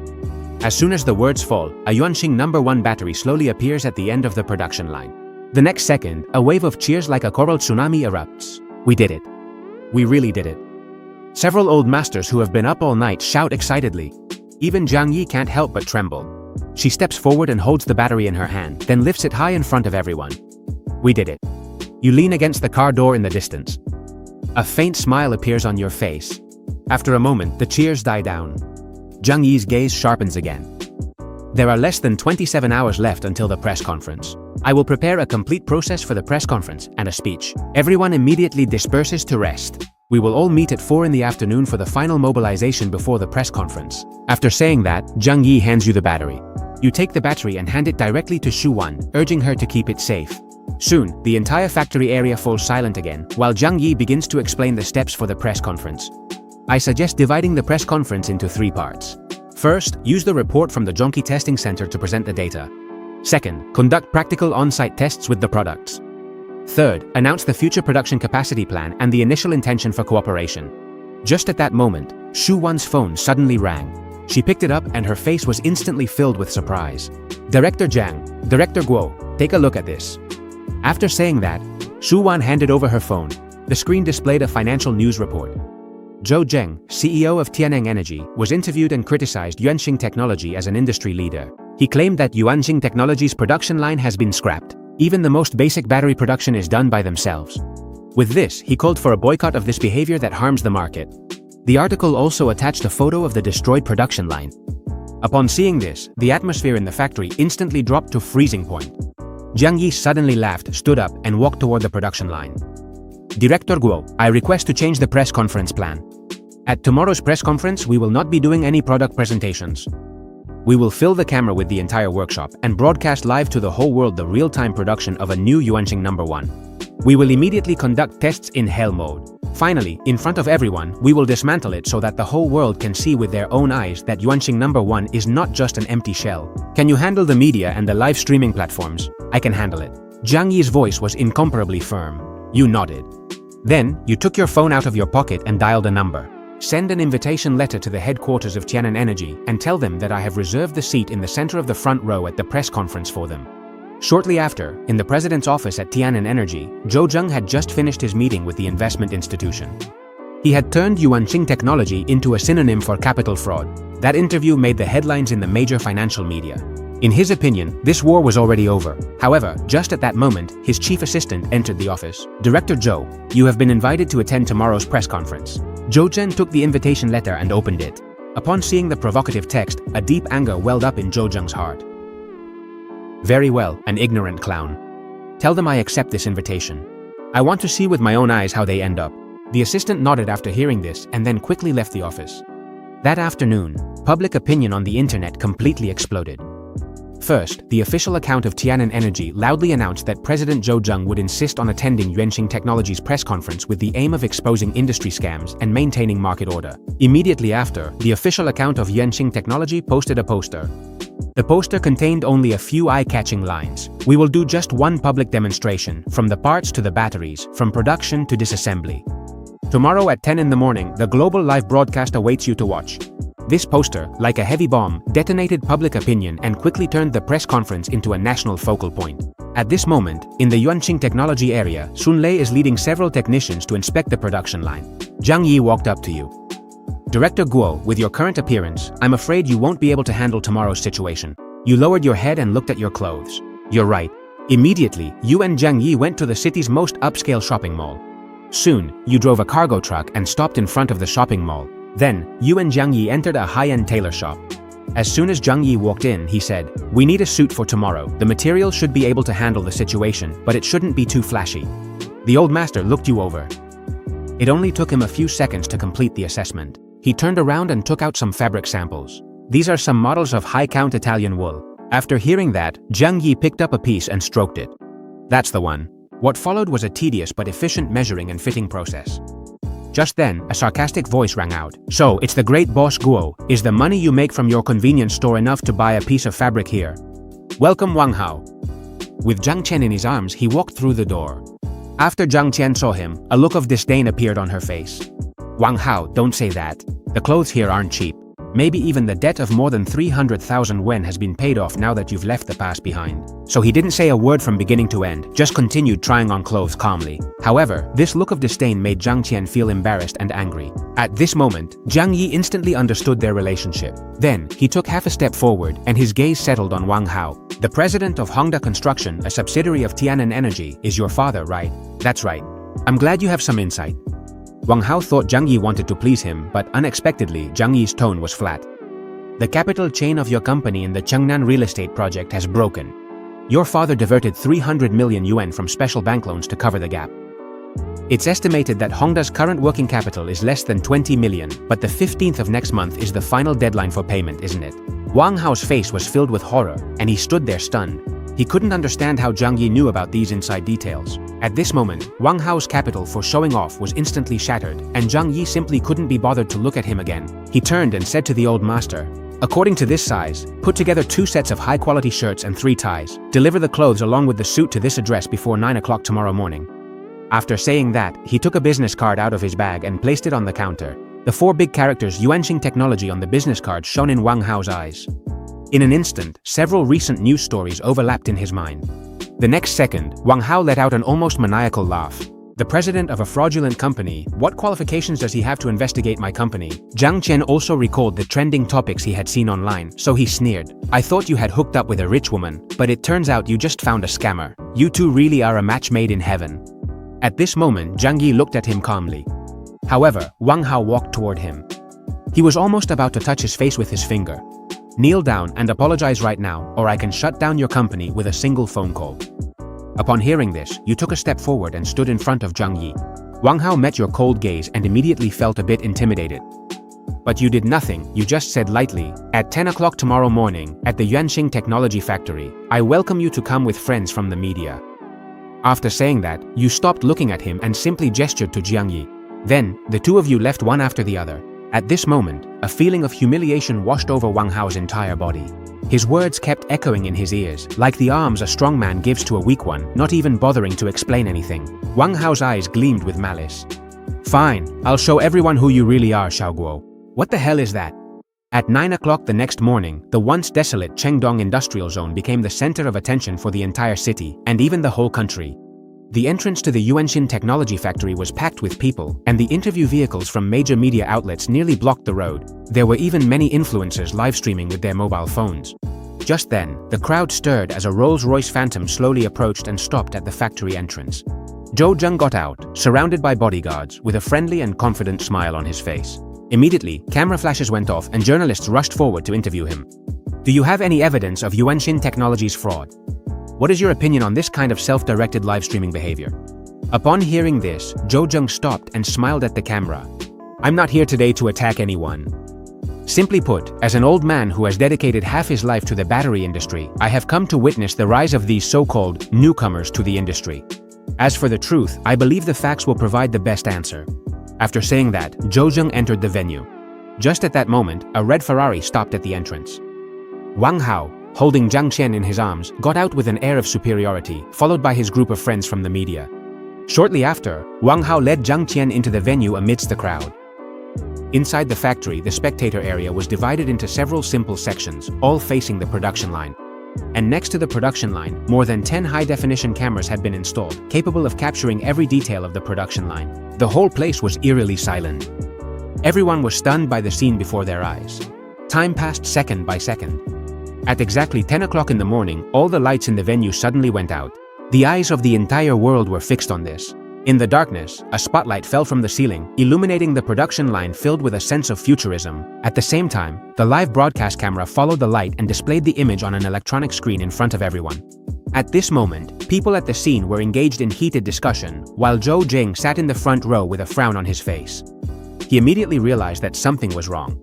As soon as the words fall, a Yuanxing number 1 battery slowly appears at the end of the production line. The next second, a wave of cheers like a choral tsunami erupts. We did it. We really did it. Several old masters who have been up all night shout excitedly. Even Zhang Yi can't help but tremble. She steps forward and holds the battery in her hand, then lifts it high in front of everyone. We did it. You lean against the car door in the distance. A faint smile appears on your face. After a moment, the cheers die down. Zhang Yi's gaze sharpens again. There are less than 27 hours left until the press conference. I will prepare a complete process for the press conference and a speech. Everyone immediately disperses to rest. We will all meet at 4 in the afternoon for the final mobilization before the press conference. After saying that, Zhang Yi hands you the battery. You take the battery and hand it directly to Shu Wan, urging her to keep it safe. Soon, the entire factory area falls silent again, while Zhang Yi begins to explain the steps for the press conference. I suggest dividing the press conference into 3 parts. First, use the report from the Jonki Testing Center to present the data. Second, conduct practical on-site tests with the products. Third, announce the future production capacity plan and the initial intention for cooperation. Just at that moment, Shu Wan's phone suddenly rang. She picked it up and her face was instantly filled with surprise. "Director Zhang, Director Guo, take a look at this." After saying that, Shu Wan handed over her phone. The screen displayed a financial news report. Zhou Zheng, CEO of Tianeng Energy, was interviewed and criticized Yuanxing Technology as an industry leader. He claimed that Yuanxing Technology's production line has been scrapped. Even the most basic battery production is done by themselves. With this, he called for a boycott of this behavior that harms the market. The article also attached a photo of the destroyed production line. Upon seeing this, the atmosphere in the factory instantly dropped to freezing point. Jiang Yi suddenly laughed, stood up, and walked toward the production line. Director Guo, I request to change the press conference plan. At tomorrow's press conference, we will not be doing any product presentations. We will fill the camera with the entire workshop and broadcast live to the whole world the real-time production of a new Yuanxing No.1. We will immediately conduct tests in hell mode. Finally, in front of everyone, we will dismantle it so that the whole world can see with their own eyes that Yuanxing No.1 is not just an empty shell. Can you handle the media and the live streaming platforms? I can handle it. Jiang Yi's voice was incomparably firm. You nodded. Then, you took your phone out of your pocket and dialed a number. Send an invitation letter to the headquarters of Tianeng Energy and tell them that I have reserved the seat in the center of the front row at the press conference for them. Shortly after, in the president's office at Tianeng Energy, Zhou Zheng had just finished his meeting with the investment institution. He had turned Yuanxing Technology into a synonym for capital fraud. That interview made the headlines in the major financial media. In his opinion, this war was already over. However, just at that moment, his chief assistant entered the office. Director Zhou, you have been invited to attend tomorrow's press conference. Zhou Zheng took the invitation letter and opened it. Upon seeing the provocative text, a deep anger welled up in Zhou Zheng's heart. Very well, an ignorant clown. Tell them I accept this invitation. I want to see with my own eyes how they end up. The assistant nodded after hearing this and then quickly left the office. That afternoon, public opinion on the internet completely exploded. First, the official account of Tianeng Energy loudly announced that President Zhou Zheng would insist on attending Yuanxing Technology's press conference with the aim of exposing industry scams and maintaining market order. Immediately after, the official account of Yuanxing Technology posted a poster. The poster contained only a few eye-catching lines. We will do just one public demonstration, from the parts to the batteries, from production to disassembly. Tomorrow at 10 in the morning, the global live broadcast awaits you to watch. This poster, like a heavy bomb, detonated public opinion and quickly turned the press conference into a national focal point. At this moment, in the Yuanxing Technology area, Sun Lei is leading several technicians to inspect the production line. Jiang Yi walked up to you. Director Guo, with your current appearance, I'm afraid you won't be able to handle tomorrow's situation. You lowered your head and looked at your clothes. You're right. Immediately, you and Jiang Yi went to the city's most upscale shopping mall. Soon, you drove a cargo truck and stopped in front of the shopping mall. Then, you and Jiang Yi entered a high-end tailor shop. As soon as Jiang Yi walked in, he said, "We need a suit for tomorrow. The material should be able to handle the situation, but it shouldn't be too flashy." The old master looked you over. It only took him a few seconds to complete the assessment. He turned around and took out some fabric samples. These are some models of high-count Italian wool. After hearing that, Jiang Yi picked up a piece and stroked it. That's the one. What followed was a tedious but efficient measuring and fitting process. Just then, a sarcastic voice rang out. "So, it's the great boss Guo. Is the money you make from your convenience store enough to buy a piece of fabric here? Welcome Wang Hao." With Zhang Qian in his arms, he walked through the door. After Zhang Qian saw him, a look of disdain appeared on her face. "Wang Hao, don't say that. The clothes here aren't cheap. Maybe even the debt of more than 300,000 wen has been paid off now that you've left the past behind." So he didn't say a word from beginning to end, just continued trying on clothes calmly. However, this look of disdain made Zhang Qian feel embarrassed and angry. At this moment, Jiang Yi instantly understood their relationship. Then, he took half a step forward and his gaze settled on Wang Hao. "The president of Hongda Construction, a subsidiary of Tianeng Energy, is your father, right?" "That's right. I'm glad you have some insight." Wang Hao thought Jiang Yi wanted to please him, but unexpectedly, Jiang Yi's tone was flat. "The capital chain of your company in the Chengnan real estate project has broken. Your father diverted 300 million yuan from special bank loans to cover the gap. It's estimated that Hongda's current working capital is less than 20 million, but the 15th of next month is the final deadline for payment, isn't it?" Wang Hao's face was filled with horror, and he stood there stunned. He couldn't understand how Jiang Yi knew about these inside details. At this moment, Wang Hao's capital for showing off was instantly shattered, and Jiang Yi simply couldn't be bothered to look at him again. He turned and said to the old master, "According to this size, put together 2 sets of high-quality shirts and 3 ties. Deliver the clothes along with the suit to this address before 9 o'clock tomorrow morning." After saying that, he took a business card out of his bag and placed it on the counter. The 4 big characters Yuanxing Technology on the business card shone in Wang Hao's eyes. In an instant, several recent news stories overlapped in his mind. The next second, Wang Hao let out an almost maniacal laugh. The president of a fraudulent company, what qualifications does he have to investigate my company? Jiang Qian also recalled the trending topics he had seen online, so he sneered. I thought you had hooked up with a rich woman, but it turns out you just found a scammer. You two really are a match made in heaven. At this moment, Zhang Yi looked at him calmly. However, Wang Hao walked toward him. He was almost about to touch his face with his finger. Kneel down and apologize right now, or I can shut down your company with a single phone call. Upon hearing this, you took a step forward and stood in front of Zhang Yi. Wang Hao met your cold gaze and immediately felt a bit intimidated. But you did nothing, you just said lightly, at 10 o'clock tomorrow morning, at the Yuanxing Technology Factory, I welcome you to come with friends from the media. After saying that, you stopped looking at him and simply gestured to Jiang Yi. Then, the two of you left one after the other. At this moment, a feeling of humiliation washed over Wang Hao's entire body. His words kept echoing in his ears, like the arms a strong man gives to a weak one, not even bothering to explain anything. Wang Hao's eyes gleamed with malice. Fine, I'll show everyone who you really are, Xiaoguo. What the hell is that? At 9 o'clock the next morning, the once desolate Chengdong industrial zone became the center of attention for the entire city, and even the whole country. The entrance to the Yuanxin Technology Factory was packed with people, and the interview vehicles from major media outlets nearly blocked the road. There were even many influencers live streaming with their mobile phones. Just then, the crowd stirred as a Rolls-Royce Phantom slowly approached and stopped at the factory entrance. Zhou Zheng got out, surrounded by bodyguards, with a friendly and confident smile on his face. Immediately, camera flashes went off and journalists rushed forward to interview him. Do you have any evidence of Yuanxin Technology's fraud? What is your opinion on this kind of self-directed live streaming behavior? Upon hearing this, Zhou Zheng stopped and smiled at the camera. I'm not here today to attack anyone. Simply put, as an old man who has dedicated half his life to the battery industry, I have come to witness the rise of these so-called newcomers to the industry. As for the truth, I believe the facts will provide the best answer. After saying that, Zhou Zheng entered the venue. Just at that moment, a red Ferrari stopped at the entrance. Wang Hao, holding Jiang Qian in his arms, got out with an air of superiority, followed by his group of friends from the media. Shortly after, Wang Hao led Jiang Qian into the venue amidst the crowd. Inside the factory, the spectator area was divided into several simple sections, all facing the production line. And next to the production line, more than 10 high-definition cameras had been installed, capable of capturing every detail of the production line. The whole place was eerily silent. Everyone was stunned by the scene before their eyes. Time passed second by second. At exactly 10 o'clock in the morning, all the lights in the venue suddenly went out. The eyes of the entire world were fixed on this. In the darkness, a spotlight fell from the ceiling, illuminating the production line filled with a sense of futurism. At the same time, the live broadcast camera followed the light and displayed the image on an electronic screen in front of everyone. At this moment, people at the scene were engaged in heated discussion, while Zhou Jing sat in the front row with a frown on his face. He immediately realized that something was wrong.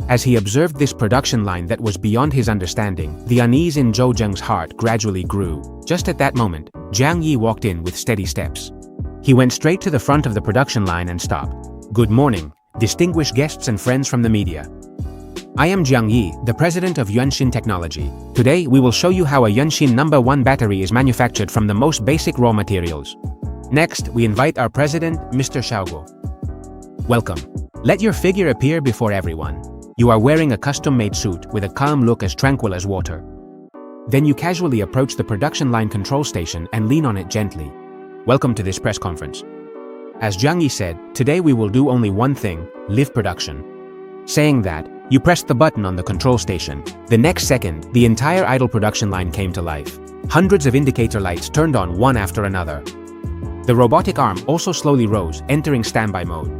As he observed this production line that was beyond his understanding, the unease in Zhou Zheng's heart gradually grew. Just at that moment, Jiang Yi walked in with steady steps. He went straight to the front of the production line and stopped. Good morning, distinguished guests and friends from the media. I am Jiang Yi, the president of Yuanxin Technology. Today, we will show you how a Yuanxin No. 1 battery is manufactured from the most basic raw materials. Next, we invite our president, Mr. Xiaoguo. Welcome. Let your figure appear before everyone. You are wearing a custom-made suit with a calm look as tranquil as water. Then you casually approach the production line control station and lean on it gently. Welcome to this press conference. As Jiang Yi said, today we will do only one thing, live production. Saying that, you pressed the button on the control station. The next second, the entire idle production line came to life. Hundreds of indicator lights turned on one after another. The robotic arm also slowly rose, entering standby mode.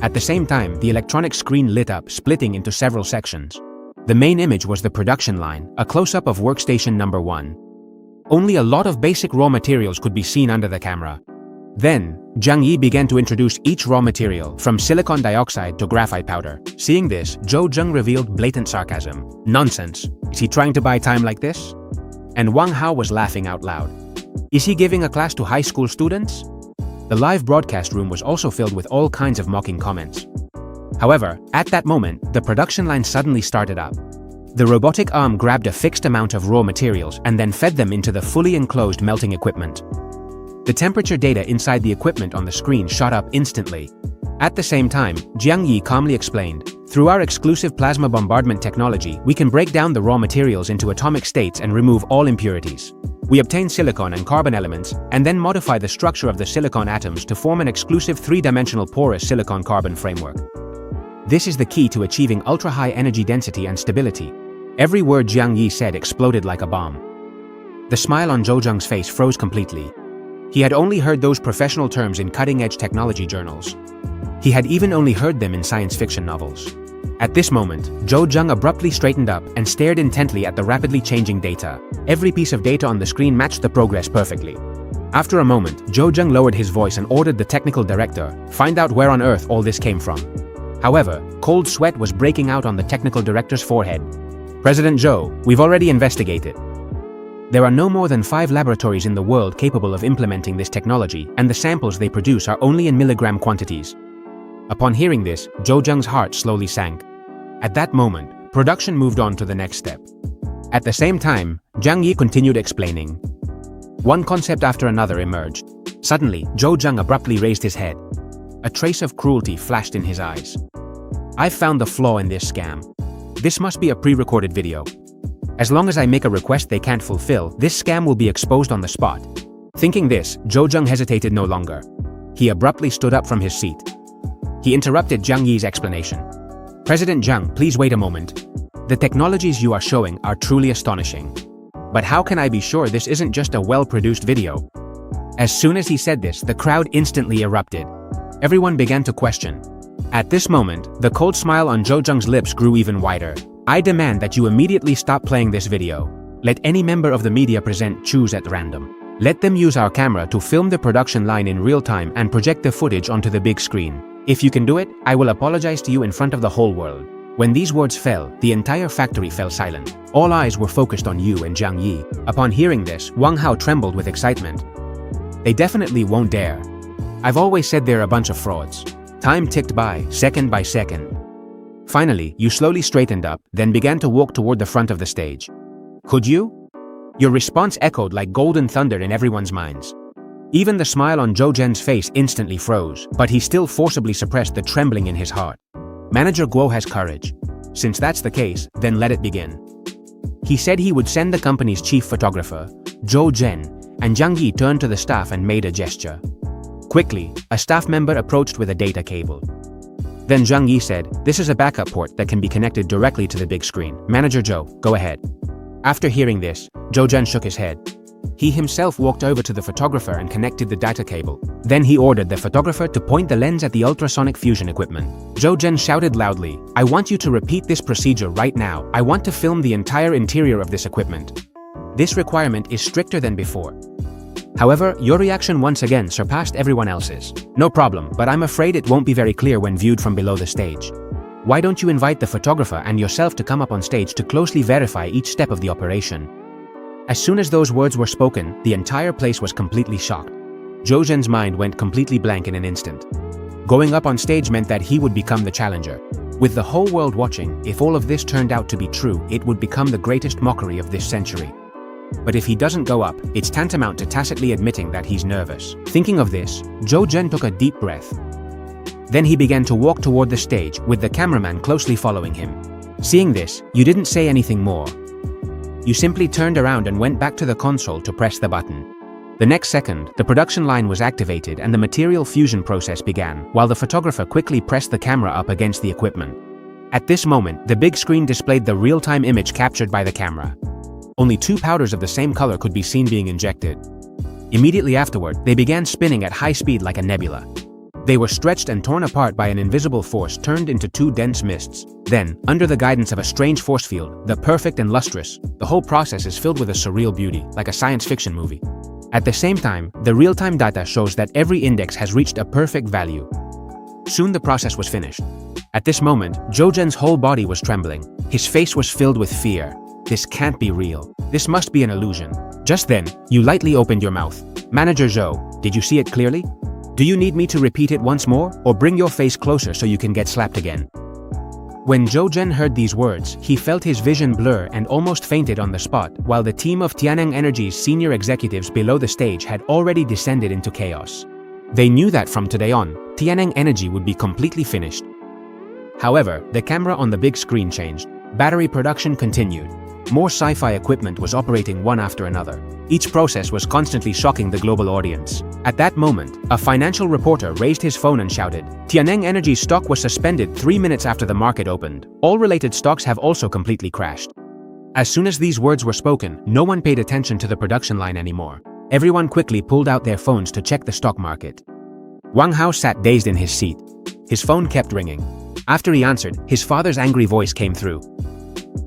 At the same time, the electronic screen lit up, splitting into several sections. The main image was the production line, a close-up of workstation number 1. Only a lot of basic raw materials could be seen under the camera. Then, Jiang Yi began to introduce each raw material, from silicon dioxide to graphite powder. Seeing this, Zhou Zheng revealed blatant sarcasm. Nonsense. Is he trying to buy time like this? And Wang Hao was laughing out loud. Is he giving a class to high school students? The live broadcast room was also filled with all kinds of mocking comments. However, at that moment, the production line suddenly started up. The robotic arm grabbed a fixed amount of raw materials and then fed them into the fully enclosed melting equipment. The temperature data inside the equipment on the screen shot up instantly. At the same time, Jiang Yi calmly explained, through our exclusive plasma bombardment technology, we can break down the raw materials into atomic states and remove all impurities. We obtain silicon and carbon elements, and then modify the structure of the silicon atoms to form an exclusive three-dimensional porous silicon-carbon framework. This is the key to achieving ultra-high energy density and stability. Every word Jiang Yi said exploded like a bomb. The smile on Zhou Zheng's face froze completely. He had only heard those professional terms in cutting-edge technology journals. He had even only heard them in science fiction novels. At this moment, Zhou Zheng abruptly straightened up and stared intently at the rapidly changing data. Every piece of data on the screen matched the progress perfectly. After a moment, Zhou Zheng lowered his voice and ordered the technical director, "Find out where on earth all this came from." However, cold sweat was breaking out on the technical director's forehead. "President Zhou, we've already investigated. There are no more than 5 laboratories in the world capable of implementing this technology, and the samples they produce are only in milligram quantities." Upon hearing this, Zhou Zheng's heart slowly sank. At that moment, production moved on to the next step. At the same time, Jiang Yi continued explaining. One concept after another emerged. Suddenly, Zhou Zheng abruptly raised his head. A trace of cruelty flashed in his eyes. "I've found the flaw in this scam. This must be a pre-recorded video. As long as I make a request they can't fulfill, this scam will be exposed on the spot." Thinking this, Zhou Zheng hesitated no longer. He abruptly stood up from his seat. He interrupted Jiang Yi's explanation. "President Jiang, please wait a moment. The technologies you are showing are truly astonishing. But how can I be sure this isn't just a well-produced video?" As soon as he said this, the crowd instantly erupted. Everyone began to question. At this moment, the cold smile on Zhou Zheng's lips grew even wider. "I demand that you immediately stop playing this video. Let any member of the media present choose at random. Let them use our camera to film the production line in real time and project the footage onto the big screen. If you can do it, I will apologize to you in front of the whole world." When these words fell, the entire factory fell silent. All eyes were focused on Yu and Jiang Yi. Upon hearing this, Wang Hao trembled with excitement. "They definitely won't dare. I've always said they're a bunch of frauds." Time ticked by second. Finally, Yu slowly straightened up, then began to walk toward the front of the stage. "Could you?" Your response echoed like golden thunder in everyone's minds. Even the smile on Zhou Zheng's face instantly froze, but he still forcibly suppressed the trembling in his heart. Manager Guo has courage. Since that's the case, then let it begin. He said he would send the company's chief photographer, Zhou Zhen, and Jiang Yi turned to the staff and made a gesture. Quickly, a staff member approached with a data cable. Then Jiang Yi said, "This is a backup port that can be connected directly to the big screen. Manager Zhou, go ahead." After hearing this, Zhou Zhen shook his head. He himself walked over to the photographer and connected the data cable. Then he ordered the photographer to point the lens at the ultrasonic fusion equipment. Zhou Zhen shouted loudly, "I want you to repeat this procedure right now. I want to film the entire interior of this equipment. This requirement is stricter than before." However, your reaction once again surpassed everyone else's. "No problem, but I'm afraid it won't be very clear when viewed from below the stage. Why don't you invite the photographer and yourself to come up on stage to closely verify each step of the operation?" As soon as those words were spoken, the entire place was completely shocked. Zhou Zhen's mind went completely blank in an instant. Going up on stage meant that he would become the challenger. With the whole world watching, if all of this turned out to be true, it would become the greatest mockery of this century. But if he doesn't go up, it's tantamount to tacitly admitting that he's nervous. Thinking of this, Zhou Zhen took a deep breath. Then he began to walk toward the stage, with the cameraman closely following him. Seeing this, you didn't say anything more. You simply turned around and went back to the console to press the button. The next second, the production line was activated and the material fusion process began, while the photographer quickly pressed the camera up against the equipment. At this moment, the big screen displayed the real-time image captured by the camera. Only 2 powders of the same color could be seen being injected. Immediately afterward, they began spinning at high speed like a nebula. They were stretched and torn apart by an invisible force turned into 2 dense mists. Then, under the guidance of a strange force field, the perfect and lustrous, the whole process is filled with a surreal beauty, like a science fiction movie. At the same time, the real-time data shows that every index has reached a perfect value. Soon the process was finished. At this moment, Zhou Zhen's whole body was trembling. His face was filled with fear. This can't be real. This must be an illusion. Just then, you lightly opened your mouth. Manager Zhou, did you see it clearly? Do you need me to repeat it once more, or bring your face closer so you can get slapped again? When Zhou Zhen heard these words, he felt his vision blur and almost fainted on the spot, while the team of Tianeng Energy's senior executives below the stage had already descended into chaos. They knew that from today on, Tianeng Energy would be completely finished. However, the camera on the big screen changed. Battery production continued. More sci-fi equipment was operating one after another. Each process was constantly shocking the global audience. At that moment, a financial reporter raised his phone and shouted, "Tianeng Energy's stock was suspended 3 minutes after the market opened. All related stocks have also completely crashed." As soon as these words were spoken, no one paid attention to the production line anymore. Everyone quickly pulled out their phones to check the stock market. Wang Hao sat dazed in his seat. His phone kept ringing. After he answered, his father's angry voice came through.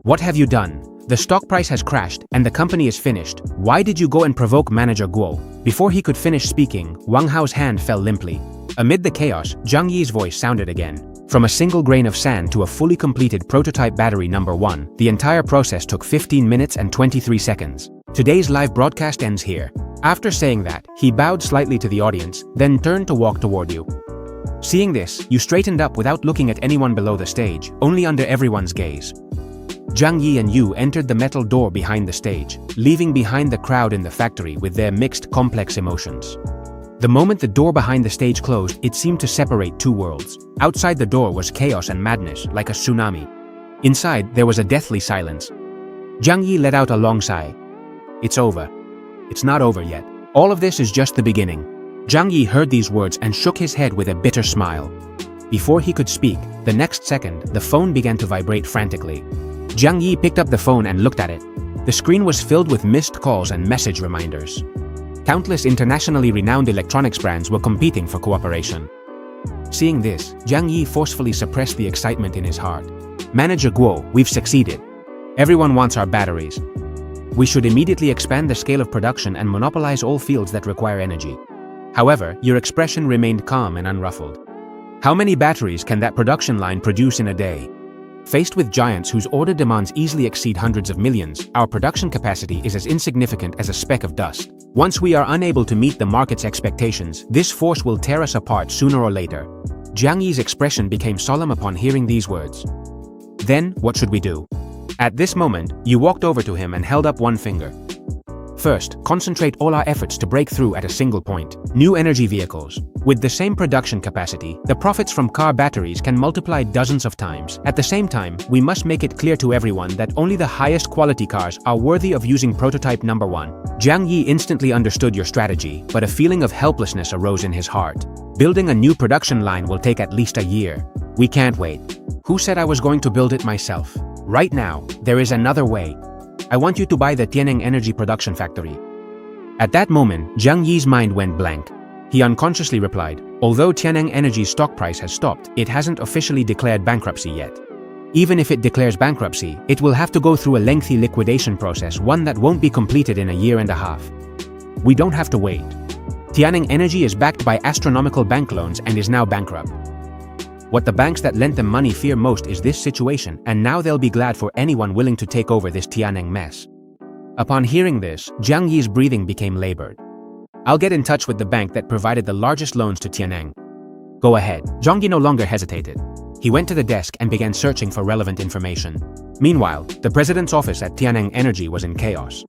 "What have you done? The stock price has crashed, and the company is finished. Why did you go and provoke Manager Guo?" Before he could finish speaking, Wang Hao's hand fell limply. Amid the chaos, Zhang Yi's voice sounded again. From a single grain of sand to a fully completed prototype battery number 1, the entire process took 15 minutes and 23 seconds. Today's live broadcast ends here. After saying that, he bowed slightly to the audience, then turned to walk toward you. Seeing this, you straightened up without looking at anyone below the stage, only under everyone's gaze. Zhang Yi and you entered the metal door behind the stage, leaving behind the crowd in the factory with their mixed, complex emotions. The moment the door behind the stage closed, it seemed to separate two worlds. Outside the door was chaos and madness, like a tsunami. Inside, there was a deathly silence. Zhang Yi let out a long sigh. "It's over." "It's not over yet. All of this is just the beginning." Zhang Yi heard these words and shook his head with a bitter smile. Before he could speak, the next second, the phone began to vibrate frantically. Zhang Yi picked up the phone and looked at it. The screen was filled with missed calls and message reminders. Countless internationally renowned electronics brands were competing for cooperation. Seeing this, Zhang Yi forcefully suppressed the excitement in his heart. "Manager Guo, we've succeeded. Everyone wants our batteries. We should immediately expand the scale of production and monopolize all fields that require energy." However, your expression remained calm and unruffled. "How many batteries can that production line produce in a day?" Faced with giants whose order demands easily exceed hundreds of millions, our production capacity is as insignificant as a speck of dust. Once we are unable to meet the market's expectations, this force will tear us apart sooner or later. Zhang Yi's expression became solemn upon hearing these words. "Then, what should we do?" At this moment, you walked over to him and held up one finger. "First, concentrate all our efforts to break through at a single point. New energy vehicles. With the same production capacity, the profits from car batteries can multiply dozens of times. At the same time, we must make it clear to everyone that only the highest quality cars are worthy of using prototype number 1. Zhang Yi instantly understood your strategy, but a feeling of helplessness arose in his heart. Building a new production line will take at least a year. We can't wait. Who said I was going to build it myself? Right now, there is another way. I want you to buy the Tianeng Energy production factory. At that moment, Zhang Yi's mind went blank. He unconsciously replied, although Tianeng Energy's stock price has stopped, it hasn't officially declared bankruptcy yet. Even if it declares bankruptcy, it will have to go through a lengthy liquidation process, one that won't be completed in a year and a half. We don't have to wait. Tianeng Energy is backed by astronomical bank loans and is now bankrupt. What the banks that lent them money fear most is this situation, and now they'll be glad for anyone willing to take over this Tianeng mess. Upon hearing this, Zhang Yi's breathing became labored. I'll get in touch with the bank that provided the largest loans to Tianeng. Go ahead. Zhang Yi no longer hesitated. He went to the desk and began searching for relevant information. Meanwhile, the president's office at Tianeng Energy was in chaos.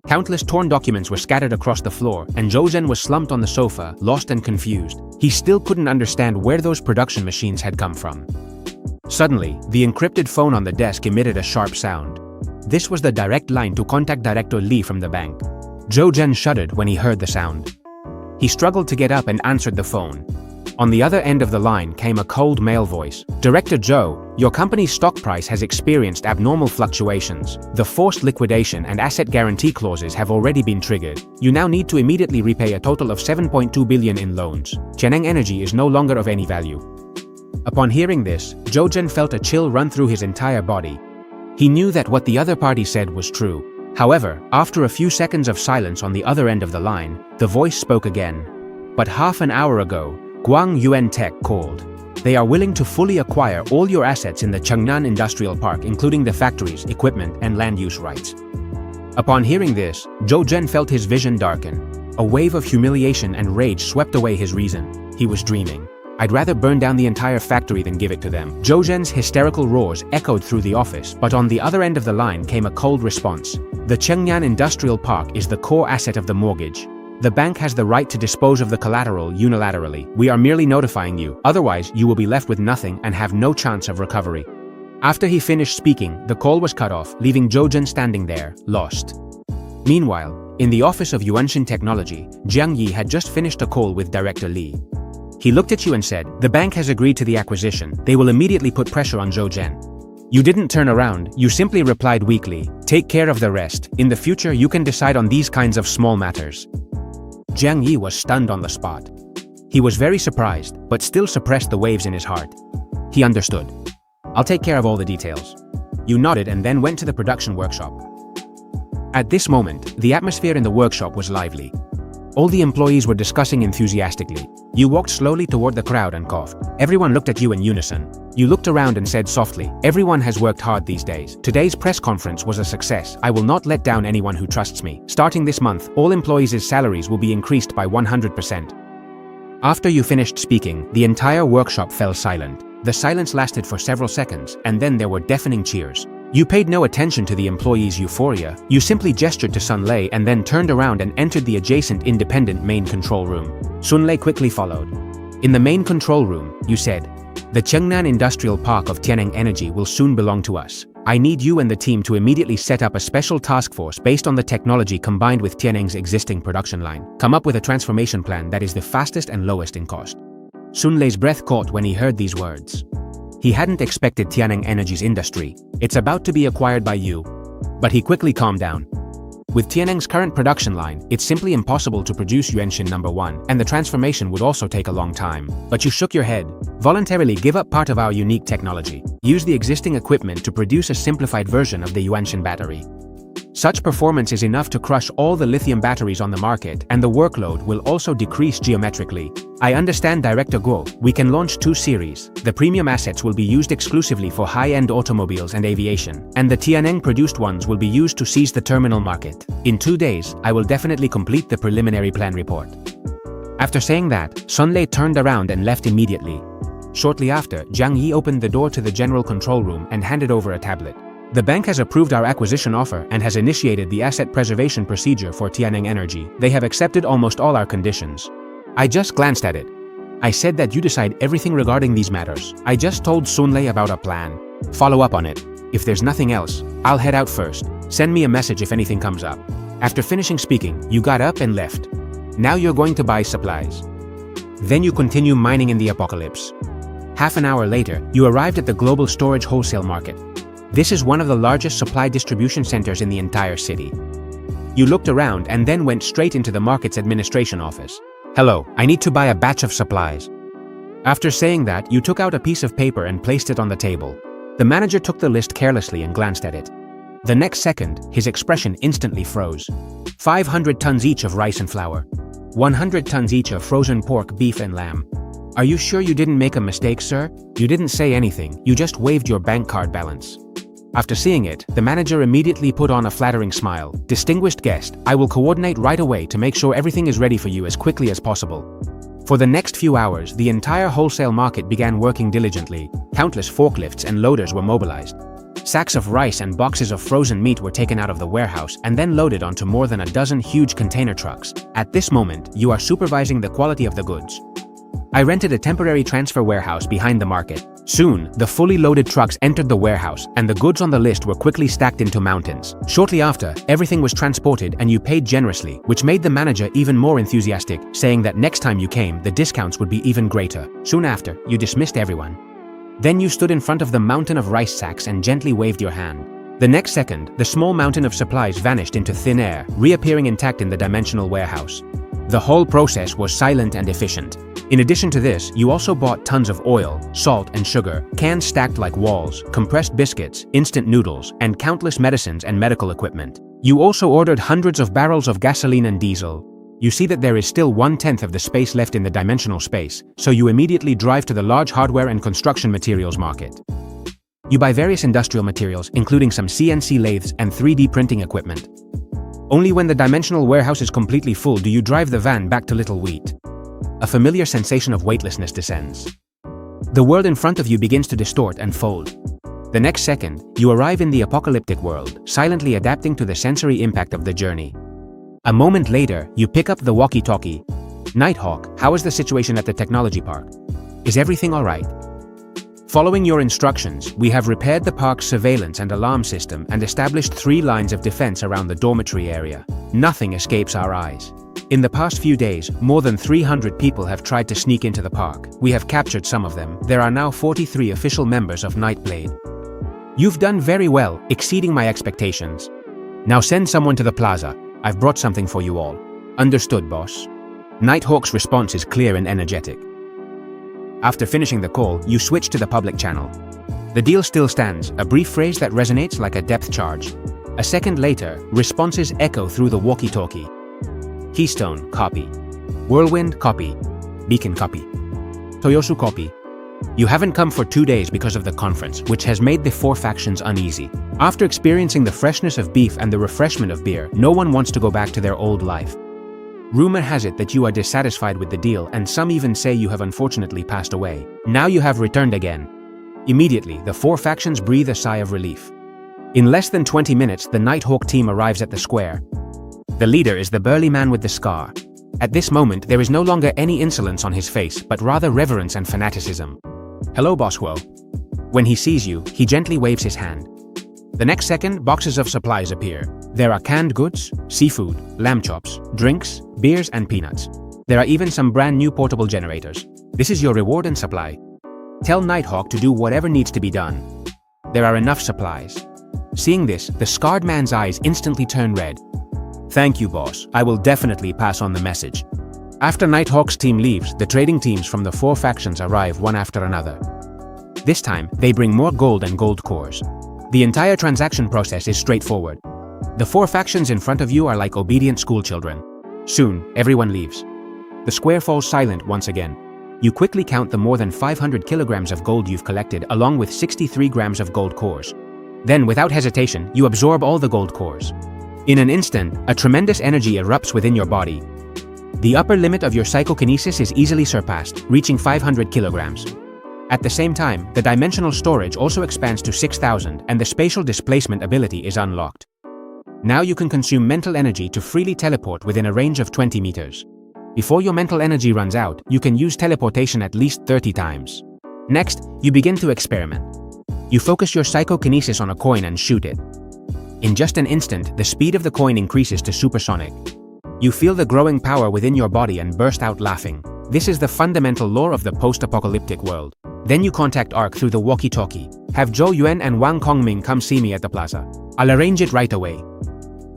Countless torn documents were scattered across the floor, and Zhou Zhen was slumped on the sofa, lost and confused. He still couldn't understand where those production machines had come from. Suddenly, the encrypted phone on the desk emitted a sharp sound. This was the direct line to contact Director Li from the bank. Zhou Zhen shuddered when he heard the sound. He struggled to get up and answered the phone. On the other end of the line came a cold male voice. Director Zhou, your company's stock price has experienced abnormal fluctuations. The forced liquidation and asset guarantee clauses have already been triggered. You now need to immediately repay a total of 7.2 billion in loans. Tianeng Energy is no longer of any value. Upon hearing this, Zhou Zhen felt a chill run through his entire body. He knew that what the other party said was true. However, after a few seconds of silence on the other end of the line, the voice spoke again. But half an hour ago, Guang Yuan Tech called. They are willing to fully acquire all your assets in the Chengnan Industrial Park, including the factories, equipment, and land use rights. Upon hearing this, Zhou Zhen felt his vision darken. A wave of humiliation and rage swept away his reason. He was dreaming. I'd rather burn down the entire factory than give it to them. Zhou Zhen's hysterical roars echoed through the office, but on the other end of the line came a cold response. The Chengnan Industrial Park is the core asset of the mortgage. The bank has the right to dispose of the collateral unilaterally. We are merely notifying you, otherwise you will be left with nothing and have no chance of recovery. After he finished speaking, the call was cut off, leaving Zhou standing there, lost. Meanwhile, in the office of Yuanshin Technology, Jiang Yi had just finished a call with Director Li. He looked at you and said, "The bank has agreed to the acquisition. They will immediately put pressure on Zhou Zhen." You didn't turn around, you simply replied weakly, "Take care of the rest. In the future you can decide on these kinds of small matters." Jiang Yi was stunned on the spot. He was very surprised, but still suppressed the waves in his heart. He understood. "I'll take care of all the details." You nodded and then went to the production workshop. At this moment, the atmosphere in the workshop was lively. All the employees were discussing enthusiastically. You walked slowly toward the crowd and coughed. Everyone looked at you in unison. You looked around and said softly, "Everyone has worked hard these days. Today's press conference was a success. I will not let down anyone who trusts me. Starting this month, all employees' salaries will be increased by 100%. After you finished speaking, the entire workshop fell silent. The silence lasted for several seconds, and then there were deafening cheers. You paid no attention to the employees' euphoria. You simply gestured to Sun Lei and then turned around and entered the adjacent independent main control room. Sun Lei quickly followed. In the main control room, you said, "The Chengnan Industrial Park of Tianeng Energy will soon belong to us. I need you and the team to immediately set up a special task force based on the technology combined with Tianeng's existing production line. Come up with a transformation plan that is the fastest and lowest in cost." Sun Lei's breath caught when he heard these words. He hadn't expected Tianeng Energy's industry. "It's about to be acquired by you." But he quickly calmed down. With Tianeng's current production line, it's simply impossible to produce Yuanshin No. 1, and the transformation would also take a long time. But you shook your head. "Voluntarily give up part of our unique technology. Use the existing equipment to produce a simplified version of the Yuanshin battery. Such performance is enough to crush all the lithium batteries on the market, and the workload will also decrease geometrically. I understand, Director Guo. We can launch 2 series. The premium assets will be used exclusively for high-end automobiles and aviation, and the Tianeng-produced ones will be used to seize the terminal market. In 2 days, I will definitely complete the preliminary plan report." After saying that, Sun Lei turned around and left immediately. Shortly after, Jiang Yi opened the door to the general control room and handed over a tablet. "The bank has approved our acquisition offer and has initiated the asset preservation procedure for Tianeng Energy. They have accepted almost all our conditions." I just glanced at it. "I said that you decide everything regarding these matters. I just told Sun Lei about a plan. Follow up on it. If there's nothing else, I'll head out first. Send me a message if anything comes up." After finishing speaking, you got up and left. Now you're going to buy supplies. Then you continue mining in the apocalypse. Half an hour later, you arrived at the global storage wholesale market. This is one of the largest supply distribution centers in the entire city. You looked around and then went straight into the market's administration office. "Hello, I need to buy a batch of supplies." After saying that, you took out a piece of paper and placed it on the table. The manager took the list carelessly and glanced at it. The next second, his expression instantly froze. 500 tons each of rice and flour. 100 tons each of frozen pork, beef and lamb. "Are you sure you didn't make a mistake, sir?" You didn't say anything, you just waved your bank card balance. After seeing it, the manager immediately put on a flattering smile. "Distinguished guest, I will coordinate right away to make sure everything is ready for you as quickly as possible." For the next few hours, the entire wholesale market began working diligently. Countless forklifts and loaders were mobilized. Sacks of rice and boxes of frozen meat were taken out of the warehouse and then loaded onto more than a dozen huge container trucks. At this moment, you are supervising the quality of the goods. I rented a temporary transfer warehouse behind the market. Soon, the fully loaded trucks entered the warehouse, and the goods on the list were quickly stacked into mountains. Shortly after, everything was transported and you paid generously, which made the manager even more enthusiastic, saying that next time you came, the discounts would be even greater. Soon after, you dismissed everyone. Then you stood in front of the mountain of rice sacks and gently waved your hand. The next second, the small mountain of supplies vanished into thin air, reappearing intact in the dimensional warehouse. The whole process was silent and efficient. In addition to this, you also bought tons of oil, salt and sugar, cans stacked like walls, compressed biscuits, instant noodles, and countless medicines and medical equipment. You also ordered hundreds of barrels of gasoline and diesel. You see that there is still 1/10 of the space left in the dimensional space, so you immediately drive to the large hardware and construction materials market. You buy various industrial materials, including some CNC lathes and 3D printing equipment. Only when the dimensional warehouse is completely full do you drive the van back to Little Wheat. A familiar sensation of weightlessness descends. The world in front of you begins to distort and fold. The next second, you arrive in the apocalyptic world, silently adapting to the sensory impact of the journey. A moment later, you pick up the walkie-talkie. "Nighthawk, how is the situation at the technology park? Is everything all right?" Following your instructions, we have repaired the park's surveillance and alarm system and established 3 lines of defense around the dormitory area. Nothing escapes our eyes. In the past few days, more than 300 people have tried to sneak into the park. We have captured some of them. There are now 43 official members of Nightblade. You've done very well, exceeding my expectations. Now send someone to the plaza. I've brought something for you all. Understood, boss. Nighthawk's response is clear and energetic. After finishing the call, you switch to the public channel. The deal still stands, a brief phrase that resonates like a depth charge. A second later, responses echo through the walkie-talkie. Keystone, copy. Whirlwind, copy. Beacon, copy. Toyosu, copy. You haven't come for 2 days because of the conference, which has made the 4 factions uneasy. After experiencing the freshness of beef and the refreshment of beer, no one wants to go back to their old life. Rumor has it that you are dissatisfied with the deal, and some even say you have unfortunately passed away. Now you have returned again. Immediately, the 4 factions breathe a sigh of relief. In less than 20 minutes, the Nighthawk team arrives at the square. The leader is the burly man with the scar. At this moment, there is no longer any insolence on his face, but rather reverence and fanaticism. Hello, Boss Huo. When he sees you, he gently waves his hand. The next second, boxes of supplies appear. There are canned goods, seafood, lamb chops, drinks, beers, and peanuts. There are even some brand new portable generators. This is your reward and supply. Tell Nighthawk to do whatever needs to be done. There are enough supplies. Seeing this, the scarred man's eyes instantly turn red. Thank you, boss. I will definitely pass on the message. After Nighthawk's team leaves, the trading teams from the 4 factions arrive one after another. This time, they bring more gold and gold cores. The entire transaction process is straightforward. The 4 factions in front of you are like obedient schoolchildren. Soon, everyone leaves. The square falls silent once again. You quickly count the more than 500 kilograms of gold you've collected along with 63 grams of gold cores. Then, without hesitation, you absorb all the gold cores. In an instant, a tremendous energy erupts within your body. The upper limit of your psychokinesis is easily surpassed, reaching 500 kilograms. At the same time, the dimensional storage also expands to 6,000 and the spatial displacement ability is unlocked. Now you can consume mental energy to freely teleport within a range of 20 meters. Before your mental energy runs out, you can use teleportation at least 30 times. Next, you begin to experiment. You focus your psychokinesis on a coin and shoot it. In just an instant, the speed of the coin increases to supersonic. You feel the growing power within your body and burst out laughing. This is the fundamental lore of the post-apocalyptic world. Then you contact Ark through the walkie-talkie. Have Zhou Yuan and Wang Kongming come see me at the plaza. I'll arrange it right away.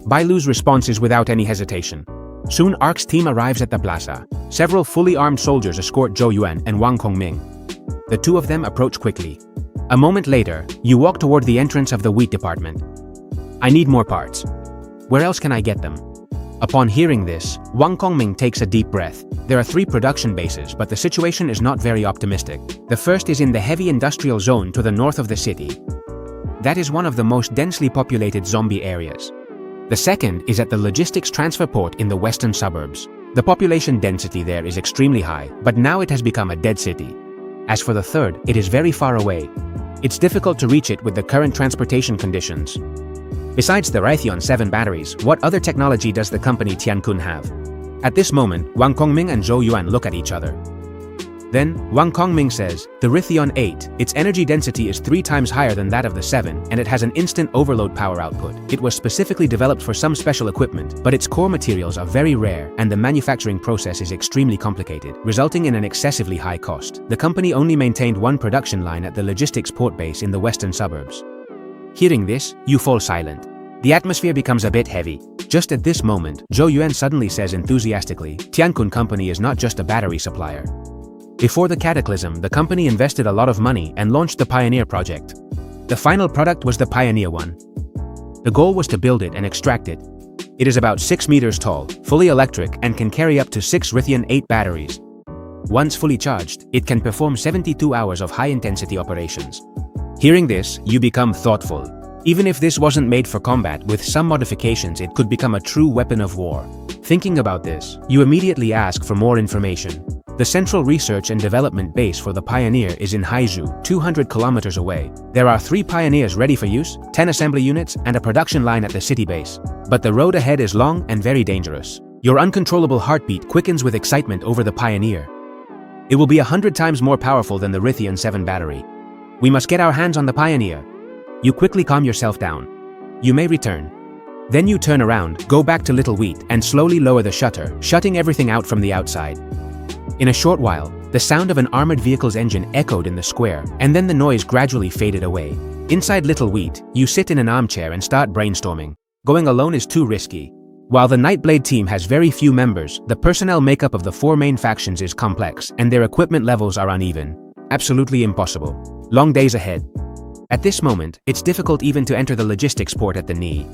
Bailu's response is without any hesitation. Soon Ark's team arrives at the plaza. Several fully armed soldiers escort Zhou Yuan and Wang Kongming. The 2 of them approach quickly. A moment later, you walk toward the entrance of the wheat department. I need more parts. Where else can I get them? Upon hearing this, Wang Kongming takes a deep breath. There are 3 production bases, but the situation is not very optimistic. The first is in the heavy industrial zone to the north of the city. That is one of the most densely populated zombie areas. The second is at the logistics transfer port in the western suburbs. The population density there is extremely high, but now it has become a dead city. As for the third, it is very far away. It's difficult to reach it with the current transportation conditions. Besides the Raytheon 7 batteries, what other technology does the company Tiankun have? At this moment, Wang Kongming and Zhou Yuan look at each other. Then, Wang Kongming says, the Raytheon 8, its energy density is 3 times higher than that of the 7, and it has an instant overload power output. It was specifically developed for some special equipment, but its core materials are very rare, and the manufacturing process is extremely complicated, resulting in an excessively high cost. The company only maintained 1 production line at the logistics port base in the western suburbs. Hearing this, you fall silent. The atmosphere becomes a bit heavy. Just at this moment, Zhou Yuan suddenly says enthusiastically, Tiankun Company is not just a battery supplier. Before the cataclysm, the company invested a lot of money and launched the Pioneer project. The final product was the Pioneer 1. The goal was to build it and extract it. It is about 6 meters tall, fully electric, and can carry up to 6 Raytheon 8 batteries. Once fully charged, it can perform 72 hours of high-intensity operations. Hearing this, you become thoughtful. Even if this wasn't made for combat, with some modifications it could become a true weapon of war. Thinking about this, you immediately ask for more information. The central research and development base for the Pioneer is in Haizhu, 200 kilometers away. There are 3 Pioneers ready for use, 10 assembly units, and a production line at the city base. But the road ahead is long and very dangerous. Your uncontrollable heartbeat quickens with excitement over the Pioneer. It will be 100 times more powerful than the Raytheon 7 battery. We must get our hands on the pioneer. You quickly calm yourself down. You may return. Then you turn around, go back to Little Wheat, and slowly lower the shutter, shutting everything out from the outside. In a short while, the sound of an armored vehicle's engine echoed in the square, and then the noise gradually faded away. Inside Little Wheat, you sit in an armchair and start brainstorming. Going alone is too risky. While the Nightblade team has very few members, the personnel makeup of the 4 main factions is complex, and their equipment levels are uneven. Absolutely impossible. Long days ahead. At this moment, it's difficult even to enter the logistics port at the knee.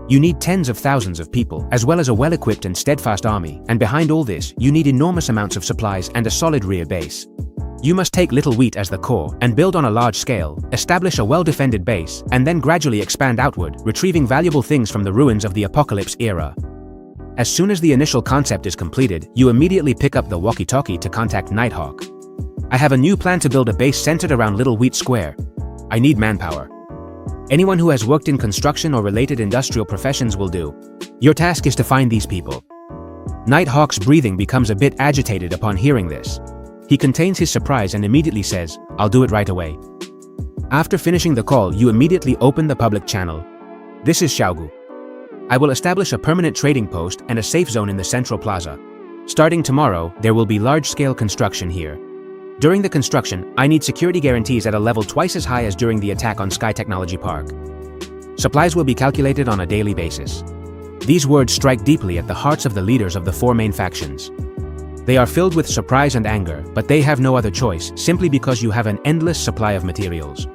You need tens of thousands of people, as well as a well-equipped and steadfast army, and behind all this, you need enormous amounts of supplies and a solid rear base. You must take Little Wheat as the core and build on a large scale, establish a well-defended base, and then gradually expand outward, retrieving valuable things from the ruins of the Apocalypse era. As soon as the initial concept is completed, you immediately pick up the walkie-talkie to contact Nighthawk. I have a new plan to build a base centered around Little Wheat Square. I need manpower. Anyone who has worked in construction or related industrial professions will do. Your task is to find these people. Nighthawk's breathing becomes a bit agitated upon hearing this. He contains his surprise and immediately says, "I'll do it right away." After finishing the call, you immediately open the public channel. This is Xiaogu. I will establish a permanent trading post and a safe zone in the central plaza. Starting tomorrow, there will be large-scale construction here. During the construction, I need security guarantees at a level twice as high as during the attack on Sky Technology Park. Supplies will be calculated on a daily basis. These words strike deeply at the hearts of the leaders of the 4 main factions. They are filled with surprise and anger, but they have no other choice, simply because you have an endless supply of materials.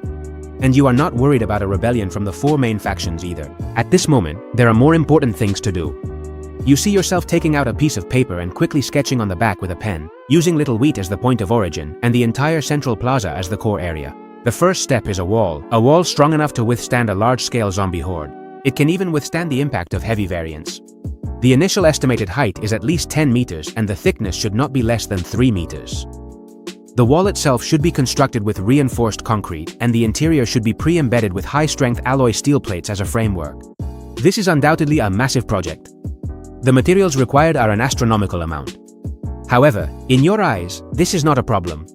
And you are not worried about a rebellion from the 4 main factions either. At this moment, there are more important things to do. You see yourself taking out a piece of paper and quickly sketching on the back with a pen, using Little Wheat as the point of origin, and the entire central plaza as the core area. The first step is a wall strong enough to withstand a large-scale zombie horde. It can even withstand the impact of heavy variants. The initial estimated height is at least 10 meters and the thickness should not be less than 3 meters. The wall itself should be constructed with reinforced concrete, and the interior should be pre-embedded with high-strength alloy steel plates as a framework. This is undoubtedly a massive project. The materials required are an astronomical amount. However, in your eyes, this is not a problem.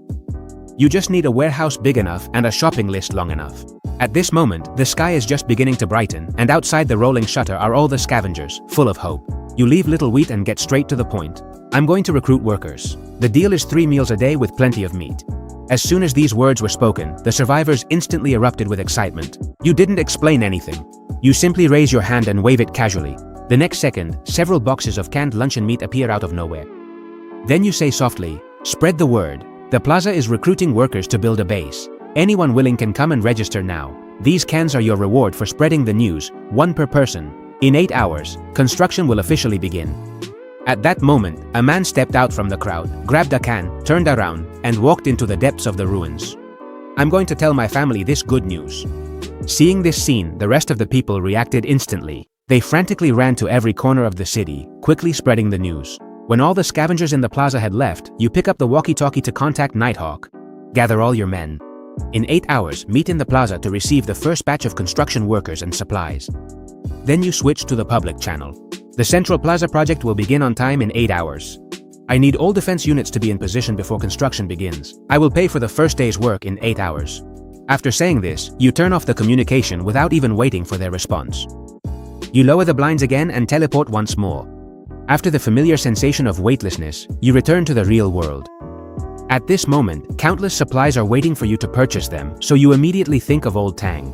You just need a warehouse big enough and a shopping list long enough. At this moment, the sky is just beginning to brighten, and outside the rolling shutter are all the scavengers, full of hope. You leave Little Wheat and get straight to the point. I'm going to recruit workers. The deal is 3 meals a day with plenty of meat. As soon as these words were spoken, the survivors instantly erupted with excitement. You didn't explain anything. You simply raise your hand and wave it casually. The next second, several boxes of canned luncheon meat appear out of nowhere. Then you say softly, "Spread the word. The plaza is recruiting workers to build a base. Anyone willing can come and register now. These cans are your reward for spreading the news, 1 per person. In 8 hours, construction will officially begin." At that moment, a man stepped out from the crowd, grabbed a can, turned around, and walked into the depths of the ruins. "I'm going to tell my family this good news." Seeing this scene, the rest of the people reacted instantly. They frantically ran to every corner of the city, quickly spreading the news. When all the scavengers in the plaza had left, you pick up the walkie-talkie to contact Nighthawk. Gather all your men. In 8 hours, meet in the plaza to receive the first batch of construction workers and supplies. Then you switch to the public channel. The Central Plaza project will begin on time in 8 hours. I need all defense units to be in position before construction begins. I will pay for the first day's work in 8 hours. After saying this, you turn off the communication without even waiting for their response. You lower the blinds again and teleport once more. After the familiar sensation of weightlessness, you return to the real world. At this moment, countless supplies are waiting for you to purchase them, so you immediately think of Old Tang.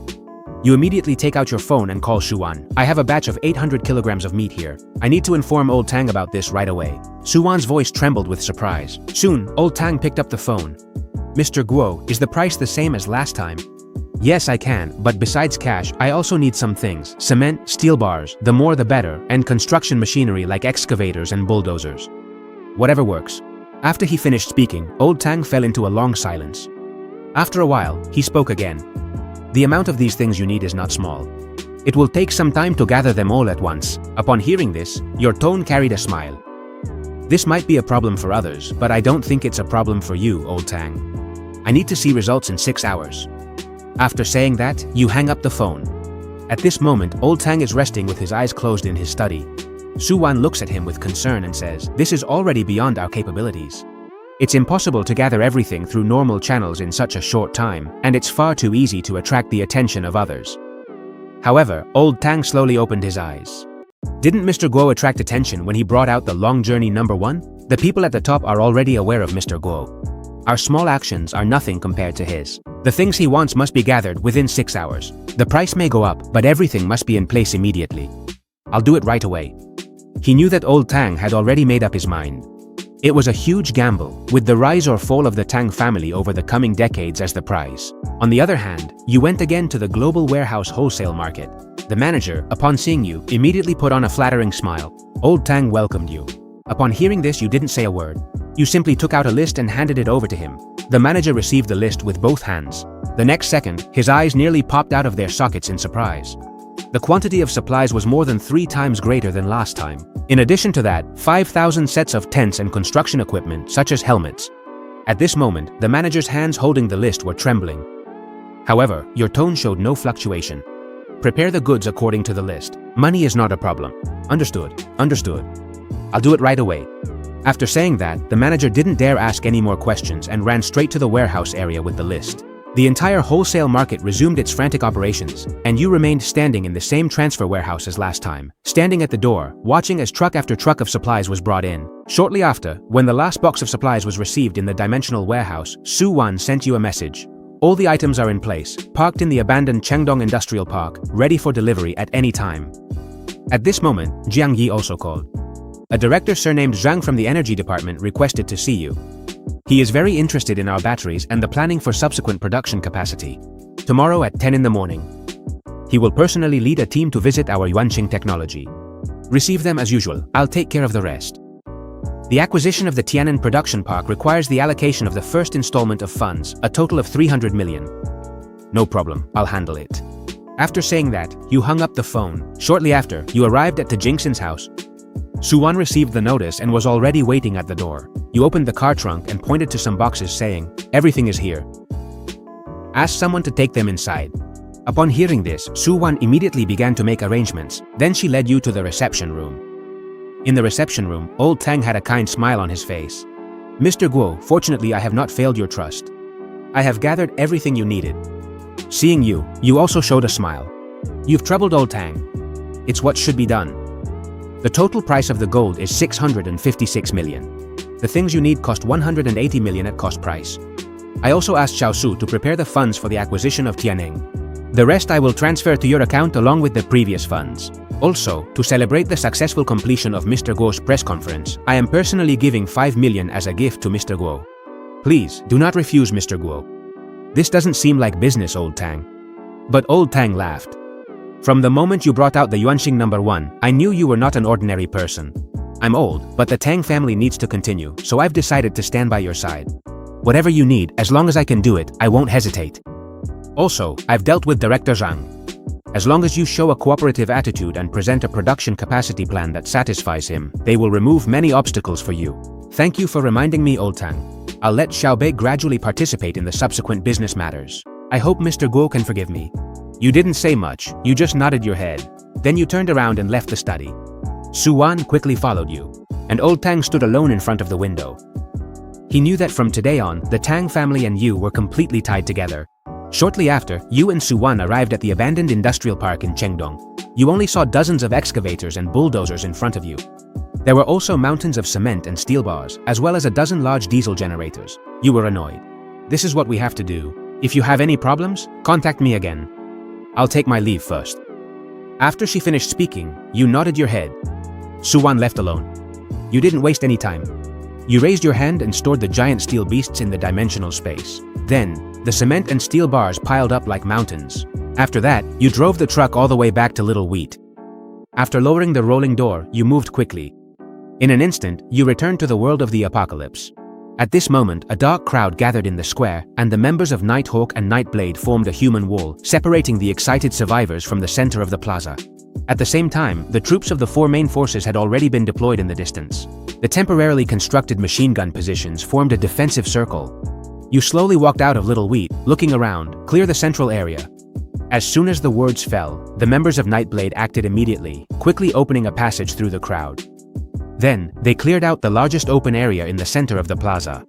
You immediately take out your phone and call Shuan. "I have a batch of 800 kilograms of meat here. I need to inform Old Tang about this right away." Shuan's voice trembled with surprise. Soon, Old Tang picked up the phone. "Mr. Guo, is the price the same as last time?" "Yes, I can, but besides cash, I also need some things. Cement, steel bars, the more the better, and construction machinery like excavators and bulldozers." "Whatever works." After he finished speaking, Old Tang fell into a long silence. After a while, he spoke again. "The amount of these things you need is not small. It will take some time to gather them all at once." Upon hearing this, your tone carried a smile. "This might be a problem for others, but I don't think it's a problem for you, Old Tang. I need to see results in 6 hours. After saying that, you hang up the phone. At this moment, Old Tang is resting with his eyes closed in his study. Shuan looks at him with concern and says, "This is already beyond our capabilities. It's impossible to gather everything through normal channels in such a short time, and it's far too easy to attract the attention of others. However, Old Tang slowly opened his eyes. Didn't Mr. Guo attract attention when he brought out the long journey number 1? The people at the top are already aware of Mr. Guo. Our small actions are nothing compared to his. The things he wants must be gathered within 6 hours. The price may go up, but everything must be in place immediately. I'll do it right away. He knew that Old Tang had already made up his mind. It was a huge gamble, with the rise or fall of the Tang family over the coming decades as the prize. On the other hand, you went again to the global warehouse wholesale market. The manager, upon seeing you, immediately put on a flattering smile. Old Tang welcomed you. Upon hearing this, you didn't say a word. You simply took out a list and handed it over to him. The manager received the list with both hands. The next second, his eyes nearly popped out of their sockets in surprise. The quantity of supplies was more than 3 times greater than last time. In addition to that, 5,000 sets of tents and construction equipment, such as helmets. At this moment, the manager's hands holding the list were trembling. However, your tone showed no fluctuation. Prepare the goods according to the list. Money is not a problem. Understood. Understood. I'll do it right away. After saying that, the manager didn't dare ask any more questions and ran straight to the warehouse area with the list. The entire wholesale market resumed its frantic operations, and you remained standing in the same transfer warehouse as last time, standing at the door, watching as truck after truck of supplies was brought in. Shortly after, when the last box of supplies was received in the dimensional warehouse, Su Wan sent you a message. All the items are in place, parked in the abandoned Chengdong Industrial Park, ready for delivery at any time. At this moment, Jiang Yi also called. A director surnamed Zhang from the energy department requested to see you. He is very interested in our batteries and the planning for subsequent production capacity. Tomorrow at 10 in the morning. He will personally lead a team to visit our Yuanqing technology. Receive them as usual, I'll take care of the rest. The acquisition of the Tian'an production park requires the allocation of the first installment of funds, a total of 300 million. No problem, I'll handle it. After saying that, you hung up the phone. Shortly after, you arrived at the Jingshan's house. Su Wan received the notice and was already waiting at the door. You opened the car trunk and pointed to some boxes saying, "Everything is here. Ask someone to take them inside." Upon hearing this, Su Wan immediately began to make arrangements. Then she led you to the reception room. In the reception room, Old Tang had a kind smile on his face. "Mr. Guo, fortunately I have not failed your trust. I have gathered everything you needed." Seeing you, you also showed a smile. "You've troubled Old Tang. It's what should be done. The total price of the gold is 656 million. The things you need cost 180 million at cost price. I also asked Xiao Su to prepare the funds for the acquisition of Tianeng. The rest I will transfer to your account along with the previous funds. Also, to celebrate the successful completion of Mr. Guo's press conference, I am personally giving 5 million as a gift to Mr. Guo. Please, do not refuse Mr. Guo. This doesn't seem like business, Old Tang." But Old Tang laughed. "From the moment you brought out the Yuanqing number 1, I knew you were not an ordinary person. I'm old, but the Tang family needs to continue, so I've decided to stand by your side. Whatever you need, as long as I can do it, I won't hesitate. Also, I've dealt with Director Zhang. As long as you show a cooperative attitude and present a production capacity plan that satisfies him, they will remove many obstacles for you. Thank you for reminding me, Old Tang. I'll let Xiaobei gradually participate in the subsequent business matters. I hope Mr. Guo can forgive me." You didn't say much, you just nodded your head. Then you turned around and left the study. Su Wan quickly followed you, and Old Tang stood alone in front of the window. He knew that from today on, the Tang family and you were completely tied together. Shortly after, you and Su Wan arrived at the abandoned industrial park in Chengdong. You only saw dozens of excavators and bulldozers in front of you. There were also mountains of cement and steel bars, as well as a dozen large diesel generators. You were annoyed. "This is what we have to do. If you have any problems, contact me again. I'll take my leave first." After she finished speaking, you nodded your head. Su Wan left alone. You didn't waste any time. You raised your hand and stored the giant steel beasts in the dimensional space. Then, the cement and steel bars piled up like mountains. After that, you drove the truck all the way back to Little Wheat. After lowering the rolling door, you moved quickly. In an instant, you returned to the world of the apocalypse. At this moment, a dark crowd gathered in the square, and the members of Nighthawk and Nightblade formed a human wall, separating the excited survivors from the center of the plaza. At the same time, the troops of the 4 main forces had already been deployed in the distance. The temporarily constructed machine gun positions formed a defensive circle. You slowly walked out of Little Wheat, looking around, clear the central area. As soon as the words fell, the members of Nightblade acted immediately, quickly opening a passage through the crowd. Then, they cleared out the largest open area in the center of the plaza.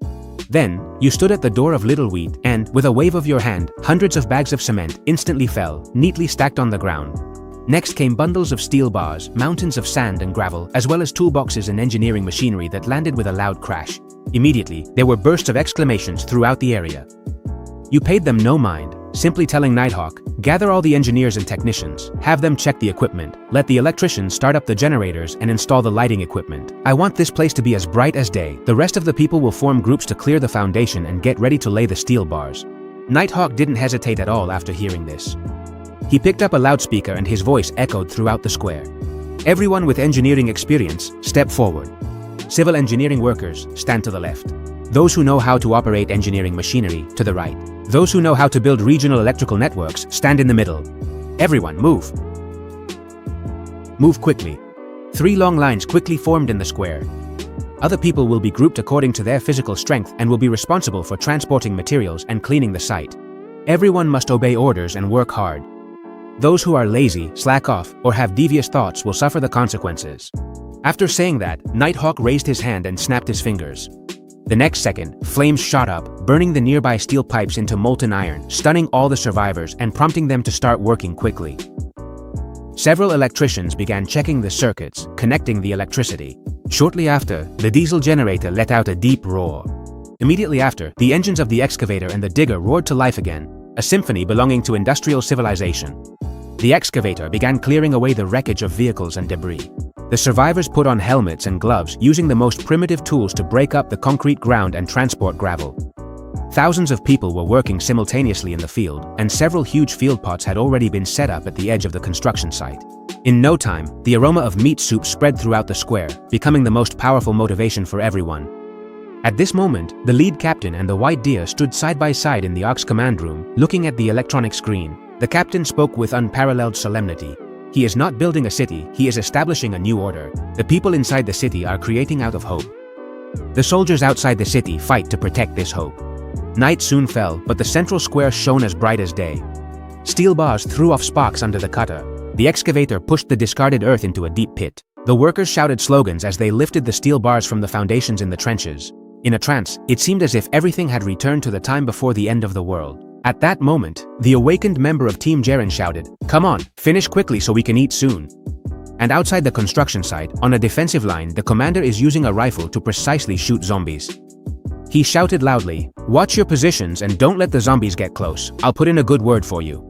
Then, you stood at the door of Little Wheat and, with a wave of your hand, hundreds of bags of cement instantly fell, neatly stacked on the ground. Next came bundles of steel bars, mountains of sand and gravel, as well as toolboxes and engineering machinery that landed with a loud crash. Immediately, there were bursts of exclamations throughout the area. You paid them no mind, simply telling Nighthawk, gather all the engineers and technicians, have them check the equipment, let the electricians start up the generators and install the lighting equipment. I want this place to be as bright as day. The rest of the people will form groups to clear the foundation and get ready to lay the steel bars. Nighthawk didn't hesitate at all after hearing this. He picked up a loudspeaker and his voice echoed throughout the square. Everyone with engineering experience, step forward. Civil engineering workers, stand to the left. Those who know how to operate engineering machinery, to the right. Those who know how to build regional electrical networks, stand in the middle. Everyone, move. Move quickly. 3 long lines quickly formed in the square. Other people will be grouped according to their physical strength and will be responsible for transporting materials and cleaning the site. Everyone must obey orders and work hard. Those who are lazy, slack off, or have devious thoughts will suffer the consequences. After saying that, Nighthawk raised his hand and snapped his fingers. The next second, flames shot up, burning the nearby steel pipes into molten iron, stunning all the survivors and prompting them to start working quickly. Several electricians began checking the circuits, connecting the electricity. Shortly after, the diesel generator let out a deep roar. Immediately after, the engines of the excavator and the digger roared to life again, a symphony belonging to industrial civilization. The excavator began clearing away the wreckage of vehicles and debris. The survivors put on helmets and gloves, using the most primitive tools to break up the concrete ground and transport gravel. Thousands of people were working simultaneously in the field, and several huge field pots had already been set up at the edge of the construction site. In no time, the aroma of meat soup spread throughout the square, becoming the most powerful motivation for everyone. At this moment, the lead captain and the white deer stood side by side in the ARC's command room, looking at the electronic screen. The captain spoke with unparalleled solemnity. He is not building a city, he is establishing a new order. The people inside the city are creating out of hope. The soldiers outside the city fight to protect this hope. Night soon fell, but the central square shone as bright as day. Steel bars threw off sparks under the cutter. The excavator pushed the discarded earth into a deep pit. The workers shouted slogans as they lifted the steel bars from the foundations in the trenches. In a trance, it seemed as if everything had returned to the time before the end of the world. At that moment, the awakened member of Team Jaren shouted, "Come on, finish quickly so we can eat soon." And outside the construction site, on a defensive line, the commander is using a rifle to precisely shoot zombies. He shouted loudly, "Watch your positions and don't let the zombies get close. I'll put in a good word for you."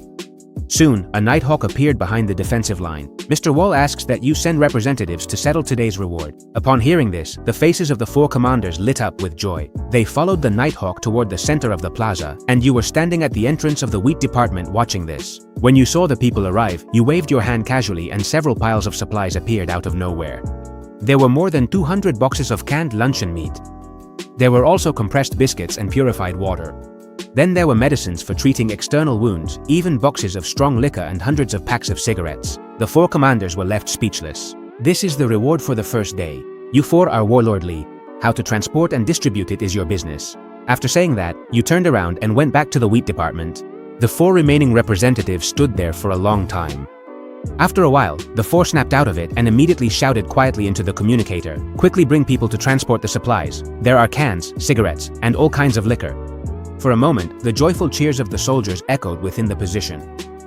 Soon, a Nighthawk appeared behind the defensive line. Mr. Wall asks that you send representatives to settle today's reward. Upon hearing this, the faces of the 4 commanders lit up with joy. They followed the Nighthawk toward the center of the plaza, and you were standing at the entrance of the wheat department watching this. When you saw the people arrive, you waved your hand casually and several piles of supplies appeared out of nowhere. There were more than 200 boxes of canned luncheon meat. There were also compressed biscuits and purified water. Then there were medicines for treating external wounds, even boxes of strong liquor and hundreds of packs of cigarettes. The 4 commanders were left speechless. This is the reward for the first day. You 4 are warlordly. How to transport and distribute it is your business. After saying that, you turned around and went back to the wheat department. The 4 remaining representatives stood there for a long time. After a while, the 4 snapped out of it and immediately shouted quietly into the communicator, "Quickly bring people to transport the supplies. There are cans, cigarettes, and all kinds of liquor." For a moment, the joyful cheers of the soldiers echoed within the position.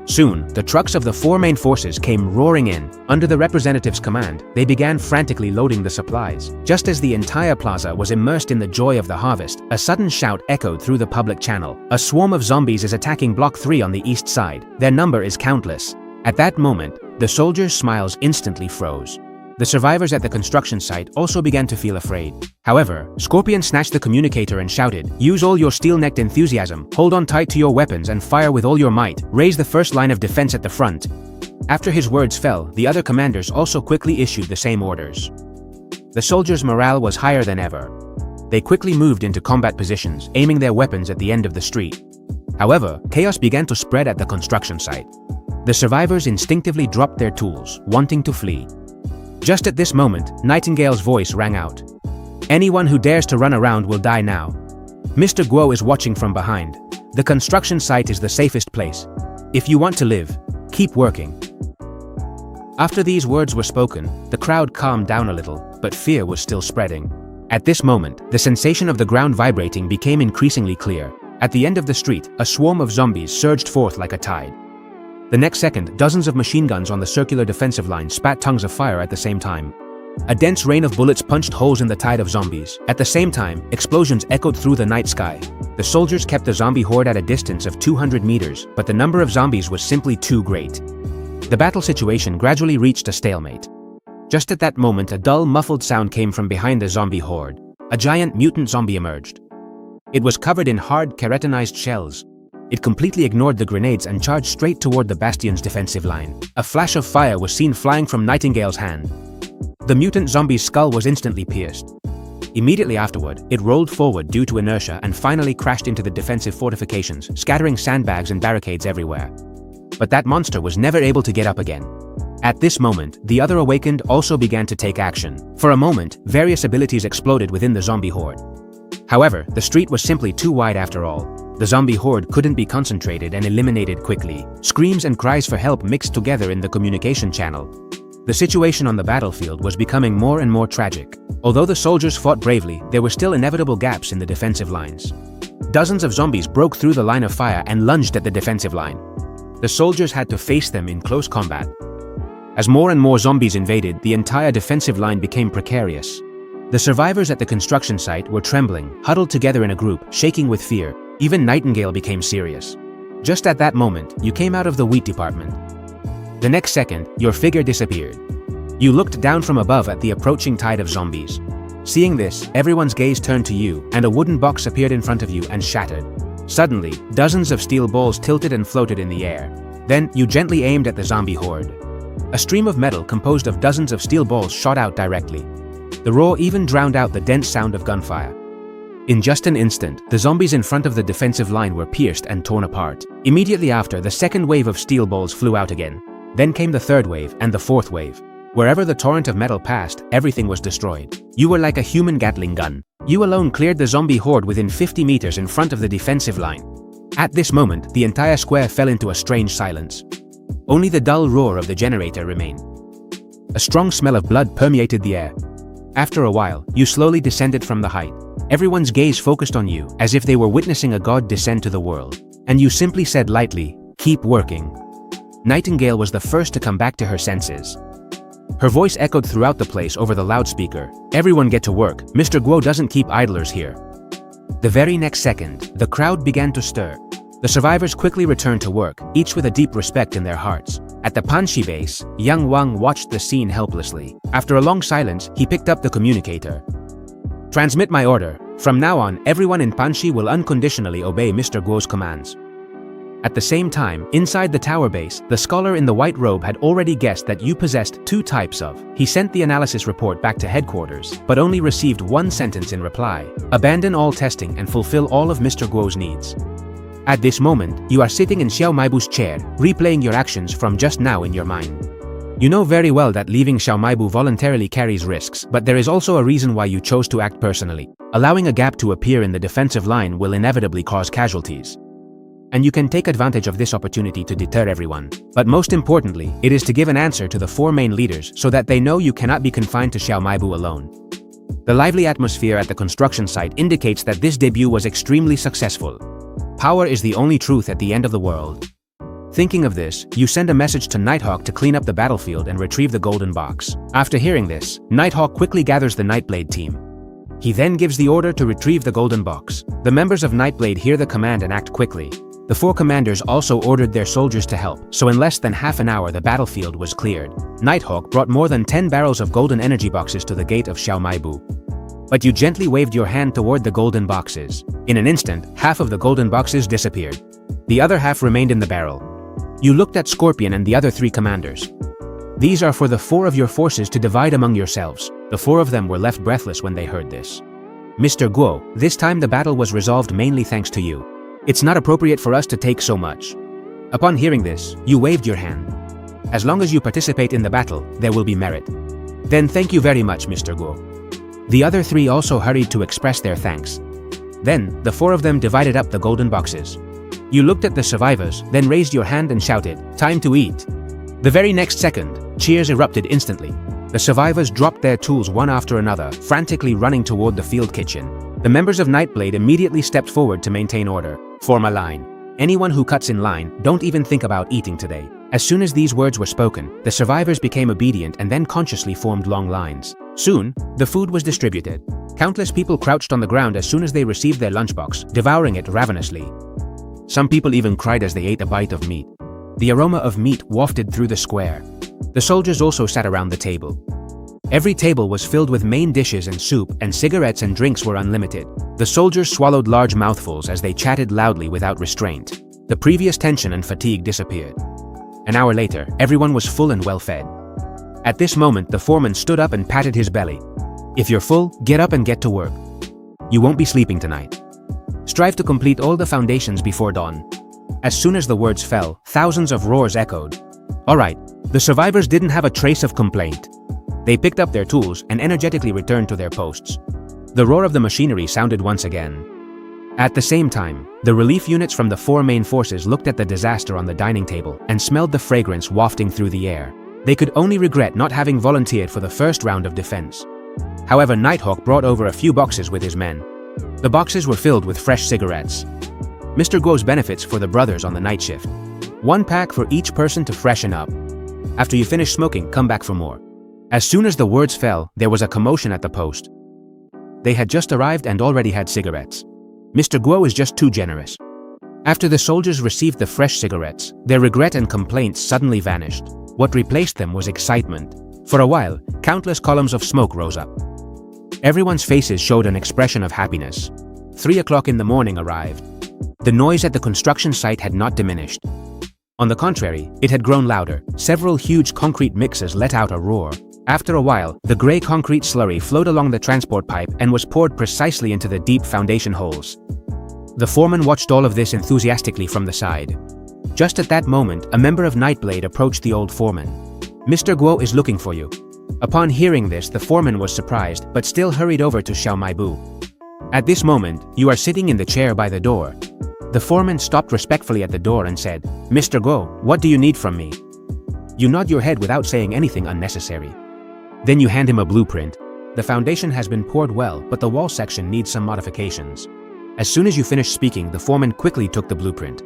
Soon, the trucks of the 4 main forces came roaring in. Under the representative's command, they began frantically loading the supplies. Just as the entire plaza was immersed in the joy of the harvest, a sudden shout echoed through the public channel. "A swarm of zombies is attacking Block 3 on the east side. Their number is countless." At that moment, the soldiers' smiles instantly froze. The survivors at the construction site also began to feel afraid. However, Scorpion snatched the communicator and shouted, "Use all your steel-necked enthusiasm, hold on tight to your weapons and fire with all your might. Raise the first line of defense at the front." After his words fell, the other commanders also quickly issued the same orders. The soldiers' morale was higher than ever. They quickly moved into combat positions, aiming their weapons at the end of the street. However, chaos began to spread at the construction site. The survivors instinctively dropped their tools, wanting to flee. Just at this moment, Nightingale's voice rang out. "Anyone who dares to run around will die now. Mr. Guo is watching from behind. The construction site is the safest place. If you want to live, keep working." After these words were spoken, the crowd calmed down a little, but fear was still spreading. At this moment, the sensation of the ground vibrating became increasingly clear. At the end of the street, a swarm of zombies surged forth like a tide. The next second, dozens of machine guns on the circular defensive line spat tongues of fire at the same time. A dense rain of bullets punched holes in the tide of zombies. At the same time, explosions echoed through the night sky. The soldiers kept the zombie horde at a distance of 200 meters, but the number of zombies was simply too great. The battle situation gradually reached a stalemate. Just at that moment, a dull, muffled sound came from behind the zombie horde. A giant mutant zombie emerged. It was covered in hard, keratinized shells. It completely ignored the grenades and charged straight toward the bastion's defensive line. A flash of fire was seen flying from Nightingale's hand. The mutant zombie's skull was instantly pierced. Immediately afterward, it rolled forward due to inertia and finally crashed into the defensive fortifications, scattering sandbags and barricades everywhere. But that monster was never able to get up again. At this moment, the other awakened also began to take action. For a moment, various abilities exploded within the zombie horde. However, the street was simply too wide after all. The zombie horde couldn't be concentrated and eliminated quickly. Screams and cries for help mixed together in the communication channel. The situation on the battlefield was becoming more and more tragic. Although the soldiers fought bravely, there were still inevitable gaps in the defensive lines. Dozens of zombies broke through the line of fire and lunged at the defensive line. The soldiers had to face them in close combat. As more and more zombies invaded, the entire defensive line became precarious. The survivors at the construction site were trembling, huddled together in a group, shaking with fear. Even Nightingale became serious. Just at that moment, you came out of the wheat department. The next second, your figure disappeared. You looked down from above at the approaching tide of zombies. Seeing this, everyone's gaze turned to you, and a wooden box appeared in front of you and shattered. Suddenly, dozens of steel balls tilted and floated in the air. Then, you gently aimed at the zombie horde. A stream of metal composed of dozens of steel balls shot out directly. The roar even drowned out the dense sound of gunfire. In just an instant, the zombies in front of the defensive line were pierced and torn apart. Immediately after, the second wave of steel balls flew out again. Then came the third wave and the fourth wave. Wherever the torrent of metal passed, everything was destroyed. You were like a human Gatling gun. You alone cleared the zombie horde within 50 meters in front of the defensive line. At this moment, the entire square fell into a strange silence. Only the dull roar of the generator remained. A strong smell of blood permeated the air. After a while, you slowly descended from the height. Everyone's gaze focused on you, as if they were witnessing a god descend to the world. And you simply said lightly, "Keep working." Nightingale was the first to come back to her senses. Her voice echoed throughout the place over the loudspeaker. "Everyone get to work. Mr. Guo doesn't keep idlers here." The very next second, the crowd began to stir. The survivors quickly returned to work, each with a deep respect in their hearts. At the Panshi base, Yang Wang watched the scene helplessly. After a long silence, he picked up the communicator. "Transmit my order. From now on, everyone in Panshi will unconditionally obey Mr. Guo's commands." At the same time, inside the tower base, the scholar in the white robe had already guessed that you possessed two types of. He sent the analysis report back to headquarters, but only received one sentence in reply: "Abandon all testing and fulfill all of Mr. Guo's needs." At this moment, you are sitting in Xiao Maibu's chair, replaying your actions from just now in your mind. You know very well that leaving Xiao Maibu voluntarily carries risks, but there is also a reason why you chose to act personally. Allowing a gap to appear in the defensive line will inevitably cause casualties. And you can take advantage of this opportunity to deter everyone. But most importantly, it is to give an answer to the four main leaders so that they know you cannot be confined to Xiao Maibu alone. The lively atmosphere at the construction site indicates that this debut was extremely successful. Power is the only truth at the end of the world. Thinking of this, you send a message to Nighthawk to clean up the battlefield and retrieve the golden box. After hearing this, Nighthawk quickly gathers the Nightblade team. He then gives the order to retrieve the golden box. The members of Nightblade hear the command and act quickly. The four commanders also ordered their soldiers to help, so in less than half an hour the battlefield was cleared. Nighthawk brought more than 10 barrels of golden energy boxes to the gate of Xiao Maibu. But you gently waved your hand toward the golden boxes. In an instant, half of the golden boxes disappeared. The other half remained in the barrel. You looked at Scorpion and the other three commanders. "These are for the four of your forces to divide among yourselves." The four of them were left breathless when they heard this. "Mr. Guo, this time the battle was resolved mainly thanks to you. It's not appropriate for us to take so much." Upon hearing this, you waved your hand. "As long as you participate in the battle, there will be merit." "Then thank you very much, Mr. Guo." The other three also hurried to express their thanks. Then, the four of them divided up the golden boxes. You looked at the survivors, then raised your hand and shouted, "Time to eat." The very next second, cheers erupted instantly. The survivors dropped their tools one after another, frantically running toward the field kitchen. The members of Nightblade immediately stepped forward to maintain order. Form a line. Anyone who cuts in line, don't even think about eating today. As soon as these words were spoken, the survivors became obedient and then consciously formed long lines. Soon, the food was distributed. Countless people crouched on the ground as soon as they received their lunchbox, devouring it ravenously. Some people even cried as they ate a bite of meat. The aroma of meat wafted through the square. The soldiers also sat around the table. Every table was filled with main dishes and soup, and cigarettes and drinks were unlimited. The soldiers swallowed large mouthfuls as they chatted loudly without restraint. The previous tension and fatigue disappeared. An hour later, everyone was full and well fed. At this moment, the foreman stood up and patted his belly. If you're full, get up and get to work. You won't be sleeping tonight. Strive to complete all the foundations before dawn. As soon as the words fell, thousands of roars echoed. Alright, the survivors didn't have a trace of complaint. They picked up their tools and energetically returned to their posts. The roar of the machinery sounded once again. At the same time, the relief units from the 4 main forces looked at the disaster on the dining table and smelled the fragrance wafting through the air. They could only regret not having volunteered for the first round of defense. However, Nighthawk brought over a few boxes with his men. The boxes were filled with fresh cigarettes. Mr. Guo's benefits for the brothers on the night shift. 1 pack for each person to freshen up. After you finish smoking, come back for more. As soon as the words fell, there was a commotion at the post. They had just arrived and already had cigarettes. Mr. Guo is just too generous. After the soldiers received the fresh cigarettes, their regret and complaints suddenly vanished. What replaced them was excitement. For a while, countless columns of smoke rose up. Everyone's faces showed an expression of happiness. 3 o'clock in the morning arrived. The noise at the construction site had not diminished. On the contrary, it had grown louder. Several huge concrete mixers let out a roar. After a while, the grey concrete slurry flowed along the transport pipe and was poured precisely into the deep foundation holes. The foreman watched all of this enthusiastically from the side. Just at that moment, a member of Nightblade approached the old foreman. Mr. Guo is looking for you. Upon hearing this, the foreman was surprised, but still hurried over to Xiao Maibu. At this moment, you are sitting in the chair by the door. The foreman stopped respectfully at the door and said, Mr. Guo, what do you need from me? You nod your head without saying anything unnecessary. Then you hand him a blueprint. The foundation has been poured well, but the wall section needs some modifications. As soon as you finished speaking, the foreman quickly took the blueprint.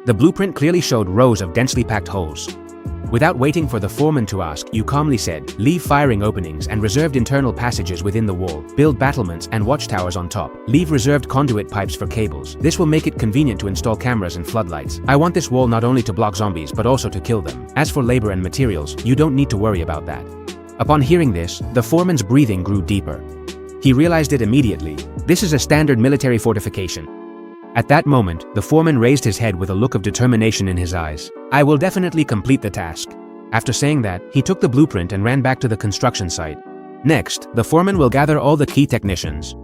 The blueprint clearly showed rows of densely packed holes. Without waiting for the foreman to ask, you calmly said, leave firing openings and reserved internal passages within the wall, build battlements and watchtowers on top, leave reserved conduit pipes for cables. This will make it convenient to install cameras and floodlights. I want this wall not only to block zombies but also to kill them. As for labor and materials, you don't need to worry about that. Upon hearing this, the foreman's breathing grew deeper. He realized it immediately. This is a standard military fortification. At that moment, the foreman raised his head with a look of determination in his eyes. I will definitely complete the task. After saying that, he took the blueprint and ran back to the construction site. Next, the foreman will gather all the key technicians.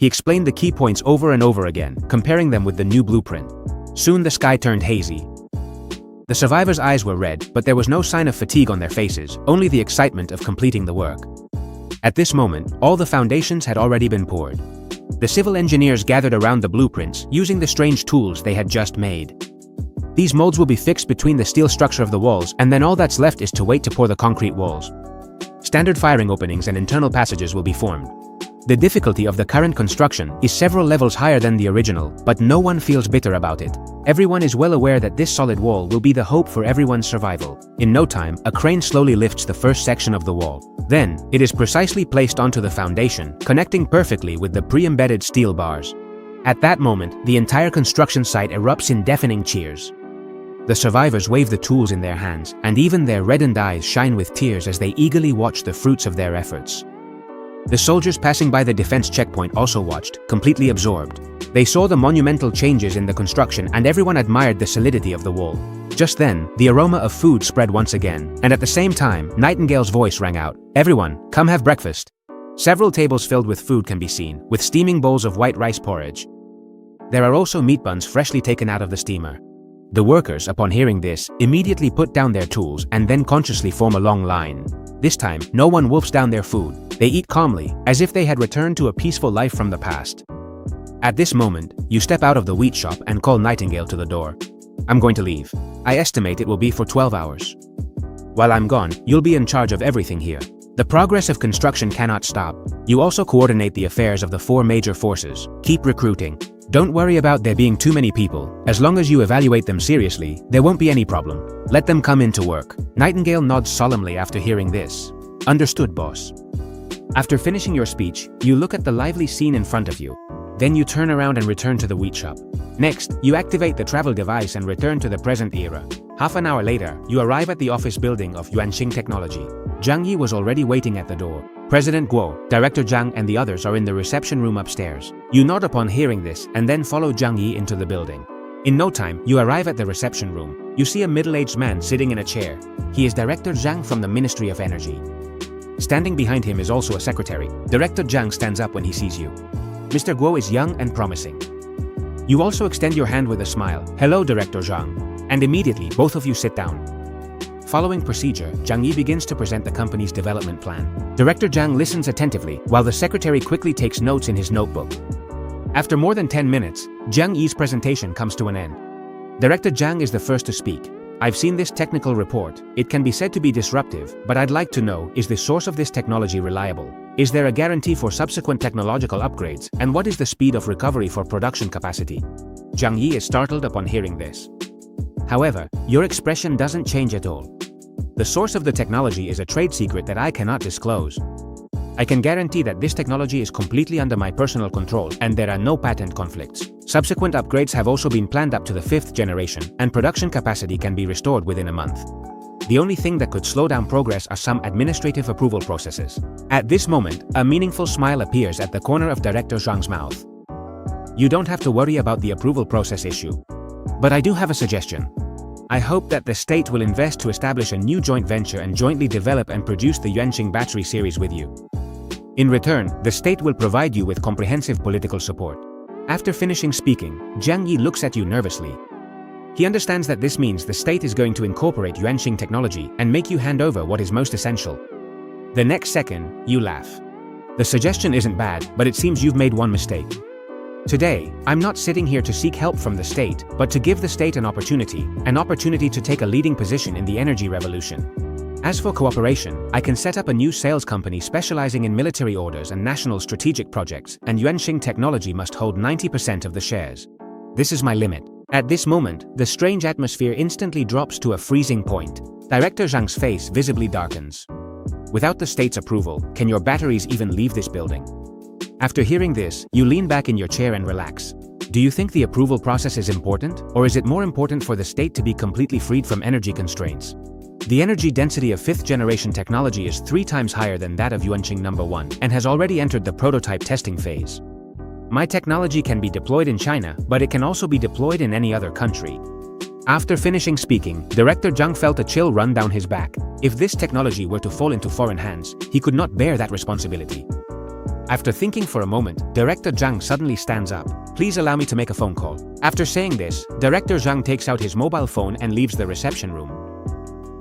He explained the key points over and over again, comparing them with the new blueprint. Soon the sky turned hazy. The survivors' eyes were red, but there was no sign of fatigue on their faces, only the excitement of completing the work. At this moment, all the foundations had already been poured. The civil engineers gathered around the blueprints, using the strange tools they had just made. These molds will be fixed between the steel structure of the walls, and then all that's left is to wait to pour the concrete walls. Standard firing openings and internal passages will be formed. The difficulty of the current construction is several levels higher than the original, but no one feels bitter about it. Everyone is well aware that this solid wall will be the hope for everyone's survival. In no time, a crane slowly lifts the first section of the wall. Then, it is precisely placed onto the foundation, connecting perfectly with the pre-embedded steel bars. At that moment, the entire construction site erupts in deafening cheers. The survivors wave the tools in their hands, and even their reddened eyes shine with tears as they eagerly watch the fruits of their efforts. The soldiers passing by the defense checkpoint also watched, completely absorbed. They saw the monumental changes in the construction and everyone admired the solidity of the wall. Just then, the aroma of food spread once again, and at the same time, Nightingale's voice rang out. Everyone, come have breakfast. Several tables filled with food can be seen, with steaming bowls of white rice porridge. There are also meat buns freshly taken out of the steamer. The workers, upon hearing this, immediately put down their tools and then consciously form a long line. This time, no one wolfs down their food. They eat calmly, as if they had returned to a peaceful life from the past. At this moment, you step out of the wheat shop and call Nightingale to the door. I'm going to leave. I estimate it will be for 12 hours. While I'm gone, you'll be in charge of everything here. The progress of construction cannot stop. You also coordinate the affairs of the 4 major forces. Keep recruiting. Don't worry about there being too many people. As long as you evaluate them seriously, there won't be any problem. Let them come into work. Nightingale nods solemnly after hearing this. Understood, boss. After finishing your speech, you look at the lively scene in front of you. Then you turn around and return to the wheat shop. Next, you activate the travel device and return to the present era. Half an hour later, you arrive at the office building of Yuanxing Technology. Zhang Yi was already waiting at the door. President Guo, Director Zhang and the others are in the reception room upstairs. You nod upon hearing this and then follow Zhang Yi into the building. In no time, you arrive at the reception room. You see a middle-aged man sitting in a chair. He is Director Zhang from the Ministry of Energy. Standing behind him is also a secretary. Director Zhang stands up when he sees you. Mr. Guo is young and promising. You also extend your hand with a smile. Hello, Director Zhang. And immediately, both of you sit down. Following procedure, Zhang Yi begins to present the company's development plan. Director Zhang listens attentively, while the secretary quickly takes notes in his notebook. After more than 10 minutes, Zhang Yi's presentation comes to an end. Director Zhang is the first to speak. I've seen this technical report. It can be said to be disruptive, but I'd like to know, is the source of this technology reliable? Is there a guarantee for subsequent technological upgrades? And what is the speed of recovery for production capacity? Zhang Yi is startled upon hearing this. However, your expression doesn't change at all. The source of the technology is a trade secret that I cannot disclose. I can guarantee that this technology is completely under my personal control and there are no patent conflicts. Subsequent upgrades have also been planned up to the 5th generation, and production capacity can be restored within a month. The only thing that could slow down progress are some administrative approval processes. At this moment, a meaningful smile appears at the corner of Director Zhang's mouth. You don't have to worry about the approval process issue. But I do have a suggestion. I hope that the state will invest to establish a new joint venture and jointly develop and produce the Yuanxing battery series with you. In return, the state will provide you with comprehensive political support. After finishing speaking, Zhang Yi looks at you nervously. He understands that this means the state is going to incorporate Yuanxing technology and make you hand over what is most essential. The next second, you laugh. The suggestion isn't bad, but it seems you've made one mistake. Today, I'm not sitting here to seek help from the state, but to give the state an opportunity to take a leading position in the energy revolution. As for cooperation, I can set up a new sales company specializing in military orders and national strategic projects, and Yuanxing Technology must hold 90% of the shares. This is my limit. At this moment, the strange atmosphere instantly drops to a freezing point. Director Zhang's face visibly darkens. Without the state's approval, can your batteries even leave this building? After hearing this, you lean back in your chair and relax. Do you think the approval process is important, or is it more important for the state to be completely freed from energy constraints? The energy density of 5th generation technology is 3 times higher than that of Yuanxing No. 1 and has already entered the prototype testing phase. My technology can be deployed in China, but it can also be deployed in any other country. After finishing speaking, Director Zhang felt a chill run down his back. If this technology were to fall into foreign hands, he could not bear that responsibility. After thinking for a moment, Director Zhang suddenly stands up. Please allow me to make a phone call. After saying this, Director Zhang takes out his mobile phone and leaves the reception room.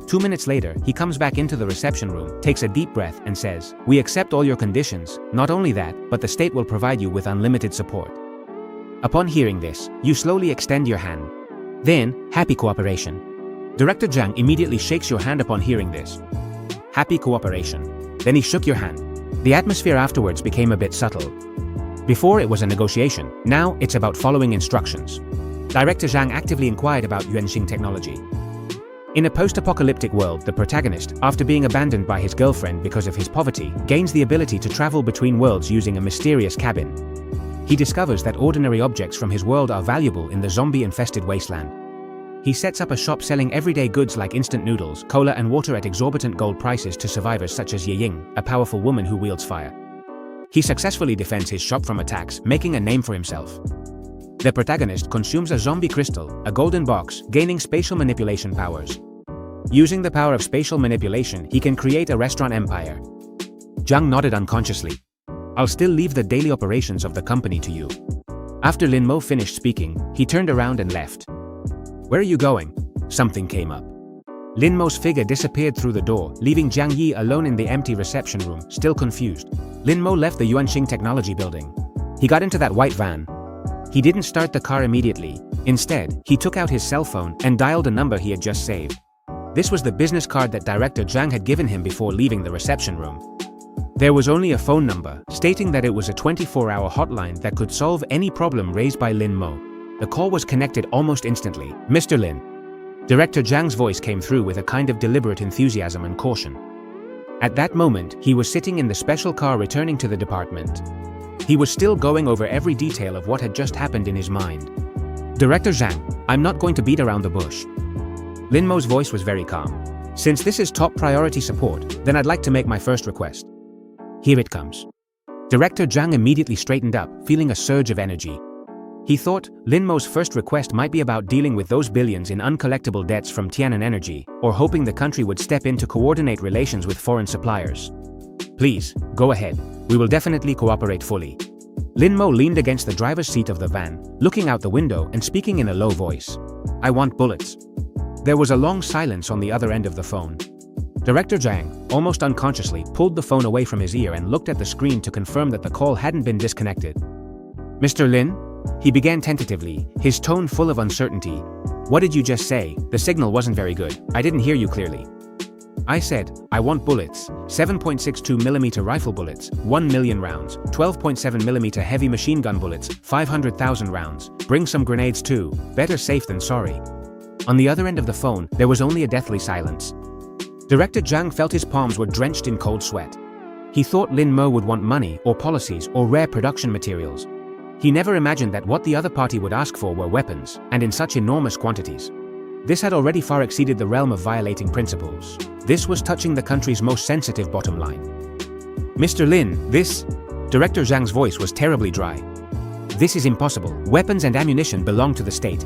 2 minutes later, he comes back into the reception room, takes a deep breath and says, "We accept all your conditions. Not only that, but the state will provide you with unlimited support." Upon hearing this, you slowly extend your hand. Then, happy cooperation. Director Zhang immediately shakes your hand upon hearing this. Happy cooperation. Then he shook your hand. The atmosphere afterwards became a bit subtle. Before it was a negotiation, now it's about following instructions. Director Zhang actively inquired about Yuanxing technology. In a post-apocalyptic world, the protagonist, after being abandoned by his girlfriend because of his poverty, gains the ability to travel between worlds using a mysterious cabin. He discovers that ordinary objects from his world are valuable in the zombie-infested wasteland. He sets up a shop selling everyday goods like instant noodles, cola and water at exorbitant gold prices to survivors such as Ying, a powerful woman who wields fire. He successfully defends his shop from attacks, making a name for himself. The protagonist consumes a zombie crystal, a golden box, gaining spatial manipulation powers. Using the power of spatial manipulation, he can create a restaurant empire. Zhang nodded unconsciously. I'll still leave the daily operations of the company to you. After Lin Mo finished speaking, he turned around and left. Where are you going? Something came up. Lin Mo's figure disappeared through the door, leaving Zhang Yi alone in the empty reception room, still confused. Lin Mo left the Yuanxing Technology building. He got into that white van. He didn't start the car immediately. Instead, he took out his cell phone and dialed a number he had just saved. This was the business card that Director Zhang had given him before leaving the reception room. There was only a phone number, stating that it was a 24-hour hotline that could solve any problem raised by Lin Mo. The call was connected almost instantly. "Mr. Lin." Director Zhang's voice came through with a kind of deliberate enthusiasm and caution. At that moment, he was sitting in the special car returning to the department. He was still going over every detail of what had just happened in his mind. "Director Zhang, I'm not going to beat around the bush." Lin Mo's voice was very calm. "Since this is top priority support, then I'd like to make my first request. Here it comes." Director Zhang immediately straightened up, feeling a surge of energy. He thought Lin Mo's first request might be about dealing with those billions in uncollectible debts from Tian'an Energy, or hoping the country would step in to coordinate relations with foreign suppliers. "Please, go ahead. We will definitely cooperate fully." Lin Mo leaned against the driver's seat of the van, looking out the window and speaking in a low voice. "I want bullets." There was a long silence on the other end of the phone. Director Zhang, almost unconsciously, pulled the phone away from his ear and looked at the screen to confirm that the call hadn't been disconnected. "Mr. Lin?" He began tentatively, his tone full of uncertainty. "What did you just say? The signal wasn't very good. I didn't hear you clearly." "I said, I want bullets, 7.62mm rifle bullets, 1 million rounds, 12.7mm heavy machine gun bullets, 500,000 rounds. Bring some grenades too, better safe than sorry." On the other end of the phone, there was only a deathly silence. Director Zhang felt his palms were drenched in cold sweat. He thought Lin Mo would want money, or policies, or rare production materials. He never imagined that what the other party would ask for were weapons, and in such enormous quantities. This had already far exceeded the realm of violating principles. This was touching the country's most sensitive bottom line. "Mr. Lin, this..." Director Zhang's voice was terribly dry. "This is impossible. Weapons and ammunition belong to the state."